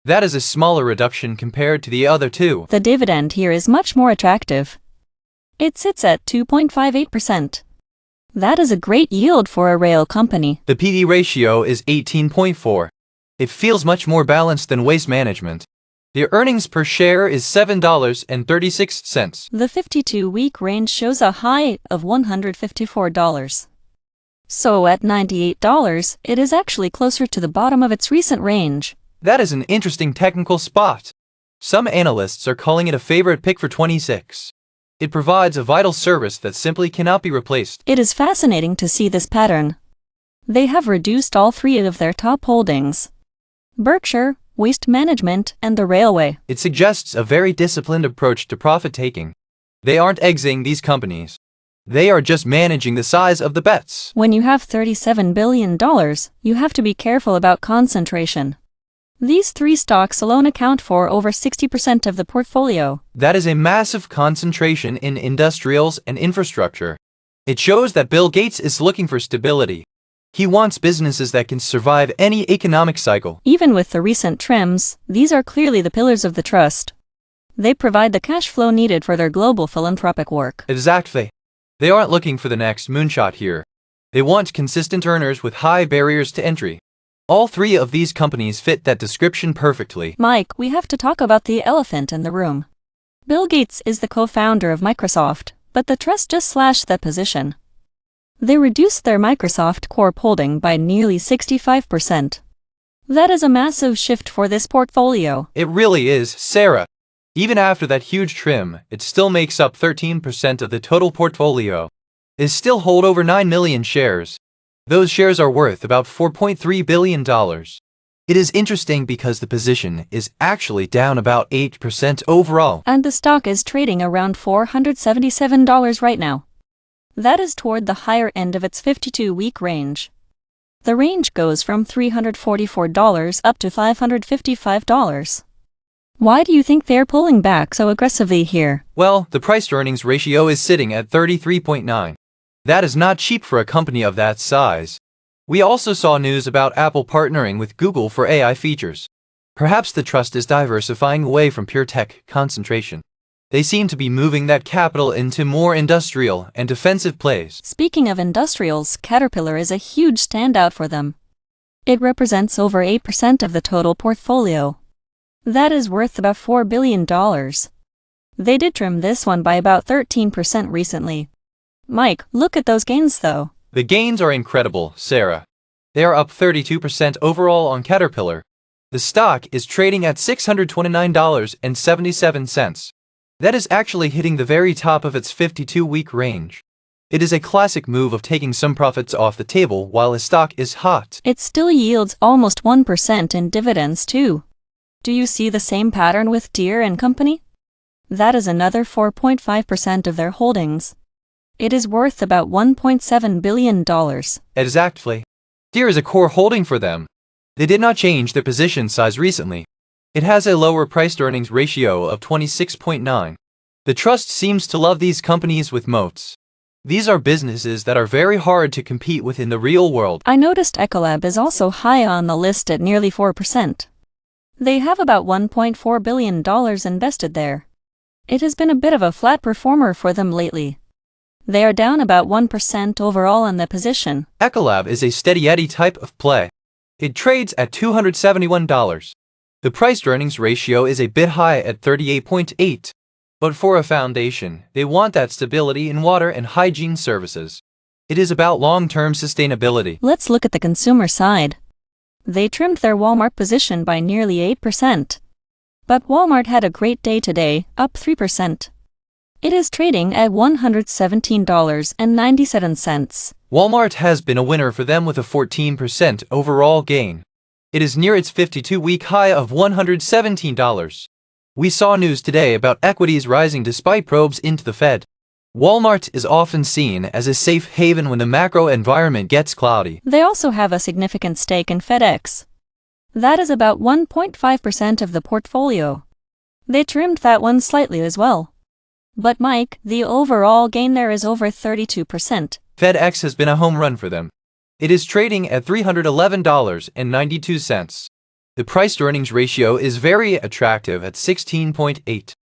That is a smaller reduction compared to the other two. The dividend here is much more attractive. It sits at 2.58%. That is a great yield for a rail company. The PE ratio is 18.4. It feels much more balanced than Waste Management. The earnings per share is $7.36. The 52-week range shows a high of $154. So at $98, it is actually closer to the bottom of its recent range. That is an interesting technical spot. Some analysts are calling it a favorite pick for 26. It provides a vital service that simply cannot be replaced. It is fascinating to see this pattern. They have reduced all 3 of their top holdings: Berkshire, Waste Management, and the railway. It suggests a very disciplined approach to profit-taking. They aren't exiting these companies. They are just managing the size of the bets. When you have $37 billion, you have to be careful about concentration. These 3 stocks alone account for over 60% of the portfolio. That is a massive concentration in industrials and infrastructure. It shows that Bill Gates is looking for stability. He wants businesses that can survive any economic cycle. Even with the recent trims, these are clearly the pillars of the trust. They provide the cash flow needed for their global philanthropic work. Exactly. They aren't looking for the next moonshot here. They want consistent earners with high barriers to entry. All three of these companies fit that description perfectly. Mike, we have to talk about the elephant in the room. Bill Gates is the co-founder of Microsoft, but the trust just slashed that position. They reduced their Microsoft Corp holding by nearly 65%. That is a massive shift for this portfolio. It really is, Sarah. Even after that huge trim, it still makes up 13% of the total portfolio. It still hold over 9 million shares. Those shares are worth about $4.3 billion. It is interesting because the position is actually down about 8% overall. And the stock is trading around $477 right now. That is toward the higher end of its 52-week range. The range goes from $344 up to $555. Why do you think they're pulling back so aggressively here? Well, the price-to-earnings ratio is sitting at 33.9. That is not cheap for a company of that size. We also saw news about Apple partnering with Google for AI features. Perhaps the trust is diversifying away from pure tech concentration. They seem to be moving that capital into more industrial and defensive plays. Speaking of industrials, Caterpillar is a huge standout for them. It represents over 8% of the total portfolio. That is worth about $4 billion. They did trim this one by about 13% recently. Mike, look at those gains though. The gains are incredible, Sarah. They are up 32% overall on Caterpillar. The stock is trading at $629.77. That is actually hitting the very top of its 52-week range. It is a classic move of taking some profits off the table while a stock is hot. It still yields almost 1% in dividends too. Do you see the same pattern with Deere & Company? That is another 4.5% of their holdings. It is worth about $1.7 billion. Exactly. Deere is a core holding for them. They did not change their position size recently. It has a lower price-to-earnings ratio of 26.9. The trust seems to love these companies with moats. These are businesses that are very hard to compete with in the real world. I noticed Ecolab is also high on the list at nearly 4%. They have about $1.4 billion invested there. It has been a bit of a flat performer for them lately. They are down about 1% overall in the position. Ecolab is a steady Eddie type of play. It trades at $271. The price-to-earnings ratio is a bit high at 38.8. But for a foundation, they want that stability in water and hygiene services. It is about long-term sustainability. Let's look at the consumer side. They trimmed their Walmart position by nearly 8%. But Walmart had a great day today, up 3%. It is trading at $117.97. Walmart has been a winner for them with a 14% overall gain. It is near its 52-week high of $117. We saw news today about equities rising despite probes into the Fed. Walmart is often seen as a safe haven when the macro environment gets cloudy. They also have a significant stake in FedEx. That is about 1.5% of the portfolio. They trimmed that one slightly as well. But Mike, the overall gain there is over 32%. FedEx has been a home run for them. It is trading at $311.92. The price-to-earnings ratio is very attractive at 16.8.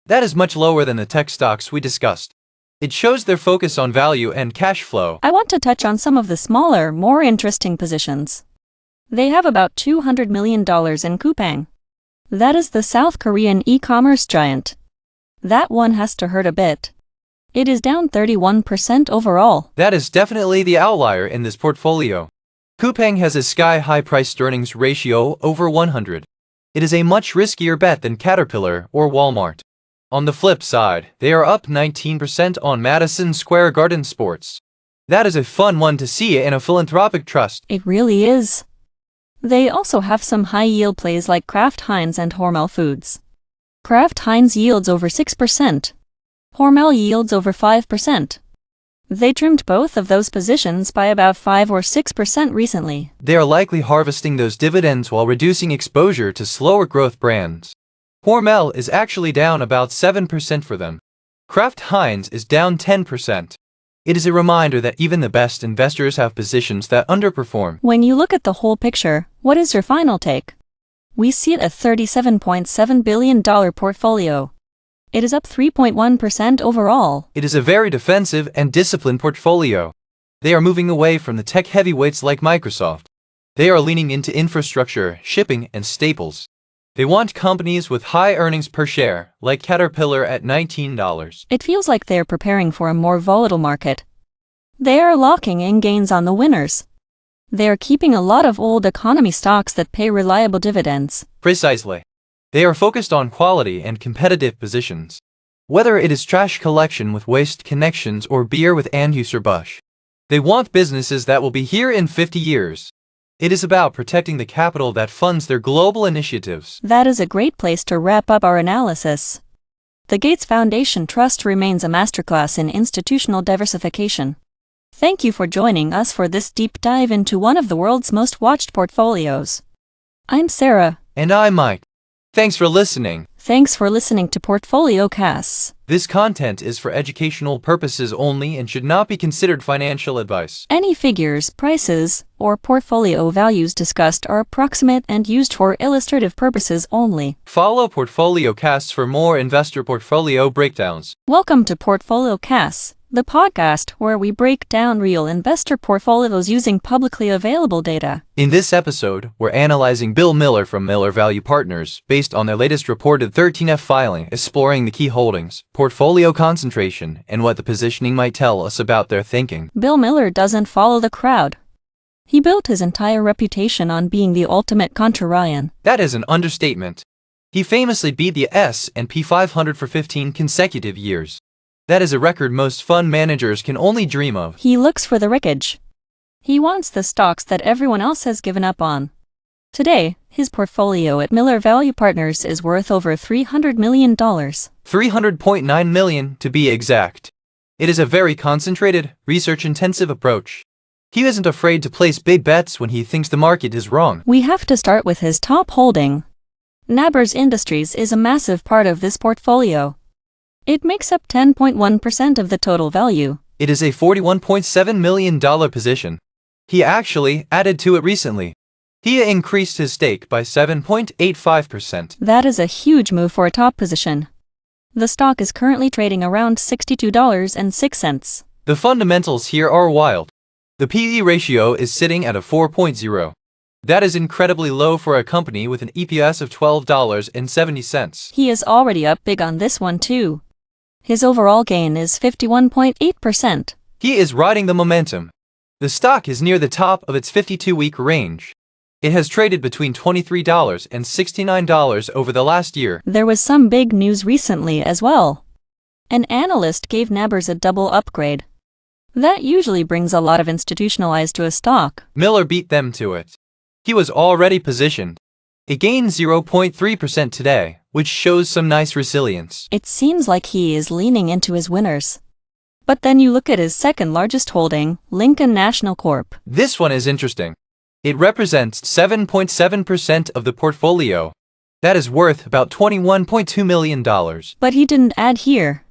That is much lower than the tech stocks we discussed. It shows their focus on value and cash flow. I want to touch on some of the smaller, more interesting positions. They have about $200 million in Coupang. That is the South Korean e-commerce giant. That one has to hurt a bit. It is down 31% overall. That is definitely the outlier in this portfolio. Coupang has a sky-high price-to-earnings ratio over 100. It is a much riskier bet than Caterpillar or Walmart. On the flip side, they are up 19% on Madison Square Garden Sports. That is a fun one to see in a philanthropic trust. It really is. They also have some high-yield plays like Kraft Heinz and Hormel Foods. Kraft Heinz yields over 6%. Hormel yields over 5%. They trimmed both of those positions by about 5 or 6% recently. They are likely harvesting those dividends while reducing exposure to slower growth brands. Hormel is actually down about 7% for them. Kraft Heinz is down 10%. It is a reminder that even the best investors have positions that underperform. When you look at the whole picture, what is your final take? We see it a $37.7 billion portfolio. It is up 3.1% overall. It is a very defensive and disciplined portfolio. They are moving away from the tech heavyweights like Microsoft. They are leaning into infrastructure, shipping, and staples. They want companies with high earnings per share, like Caterpillar at $19. It feels like they're preparing for a more volatile market. They are locking in gains on the winners. They are keeping a lot of old economy stocks that pay reliable dividends. Precisely. They are focused on quality and competitive positions. Whether it is trash collection with Waste Connections or beer with Anheuser-Busch. They want businesses that will be here in 50 years. It is about protecting the capital that funds their global initiatives. That is a great place to wrap up our analysis. The Gates Foundation Trust remains a masterclass in institutional diversification. Thank you for joining us for this deep dive into one of the world's most watched portfolios. I'm Sarah. And I'm Mike. Thanks for listening. Thanks for listening to PortfolioCasts. This content is for educational purposes only and should not be considered financial advice. Any figures, prices, or portfolio values discussed are approximate and used for illustrative purposes only. Follow PortfolioCasts for more investor portfolio breakdowns. Welcome to PortfolioCasts, the podcast where we break down real investor portfolios using publicly available data. In this episode, we're analyzing Bill Miller from Miller Value Partners based on their latest reported 13F filing, exploring the key holdings, portfolio concentration, and what the positioning might tell us about their thinking. Bill Miller doesn't follow the crowd. He built his entire reputation on being the ultimate contrarian. That is an understatement. He famously beat the S&P 500 for 15 consecutive years. That is a record most fund managers can only dream of. He looks for the wreckage. He wants the stocks that everyone else has given up on. Today, his portfolio at Miller Value Partners is worth over $300 million. $300.9 million to be exact. It is a very concentrated, research-intensive approach. He isn't afraid to place big bets when he thinks the market is wrong. We have to start with his top holding. Nabbers Industries is a massive part of this portfolio. It makes up 10.1% of the total value. It is a $41.7 million position. He actually added to it recently. He increased his stake by 7.85%. That is a huge move for a top position. The stock is currently trading around $62.06. The fundamentals here are wild. The PE ratio is sitting at a 4.0. That is incredibly low for a company with an EPS of $12.70. He is already up big on this one too. His overall gain is 51.8%. He is riding the momentum. The stock is near the top of its 52-week range. It has traded between $23 and $69 over the last year. There was some big news recently as well. An analyst gave Nabbers a double upgrade. That usually brings a lot of institutional eyes to a stock. Miller beat them to it. He was already positioned. It gained 0.3% today, which shows some nice resilience. It seems like he is leaning into his winners. But then you look at his second largest holding, Lincoln National Corp. This one is interesting. It represents 7.7% of the portfolio. That is worth about $21.2 million. But he didn't add here.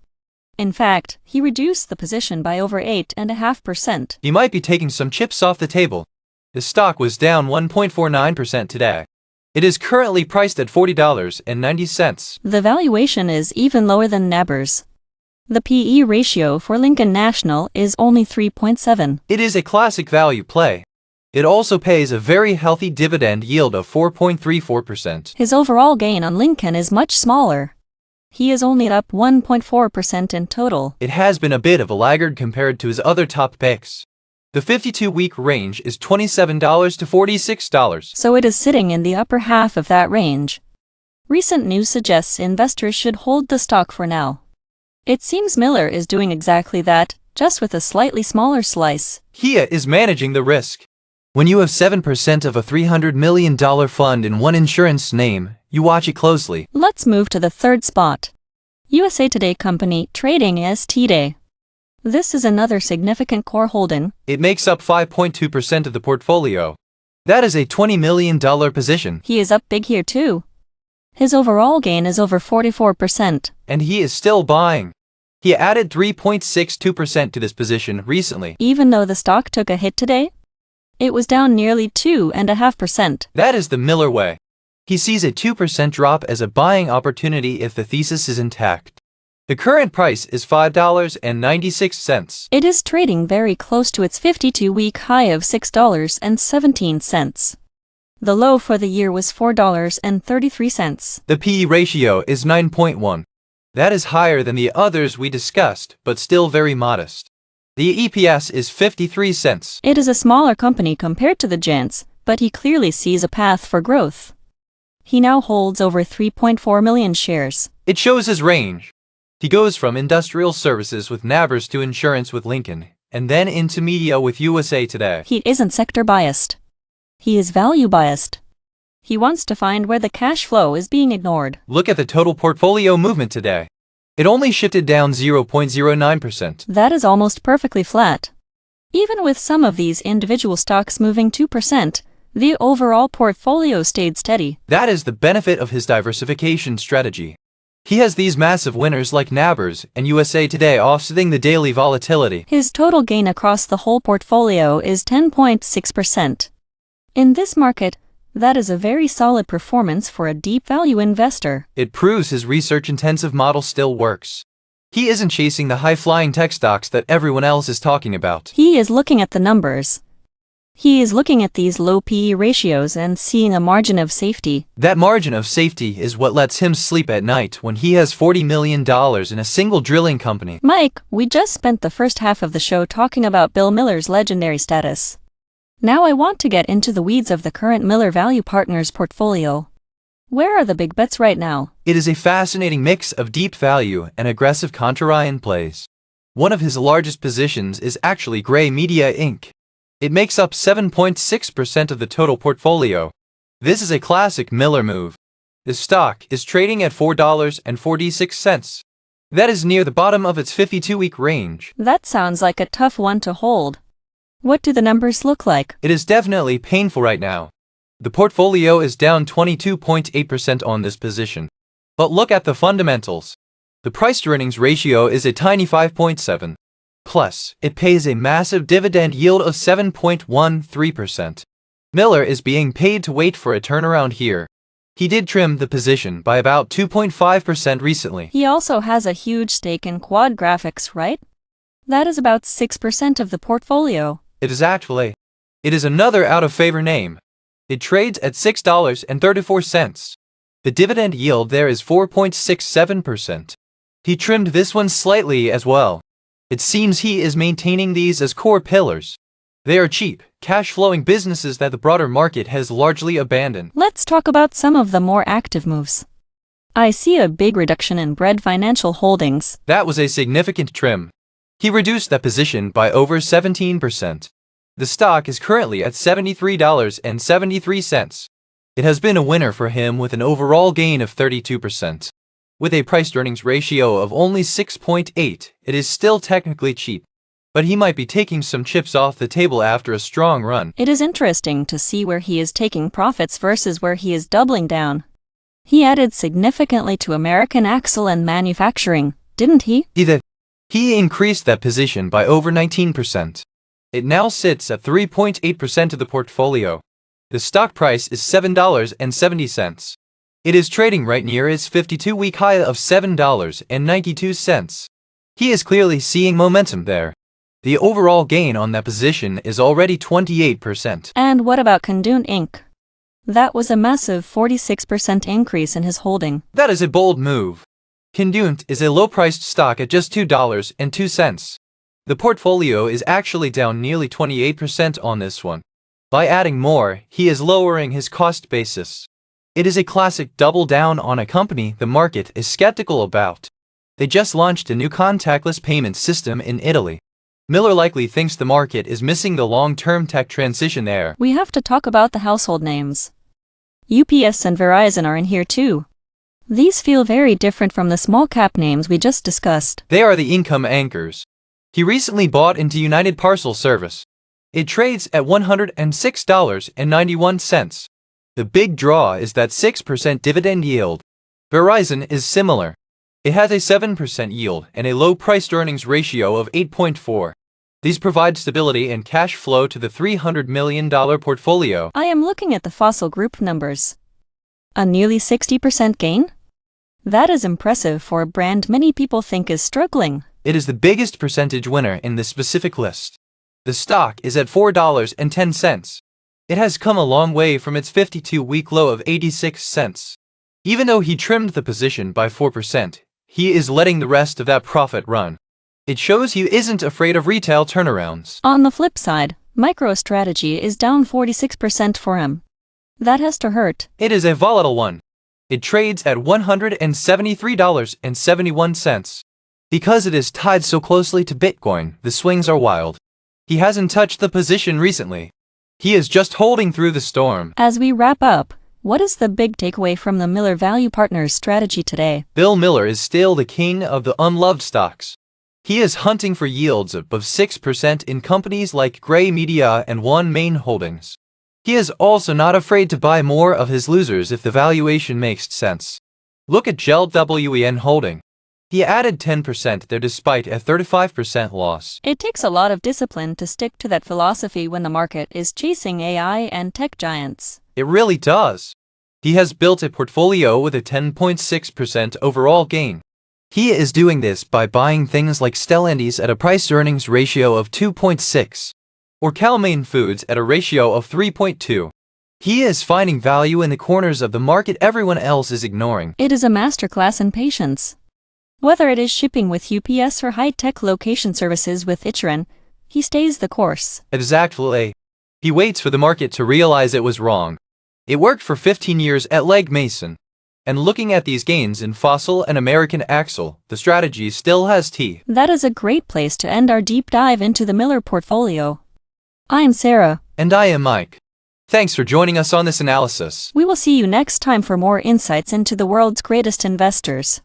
In fact, he reduced the position by over 8.5%. He might be taking some chips off the table. The stock was down 1.49% today. It is currently priced at $40.90. The valuation is even lower than Nabbers. The PE ratio for Lincoln National is only 3.7. It is a classic value play. It also pays a very healthy dividend yield of 4.34%. His overall gain on Lincoln is much smaller. He is only up 1.4% in total. It has been a bit of a laggard compared to his other top picks. The 52-week range is $27 to $46. So it is sitting in the upper half of that range. Recent news suggests investors should hold the stock for now. It seems Miller is doing exactly that, just with a slightly smaller slice. He is managing the risk. When you have 7% of a $300 million fund in one insurance name, you watch it closely. Let's move to the third spot. USA Today Company trading as T-Day. This is another significant core holding. It makes up 5.2% of the portfolio. That is a $20 million position. He is up big here too. His overall gain is over 44%. And he is still buying. He added 3.62% to this position recently. Even though the stock took a hit today, it was down nearly 2.5%. That is the Miller way. He sees a 2% drop as a buying opportunity if the thesis is intact. The current price is $5.96. It is trading very close to its 52-week high of $6.17. The low for the year was $4.33. The PE ratio is 9.1. That is higher than the others we discussed, but still very modest. The EPS is 53 cents. It is a smaller company compared to the giants, but he clearly sees a path for growth. He now holds over 3.4 million shares. It shows his range. He goes from industrial services with Nabors to insurance with Lincoln, and then into media with USA Today. He isn't sector biased. He is value biased. He wants to find where the cash flow is being ignored. Look at the total portfolio movement today. It only shifted down 0.09%. That is almost perfectly flat. Even with some of these individual stocks moving 2%, the overall portfolio stayed steady. That is the benefit of his diversification strategy. He has these massive winners like Nabors and USA Today offsetting the daily volatility. His total gain across the whole portfolio is 10.6%. In this market, that is a very solid performance for a deep value investor. It proves his research-intensive model still works. He isn't chasing the high-flying tech stocks that everyone else is talking about. He is looking at the numbers. He is looking at these low PE ratios and seeing a margin of safety. That margin of safety is what lets him sleep at night when he has $40 million in a single drilling company. Mike, we just spent the first half of the show talking about Bill Miller's legendary status. Now I want to get into the weeds of the current Miller Value Partners portfolio. Where are the big bets right now? It is a fascinating mix of deep value and aggressive contrarian plays. One of his largest positions is actually Gray Media Inc. It makes up 7.6% of the total portfolio. This is a classic Miller move. The stock is trading at $4.46. That is near the bottom of its 52-week range. That sounds like a tough one to hold. What do the numbers look like? It is definitely painful right now. The portfolio is down 22.8% on this position. But look at the fundamentals. The price-to-earnings ratio is a tiny 5.7. Plus, it pays a massive dividend yield of 7.13%. Miller is being paid to wait for a turnaround here. He did trim the position by about 2.5% recently. He also has a huge stake in Quad Graphics, right? That is about 6% of the portfolio. It is another out-of-favor name. It trades at $6.34. The dividend yield there is 4.67%. He trimmed this one slightly as well. It seems he is maintaining these as core pillars. They are cheap, cash-flowing businesses that the broader market has largely abandoned. Let's talk about some of the more active moves. I see a big reduction in Bread Financial Holdings. That was a significant trim. He reduced that position by over 17%. The stock is currently at $73.73. It has been a winner for him with an overall gain of 32%. With a price-to-earnings ratio of only 6.8, it is still technically cheap. But he might be taking some chips off the table after a strong run. It is interesting to see where he is taking profits versus where he is doubling down. He added significantly to American Axle and Manufacturing, didn't he? He increased that position by over 19%. It now sits at 3.8% of the portfolio. The stock price is $7.70. It is trading right near its 52-week high of $7.92. He is clearly seeing momentum there. The overall gain on that position is already 28%. And what about Conduent Inc.? That was a massive 46% increase in his holding. That is a bold move. Conduent is a low-priced stock at just $2.02. The portfolio is actually down nearly 28% on this one. By adding more, he is lowering his cost basis. It is a classic double down on a company the market is skeptical about. They just launched a new contactless payment system in Italy. Miller likely thinks the market is missing the long-term tech transition there. We have to talk about the household names. UPS and Verizon are in here too. These feel very different from the small-cap names we just discussed. They are the income anchors. He recently bought into United Parcel Service. It trades at $106.91. The big draw is that 6% dividend yield. Verizon is similar. It has a 7% yield and a low price-to-earnings ratio of 8.4. These provide stability and cash flow to the $300 million portfolio. I am looking at the Fossil Group numbers. A nearly 60% gain? That is impressive for a brand many people think is struggling. It is the biggest percentage winner in this specific list. The stock is at $4.10. It has come a long way from its 52-week low of 86 cents. Even though he trimmed the position by 4%, he is letting the rest of that profit run. It shows he isn't afraid of retail turnarounds. On the flip side, MicroStrategy is down 46% for him. That has to hurt. It is a volatile one. It trades at $173.71. Because it is tied so closely to Bitcoin, the swings are wild. He hasn't touched the position recently. He is just holding through the storm. As we wrap up, what is the big takeaway from the Miller Value Partners strategy today? Bill Miller is still the king of the unloved stocks. He is hunting for yields above 6% in companies like Gray Media and One Main Holdings. He is also not afraid to buy more of his losers if the valuation makes sense. Look at GLWEN Holding. He added 10% there despite a 35% loss. It takes a lot of discipline to stick to that philosophy when the market is chasing AI and tech giants. It really does. He has built a portfolio with a 10.6% overall gain. He is doing this by buying things like Stellantis at a price-earnings ratio of 2.6, or Cal-Maine Foods at a ratio of 3.2. He is finding value in the corners of the market everyone else is ignoring. It is a masterclass in patience. Whether it is shipping with UPS or high-tech location services with Ichiran, he stays the course. Exactly. He waits for the market to realize it was wrong. It worked for 15 years at Legg Mason. And looking at these gains in Fossil and American Axle, the strategy still has teeth. That is a great place to end our deep dive into the Miller portfolio. I am Sarah. And I am Mike. Thanks for joining us on this analysis. We will see you next time for more insights into the world's greatest investors.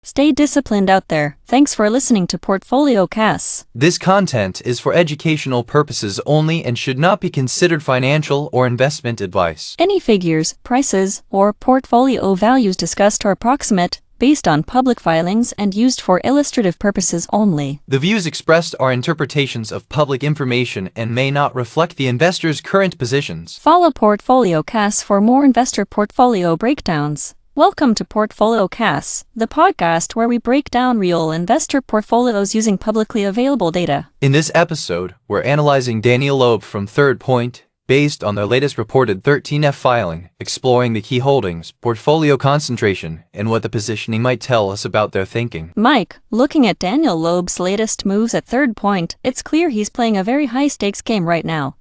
Stay disciplined out there. Thanks for listening to PortfolioCasts. This content is for educational purposes only and should not be considered financial or investment advice. Any figures, prices, or portfolio values discussed are approximate, based on public filings and used for illustrative purposes only. The views expressed are interpretations of public information and may not reflect the investor's current positions. Follow PortfolioCasts for more investor portfolio breakdowns. Welcome to PortfolioCasts, the podcast where we break down real investor portfolios using publicly available data. In this episode, we're analyzing Daniel Loeb from Third Point, based on their latest reported 13F filing, exploring the key holdings, portfolio concentration, and what the positioning might tell us about their thinking. Mike, looking at Daniel Loeb's latest moves at Third Point, it's clear he's playing a very high-stakes game right now.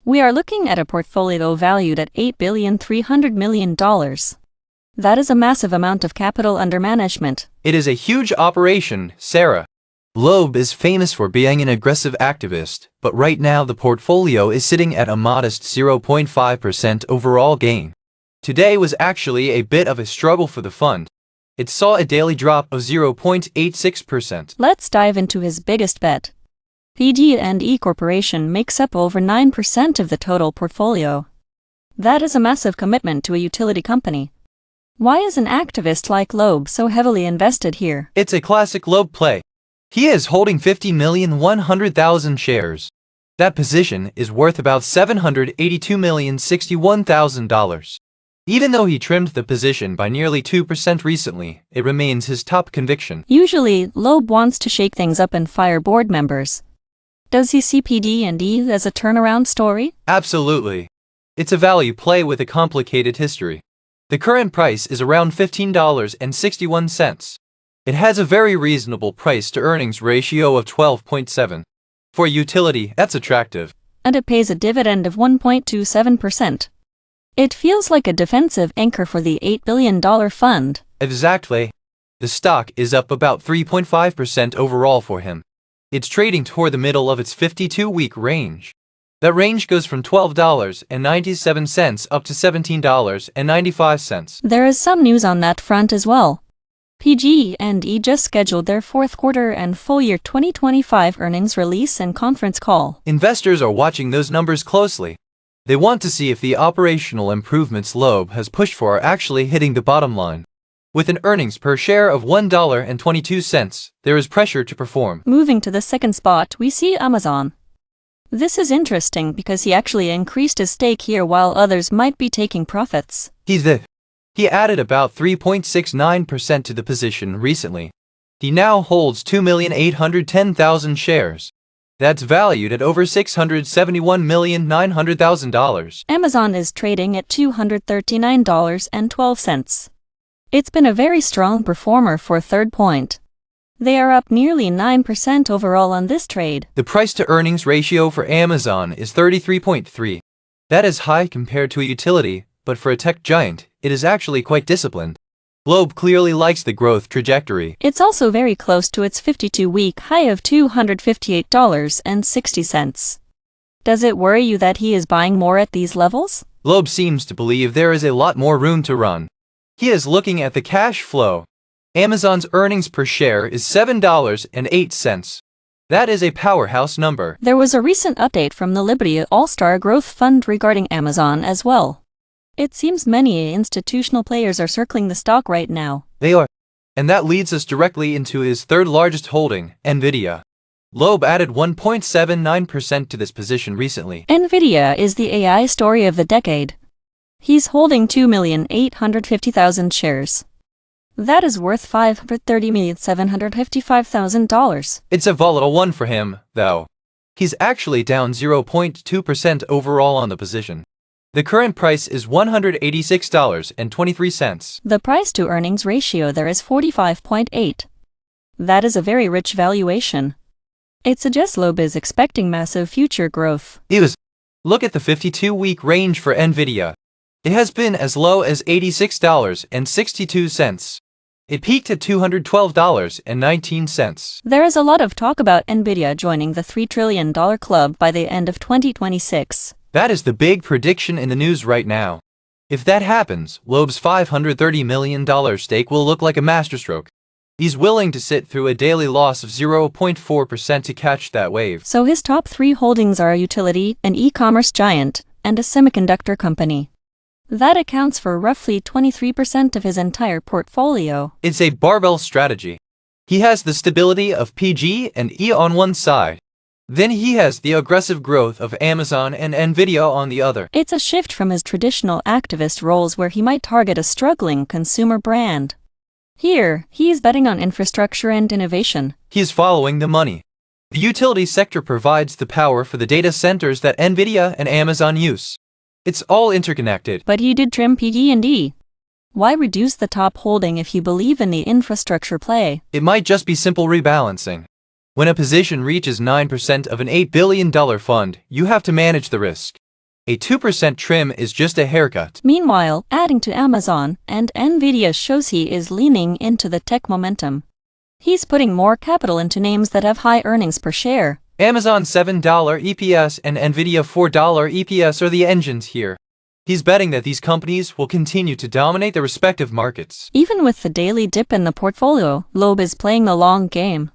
We are looking at a portfolio valued at $8,300,000,000. That is a massive amount of capital under management. It is a huge operation, Sarah. Loeb is famous for being an aggressive activist, but right now the portfolio is sitting at a modest 0.5% overall gain. Today was actually a bit of a struggle for the fund. It saw a daily drop of 0.86%. Let's dive into his biggest bet. PG&E Corporation makes up over 9% of the total portfolio. That is a massive commitment to a utility company. Why is an activist like Loeb so heavily invested here? It's a classic Loeb play. He is holding 50,100,000 shares. That position is worth about $782,061,000. Even though he trimmed the position by nearly 2% recently, it remains his top conviction. Usually, Loeb wants to shake things up and fire board members. Does he see PD&E as a turnaround story? Absolutely. It's a value play with a complicated history. The current price is around $15.61. It has a very reasonable price-to-earnings ratio of 12.7. For a utility, that's attractive. And it pays a dividend of 1.27%. It feels like a defensive anchor for the $8 billion fund. Exactly. The stock is up about 3.5% overall for him. It's trading toward the middle of its 52-week range. That range goes from $12.97 up to $17.95. There is some news on that front as well. PG&E just scheduled their fourth quarter and full year 2025 earnings release and conference call. Investors are watching those numbers closely. They want to see if the operational improvements Loeb has pushed for are actually hitting the bottom line. With an earnings per share of $1.22, there is pressure to perform. Moving to the second spot, we see Amazon. This is interesting because he actually increased his stake here while others might be taking profits. He's the He added about 3.69% to the position recently. He now holds 2,810,000 shares. That's valued at over $671,900,000. Amazon is trading at $239.12. It's been a very strong performer for Third Point. They are up nearly 9% overall on this trade. The price-to-earnings ratio for Amazon is 33.3. That is high compared to a utility, but for a tech giant, it is actually quite disciplined. Globe clearly likes the growth trajectory. It's also very close to its 52-week high of $258.60. Does it worry you that he is buying more at these levels? Globe seems to believe there is a lot more room to run. He is looking at the cash flow. Amazon's earnings per share is $7.08. That is a powerhouse number. There was a recent update from the Liberty All-Star Growth Fund regarding Amazon as well. It seems many institutional players are circling the stock right now. They are. And that leads us directly into his third largest holding, Nvidia. Globe added 1.79% to this position recently. Nvidia is the AI story of the decade. He's holding 2,850,000 shares. That is worth $530,755,000. It's a volatile one for him, though. He's actually down 0.2% overall on the position. The current price is $186.23. The price-to-earnings ratio there is 45.8. That is a very rich valuation. It suggests Globe is expecting massive future growth. Look at the 52-week range for Nvidia. It has been as low as $86.62. It peaked at $212.19. There is a lot of talk about Nvidia joining the $3 trillion club by the end of 2026. That is the big prediction in the news right now. If that happens, Globe's $530 million stake will look like a masterstroke. He's willing to sit through a daily loss of 0.4% to catch that wave. So his top three holdings are a utility, an e-commerce giant, and a semiconductor company. That accounts for roughly 23% of his entire portfolio. It's a barbell strategy. He has the stability of PG and E on one side. Then he has the aggressive growth of Amazon and Nvidia on the other. It's a shift from his traditional activist roles where he might target a struggling consumer brand. Here, he's betting on infrastructure and innovation. He's following the money. The utility sector provides the power for the data centers that Nvidia and Amazon use. It's all interconnected. But he did trim PG&E. Why reduce the top holding if you believe in the infrastructure play? It might just be simple rebalancing. When a position reaches 9% of an $8 billion fund, you have to manage the risk. A 2% trim is just a haircut. Meanwhile, adding to Amazon and Nvidia shows he is leaning into the tech momentum. He's putting more capital into names that have high earnings per share. Amazon's $7 EPS and Nvidia $4 EPS are the engines here. He's betting that these companies will continue to dominate their respective markets. Even with the daily dip in the portfolio, Globe is playing the long game.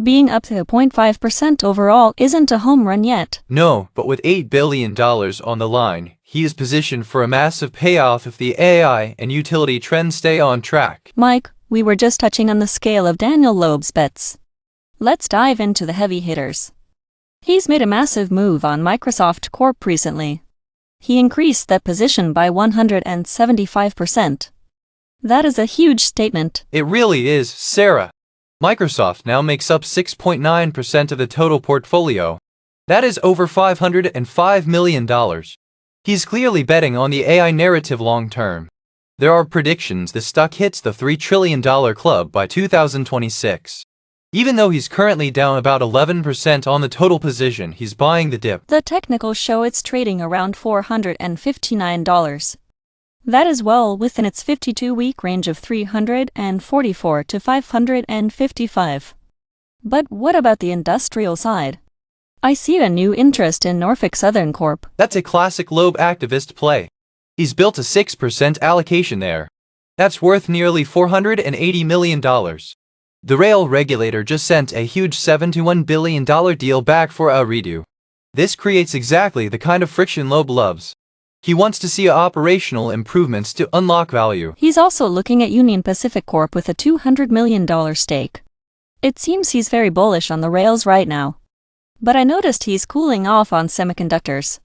Being up to 0.5% overall isn't a home run yet. No, but with $8 billion on the line, he is positioned for a massive payoff if the AI and utility trends stay on track. Mike, we were just touching on the scale of Daniel Loeb's bets. Let's dive into the heavy hitters. He's made a massive move on Microsoft Corp recently. He increased that position by 175%. That is a huge statement. It really is, Sarah. Microsoft now makes up 6.9% of the total portfolio. That is over $505 million. He's clearly betting on the AI narrative long term. There are predictions the stock hits the $3 trillion club by 2026. Even though he's currently down about 11% on the total position, he's buying the dip. The technicals show it's trading around $459. That is well within its 52-week range of $344 to $555. But what about the industrial side? I see a new interest in Norfolk Southern Corp. That's a classic Loeb activist play. He's built a 6% allocation there. That's worth nearly $480 million. The rail regulator just sent a huge $71 billion deal back for a redo. This creates exactly the kind of friction Loeb loves. He wants to see operational improvements to unlock value. He's also looking at Union Pacific Corp with a $200 million stake. It seems he's very bullish on the rails right now. But I noticed he's cooling off on semiconductors.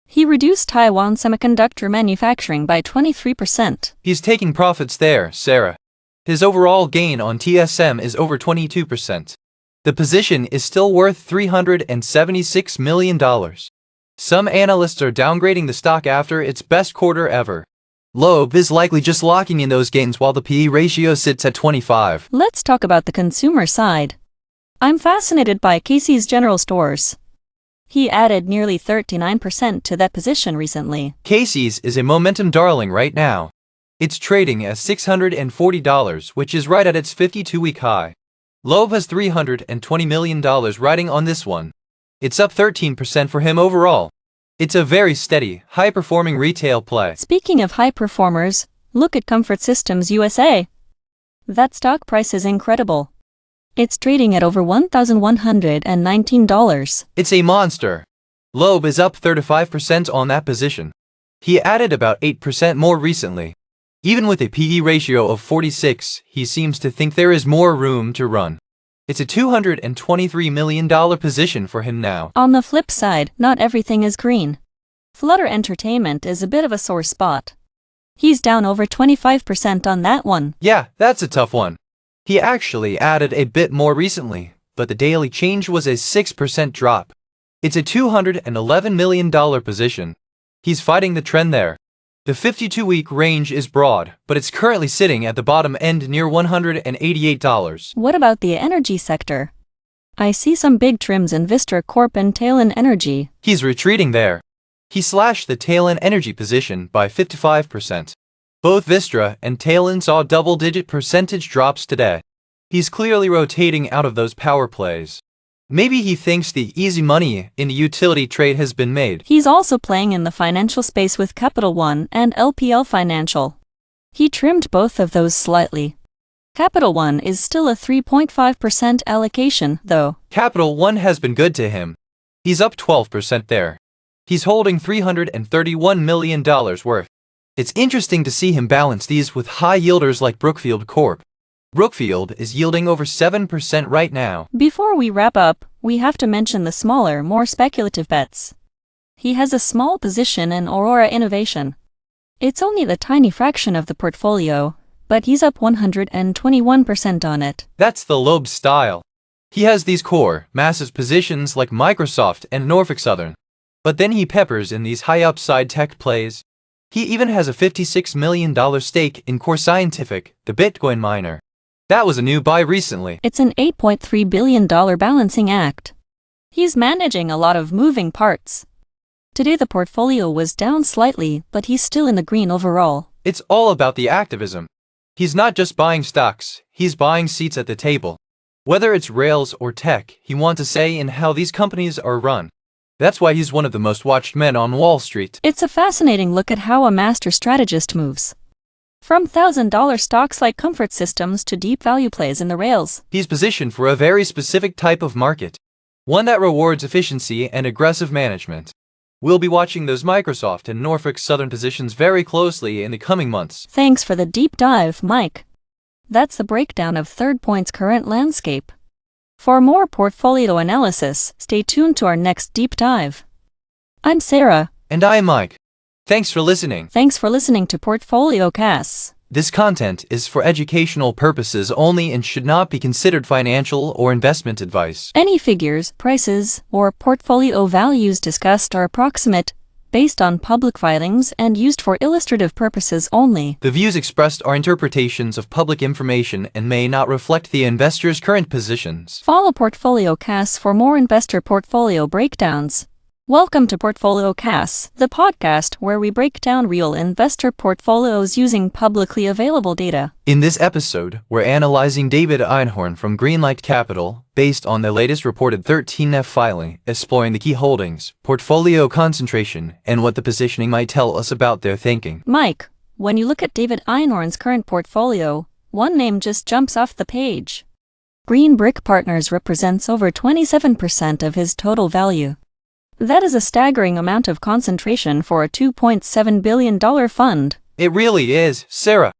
He reduced Taiwan semiconductor manufacturing by 23%. He's taking profits there, Sarah. His overall gain on TSM is over 22%. The position is still worth $376 million. Some analysts are downgrading the stock after its best quarter ever. Loeb is likely just locking in those gains while the PE ratio sits at 25. Let's talk about the consumer side. I'm fascinated by Casey's General Stores. He added nearly 39% to that position recently. Casey's is a momentum darling right now. It's trading at $640, which is right at its 52-week high. Loeb has $320 million riding on this one. It's up 13% for him overall. It's a very steady, high-performing retail play. Speaking of high performers, look at Comfort Systems USA. That stock price is incredible. It's trading at over $1,119. It's a monster. Loeb is up 35% on that position. He added about 8% more recently. Even with a PE ratio of 46, he seems to think there is more room to run. It's a $223 million position for him now. On the flip side, not everything is green. Flutter Entertainment is a bit of a sore spot. He's down over 25% on that one. Yeah, that's a tough one. He actually added a bit more recently, but the daily change was a 6% drop. It's a $211 million position. He's fighting the trend there. The 52-week range is broad, but it's currently sitting at the bottom end near $188. What about the energy sector? I see some big trims in Vistra Corp and Talon Energy. He's retreating there. He slashed the Talon Energy position by 55%. Both Vistra and Talon saw double-digit percentage drops today. He's clearly rotating out of those power plays. Maybe he thinks the easy money in the utility trade has been made. He's also playing in the financial space with Capital One and LPL Financial. He trimmed both of those slightly. Capital One is still a 3.5% allocation, though. Capital One has been good to him. He's up 12% there. He's holding $331 million worth. It's interesting to see him balance these with high yielders like Brookfield Corp. Brookfield is yielding over 7% right now. Before we wrap up, we have to mention the smaller, more speculative bets. He has a small position in Aurora Innovation. It's only the tiny fraction of the portfolio, but he's up 121% on it. That's the Loeb style. He has these core, massive positions like Microsoft and Norfolk Southern. But then he peppers in these high upside tech plays. He even has a $56 million stake in Core Scientific, the Bitcoin miner. That was a new buy recently. It's an $8.3 billion balancing act. He's managing a lot of moving parts. Today the portfolio was down slightly, but he's still in the green overall. It's all about the activism. He's not just buying stocks, he's buying seats at the table. Whether it's rails or tech, he wants a say in how these companies are run. That's why he's one of the most watched men on Wall Street. It's a fascinating look at how a master strategist moves. From $1,000 stocks like Comfort Systems to deep value plays in the rails. He's positioned for a very specific type of market. One that rewards efficiency and aggressive management. We'll be watching those Microsoft and Norfolk Southern positions very closely in the coming months. Thanks for the deep dive, Mike. That's the breakdown of Third Point's current landscape. For more portfolio analysis, stay tuned to our next deep dive. I'm Sarah. And I'm Mike. Thanks for listening. Thanks for listening to PortfolioCasts. This content is for educational purposes only and should not be considered financial or investment advice. Any figures, prices, or portfolio values discussed are approximate, based on public filings and used for illustrative purposes only. The views expressed are interpretations of public information and may not reflect the investor's current positions. Follow PortfolioCasts for more investor portfolio breakdowns. Welcome to PortfolioCasts, the podcast where we break down real investor portfolios using publicly available data. In this episode, we're analyzing David Einhorn from Greenlight Capital, based on the latest reported 13F filing, exploring the key holdings, portfolio concentration, and what the positioning might tell us about their thinking. Mike, when you look at David Einhorn's current portfolio, one name just jumps off the page. Green Brick Partners represents over 27% of his total value. That is a staggering amount of concentration for a $2.7 billion fund. It really is, Sarah.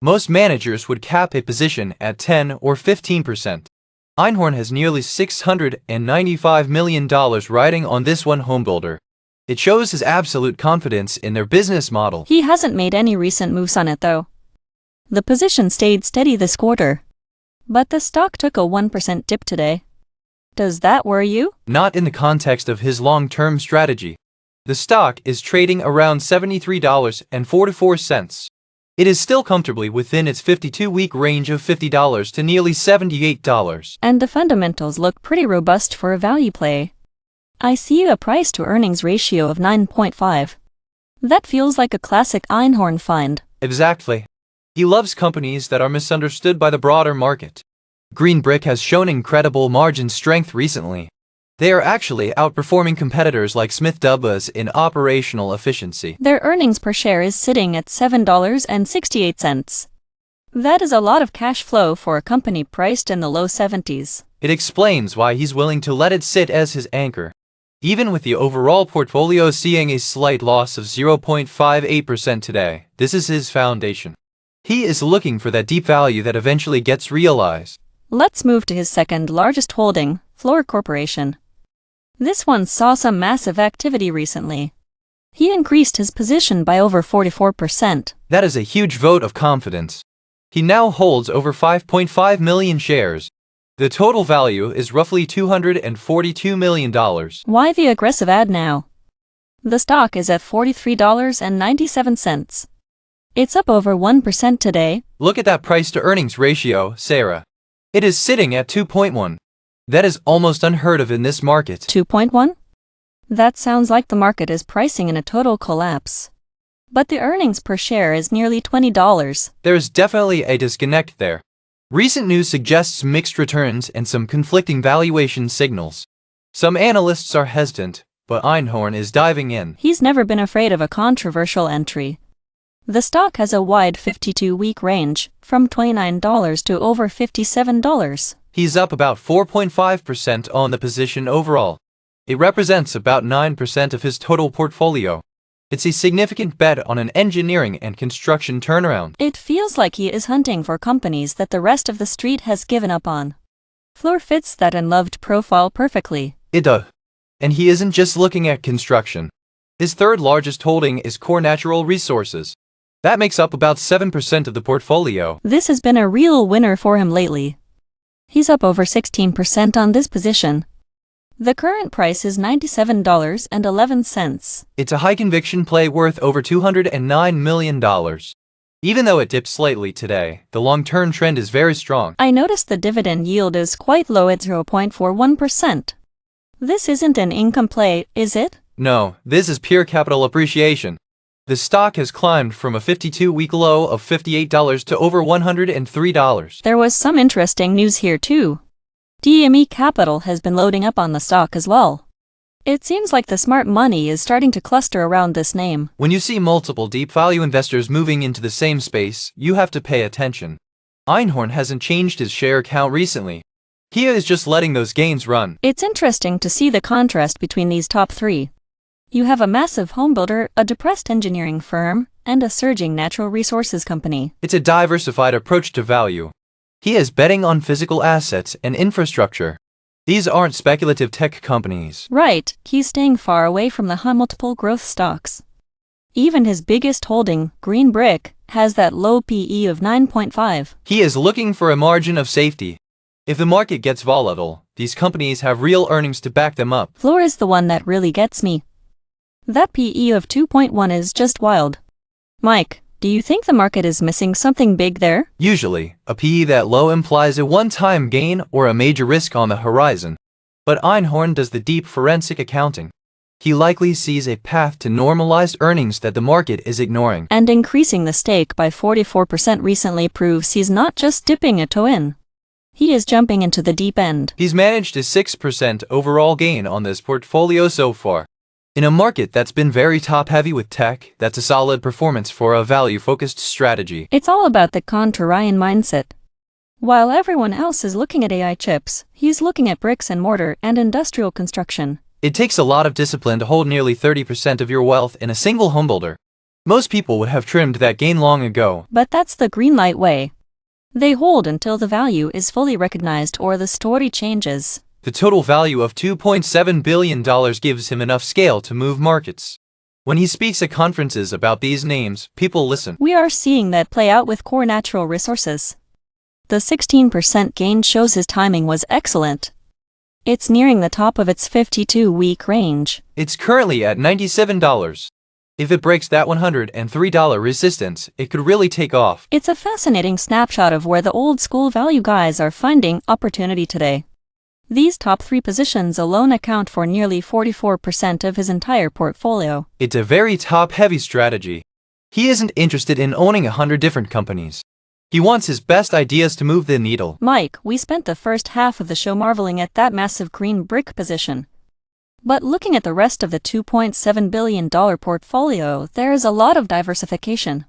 Most managers would cap a position at 10 or 15%. Einhorn has nearly $695 million riding on this one homebuilder. It shows his absolute confidence in their business model. He hasn't made any recent moves on it though. The position stayed steady this quarter. But the stock took a 1% dip today. Does that worry you? Not in the context of his long-term strategy. The stock is trading around $73.44. It is still comfortably within its 52-week range of $50 to nearly $78. And the fundamentals look pretty robust for a value play. I see a price-to-earnings ratio of 9.5. That feels like a classic Einhorn find. Exactly. He loves companies that are misunderstood by the broader market. Green Brick has shown incredible margin strength recently. They are actually outperforming competitors like Smith Douglas in operational efficiency. Their earnings per share is sitting at $7.68. That is a lot of cash flow for a company priced in the low 70s. It explains why he's willing to let it sit as his anchor. Even with the overall portfolio seeing a slight loss of 0.58% today, this is his foundation. He is looking for that deep value that eventually gets realized. Let's move to his second largest holding, Fluor Corporation. This one saw some massive activity recently. He increased his position by over 44%. That is a huge vote of confidence. He now holds over 5.5 million shares. The total value is roughly $242 million. Why the aggressive ad now? The stock is at $43.97. It's up over 1% today. Look at that price-to-earnings ratio, Sarah. It is sitting at 2.1. That is almost unheard of in this market. 2.1? That sounds like the market is pricing in a total collapse. But the earnings per share is nearly $20. There is definitely a disconnect there. Recent news suggests mixed returns and some conflicting valuation signals. Some analysts are hesitant, but Einhorn is diving in. He's never been afraid of a controversial entry. The stock has a wide 52-week range, from $29 to over $57. He's up about 4.5% on the position overall. It represents about 9% of his total portfolio. It's a significant bet on an engineering and construction turnaround. It feels like he is hunting for companies that the rest of the street has given up on. Fluor fits that unloved profile perfectly. It does. And he isn't just looking at construction. His third largest holding is Core Natural Resources. That makes up about 7% of the portfolio. This has been a real winner for him lately. He's up over 16% on this position. The current price is $97.11. It's a high-conviction play worth over $209 million. Even though it dipped slightly today, the long-term trend is very strong. I noticed the dividend yield is quite low at 0.41%. This isn't an income play, is it? No, this is pure capital appreciation. The stock has climbed from a 52-week low of $58 to over $103. There was some interesting news here too. DME Capital has been loading up on the stock as well. It seems like the smart money is starting to cluster around this name. When you see multiple deep value investors moving into the same space, you have to pay attention. Einhorn hasn't changed his share count recently. He is just letting those gains run. It's interesting to see the contrast between these top three. You have a massive homebuilder, a depressed engineering firm, and a surging natural resources company. It's a diversified approach to value. He is betting on physical assets and infrastructure. These aren't speculative tech companies. Right, he's staying far away from the high multiple growth stocks. Even his biggest holding, Green Brick, has that low PE of 9.5. He is looking for a margin of safety. If the market gets volatile, these companies have real earnings to back them up. Fluor is the one that really gets me. That PE of 2.1 is just wild. Mike, do you think the market is missing something big there? Usually, a PE that low implies a one-time gain or a major risk on the horizon. But Einhorn does the deep forensic accounting. He likely sees a path to normalized earnings that the market is ignoring. And increasing the stake by 44% recently proves he's not just dipping a toe in. He is jumping into the deep end. He's managed a 6% overall gain on this portfolio so far. In a market that's been very top-heavy with tech, that's a solid performance for a value-focused strategy. It's all about the contrarian mindset. While everyone else is looking at AI chips, he's looking at bricks and mortar and industrial construction. It takes a lot of discipline to hold nearly 30% of your wealth in a single homebuilder. Most people would have trimmed that gain long ago. But that's the greenlight way. They hold until the value is fully recognized or the story changes. The total value of $2.7 billion gives him enough scale to move markets. When he speaks at conferences about these names, people listen. We are seeing that play out with core natural resources. The 16% gain shows his timing was excellent. It's nearing the top of its 52-week range. It's currently at $97. If it breaks that $103 resistance, it could really take off. It's a fascinating snapshot of where the old-school value guys are finding opportunity today. These top 3 positions alone account for nearly 44% of his entire portfolio. It's a very top-heavy strategy. He isn't interested in owning 100 different companies. He wants his best ideas to move the needle. Mike, we spent the first half of the show marveling at that massive green brick position. But looking at the rest of the $2.7 billion portfolio, there is a lot of diversification.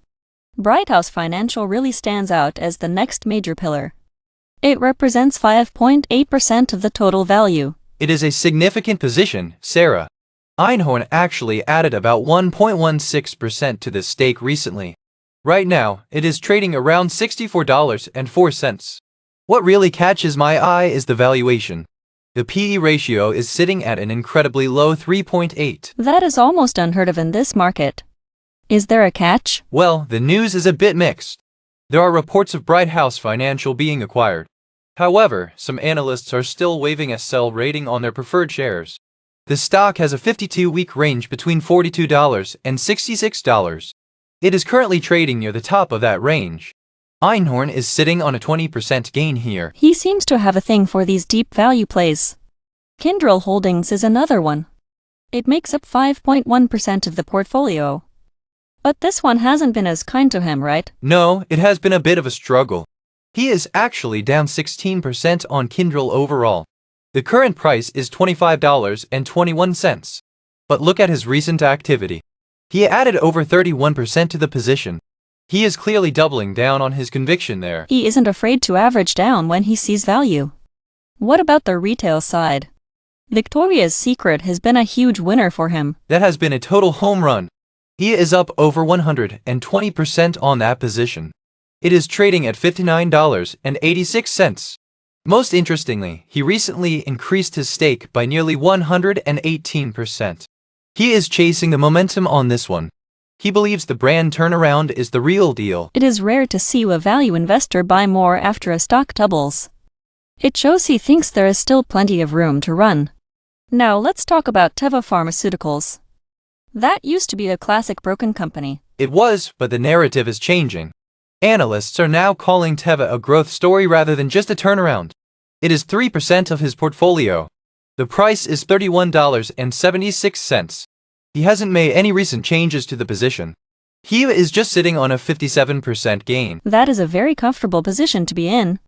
Brighthouse Financial really stands out as the next major pillar. It represents 5.8% of the total value. It is a significant position, Sarah. Einhorn actually added about 1.16% to this stake recently. Right now, it is trading around $64.04. What really catches my eye is the valuation. The PE ratio is sitting at an incredibly low 3.8. That is almost unheard of in this market. Is there a catch? Well, the news is a bit mixed. There are reports of Brighthouse Financial being acquired. However, some analysts are still waving a sell rating on their preferred shares. The stock has a 52-week range between $42 and $66. It is currently trading near the top of that range. Einhorn is sitting on a 20% gain here. He seems to have a thing for these deep value plays. Kyndryl Holdings is another one. It makes up 5.1% of the portfolio. But this one hasn't been as kind to him, right? No, it has been a bit of a struggle. He is actually down 16% on Kyndryl overall. The current price is $25.21. But look at his recent activity. He added over 31% to the position. He is clearly doubling down on his conviction there. He isn't afraid to average down when he sees value. What about the retail side? Victoria's Secret has been a huge winner for him. That has been a total home run. He is up over 120% on that position. It is trading at $59.86. Most interestingly, he recently increased his stake by nearly 118%. He is chasing the momentum on this one. He believes the brand turnaround is the real deal. It is rare to see a value investor buy more after a stock doubles. It shows he thinks there is still plenty of room to run. Now let's talk about Teva Pharmaceuticals. That used to be a classic broken company. It was, but the narrative is changing. Analysts are now calling Teva a growth story rather than just a turnaround. It is 3% of his portfolio. The price is $31.76. He hasn't made any recent changes to the position. He is just sitting on a 57% gain. That is a very comfortable position to be in.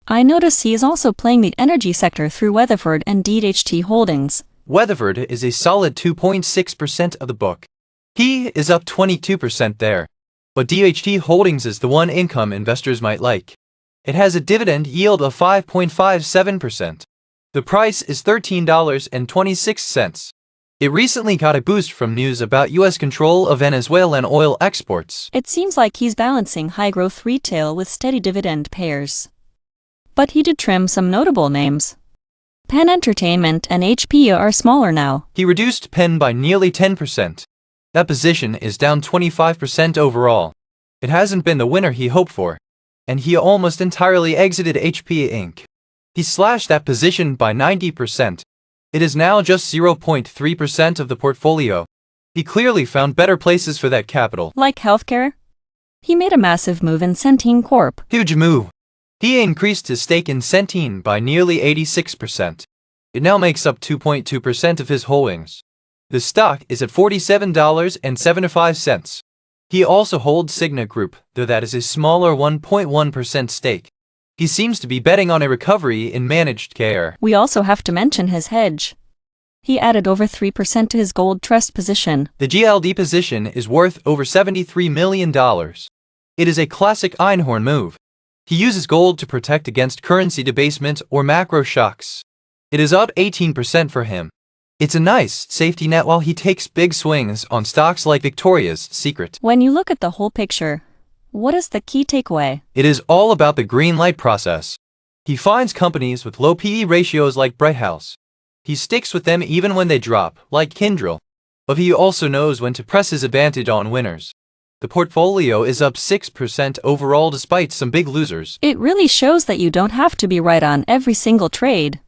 I notice he is also playing the energy sector through Weatherford and DHT Holdings. Weatherford is a solid 2.6% of the book. He is up 22% there. But DHT Holdings is the one income investors might like. It has a dividend yield of 5.57%. The price is $13.26. It recently got a boost from news about U.S. control of Venezuelan oil exports. It seems like he's balancing high-growth retail with steady dividend payers. But he did trim some notable names. Penn Entertainment and HP are smaller now. He reduced Penn by nearly 10%. That position is down 25% overall. It hasn't been the winner he hoped for. And he almost entirely exited HP Inc. He slashed that position by 90%. It is now just 0.3% of the portfolio. He clearly found better places for that capital. Like healthcare? He made a massive move in Centene Corp. Huge move. He increased his stake in Centene by nearly 86%. It now makes up 2.2% of his holdings. The stock is at $47.75. He also holds Cigna Group, though that is a smaller 1.1% stake. He seems to be betting on a recovery in managed care. We also have to mention his hedge. He added over 3% to his gold trust position. The GLD position is worth over $73 million. It is a classic Einhorn move. He uses gold to protect against currency debasement or macro shocks. It is up 18% for him. It's a nice safety net while he takes big swings on stocks like Victoria's Secret. When you look at the whole picture, what is the key takeaway? It is all about the green light process. He finds companies with low PE ratios like Brighthouse. He sticks with them even when they drop, like Kyndryl. But he also knows when to press his advantage on winners. The portfolio is up 6% overall despite some big losers. It really shows that you don't have to be right on every single trade.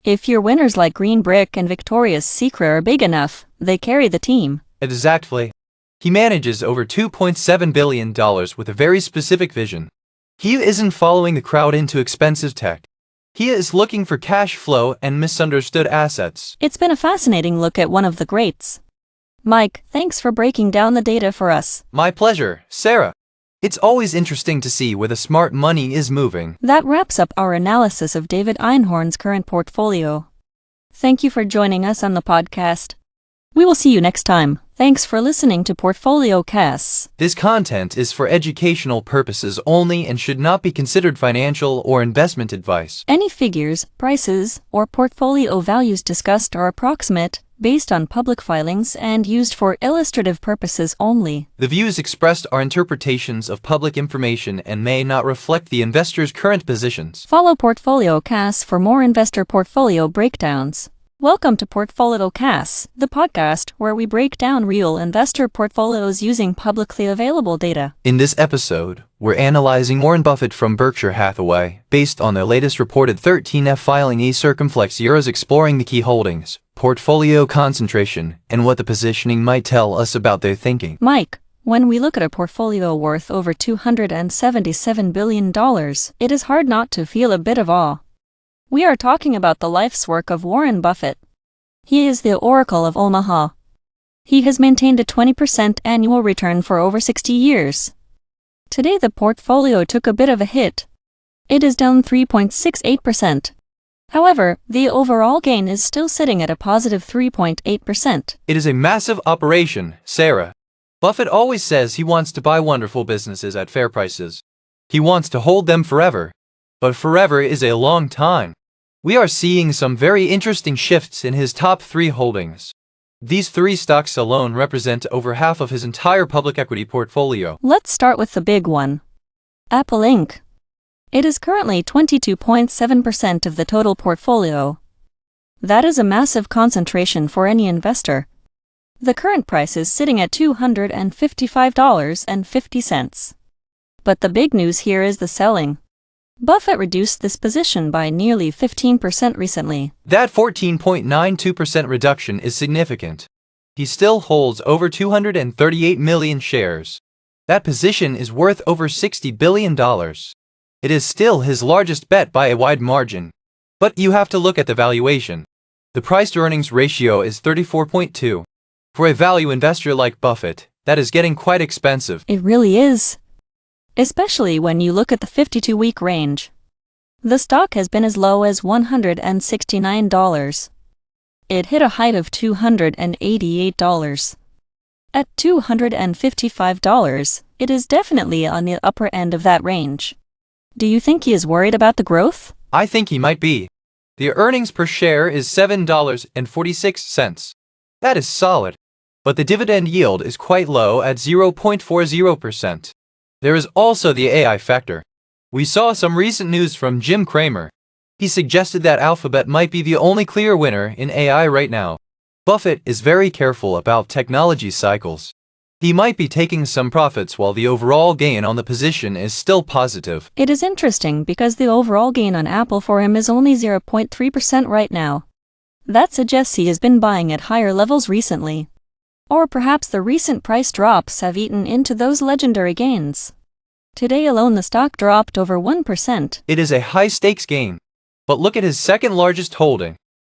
If your winners like Green Brick and Victoria's Secret are big enough, they carry the team. Exactly. He manages over $2.7 billion with a very specific vision. He isn't following the crowd into expensive tech. He is looking for cash flow and misunderstood assets. It's been a fascinating look at one of the greats. Mike, thanks for breaking down the data for us. My pleasure, Sarah. It's always interesting to see where the smart money is moving. That wraps up our analysis of David Einhorn's current portfolio. Thank you for joining us on the podcast. We will see you next time. Thanks for listening to PortfolioCasts. This content is for educational purposes only and should not be considered financial or investment advice. Any figures, prices, or portfolio values discussed are approximate, based on public filings, and used for illustrative purposes only. The views expressed are interpretations of public information and may not reflect the investor's current positions. Follow PortfolioCasts for more investor portfolio breakdowns. Welcome to PortfolioCasts, the podcast where we break down real investor portfolios using publicly available data. In this episode, we're analyzing Warren Buffett from Berkshire Hathaway, based on their latest reported 13F filing. Circumflex Euros, exploring the key holdings, portfolio concentration, and what the positioning might tell us about their thinking. Mike, when we look at a portfolio worth over $277 billion, it is hard not to feel a bit of awe. We are talking about the life's work of Warren Buffett. He is the Oracle of Omaha. He has maintained a 20% annual return for over 60 years. Today the portfolio took a bit of a hit. It is down 3.68%. However, the overall gain is still sitting at a positive 3.8%. It is a massive operation, Sarah. Buffett always says he wants to buy wonderful businesses at fair prices. He wants to hold them forever. But forever is a long time. We are seeing some very interesting shifts in his top 3 holdings. These 3 stocks alone represent over half of his entire public equity portfolio. Let's start with the big one. Apple Inc. It is currently 22.7% of the total portfolio. That is a massive concentration for any investor. The current price is sitting at $255.50. But the big news here is the selling. Buffett reduced this position by nearly 15% recently. That 14.92% reduction is significant. He still holds over 238 million shares. That position is worth over $60 billion. It is still his largest bet by a wide margin. But you have to look at the valuation. The price-to-earnings ratio is 34.2. For a value investor like Buffett, that is getting quite expensive. It really is. Especially when you look at the 52-week range. The stock has been as low as $169. It hit a height of $288. At $255, it is definitely on the upper end of that range. Do you think he is worried about the growth? I think he might be. The earnings per share is $7.46. That is solid. But the dividend yield is quite low at 0.40%. There is also the AI factor. We saw some recent news from Jim Cramer. He suggested that Alphabet might be the only clear winner in AI right now. Buffett is very careful about technology cycles. He might be taking some profits while the overall gain on the position is still positive. It is interesting because the overall gain on Apple for him is only 0.3% right now. That suggests he has been buying at higher levels recently. Or perhaps the recent price drops have eaten into those legendary gains. Today alone the stock dropped over 1%. It is a high-stakes gain. But look at his second largest holding,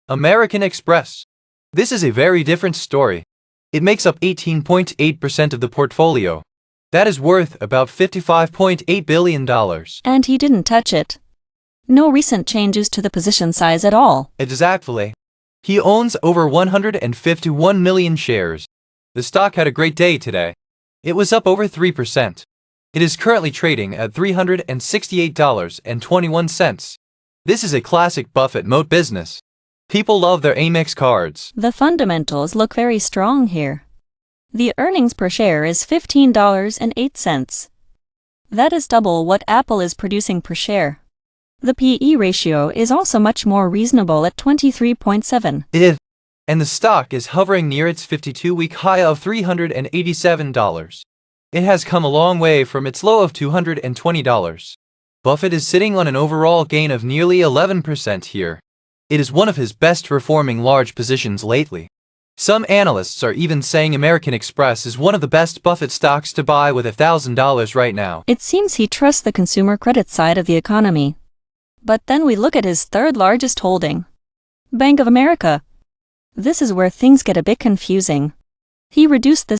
American Express. This is a very different story. It makes up 18.8% of the portfolio. That is worth about $55.8 billion. And he didn't touch it. No recent changes to the position size at all. Exactly. He owns over 151 million shares. The stock had a great day today. It was up over 3%. It is currently trading at $368.21. This is a classic Buffett moat business. People love their Amex cards. The fundamentals look very strong here. The earnings per share is $15.08. That is double what Apple is producing per share. The PE ratio is also much more reasonable at 23.7. And the stock is hovering near its 52-week high of $387. It has come a long way from its low of $220. Buffett is sitting on an overall gain of nearly 11% here. It is one of his best performing large positions lately. Some analysts are even saying American Express is one of the best Buffett stocks to buy with $1,000 right now. It seems he trusts the consumer credit side of the economy. But then we look at his third largest holding, Bank of America. This is where things get a bit confusing. He reduced the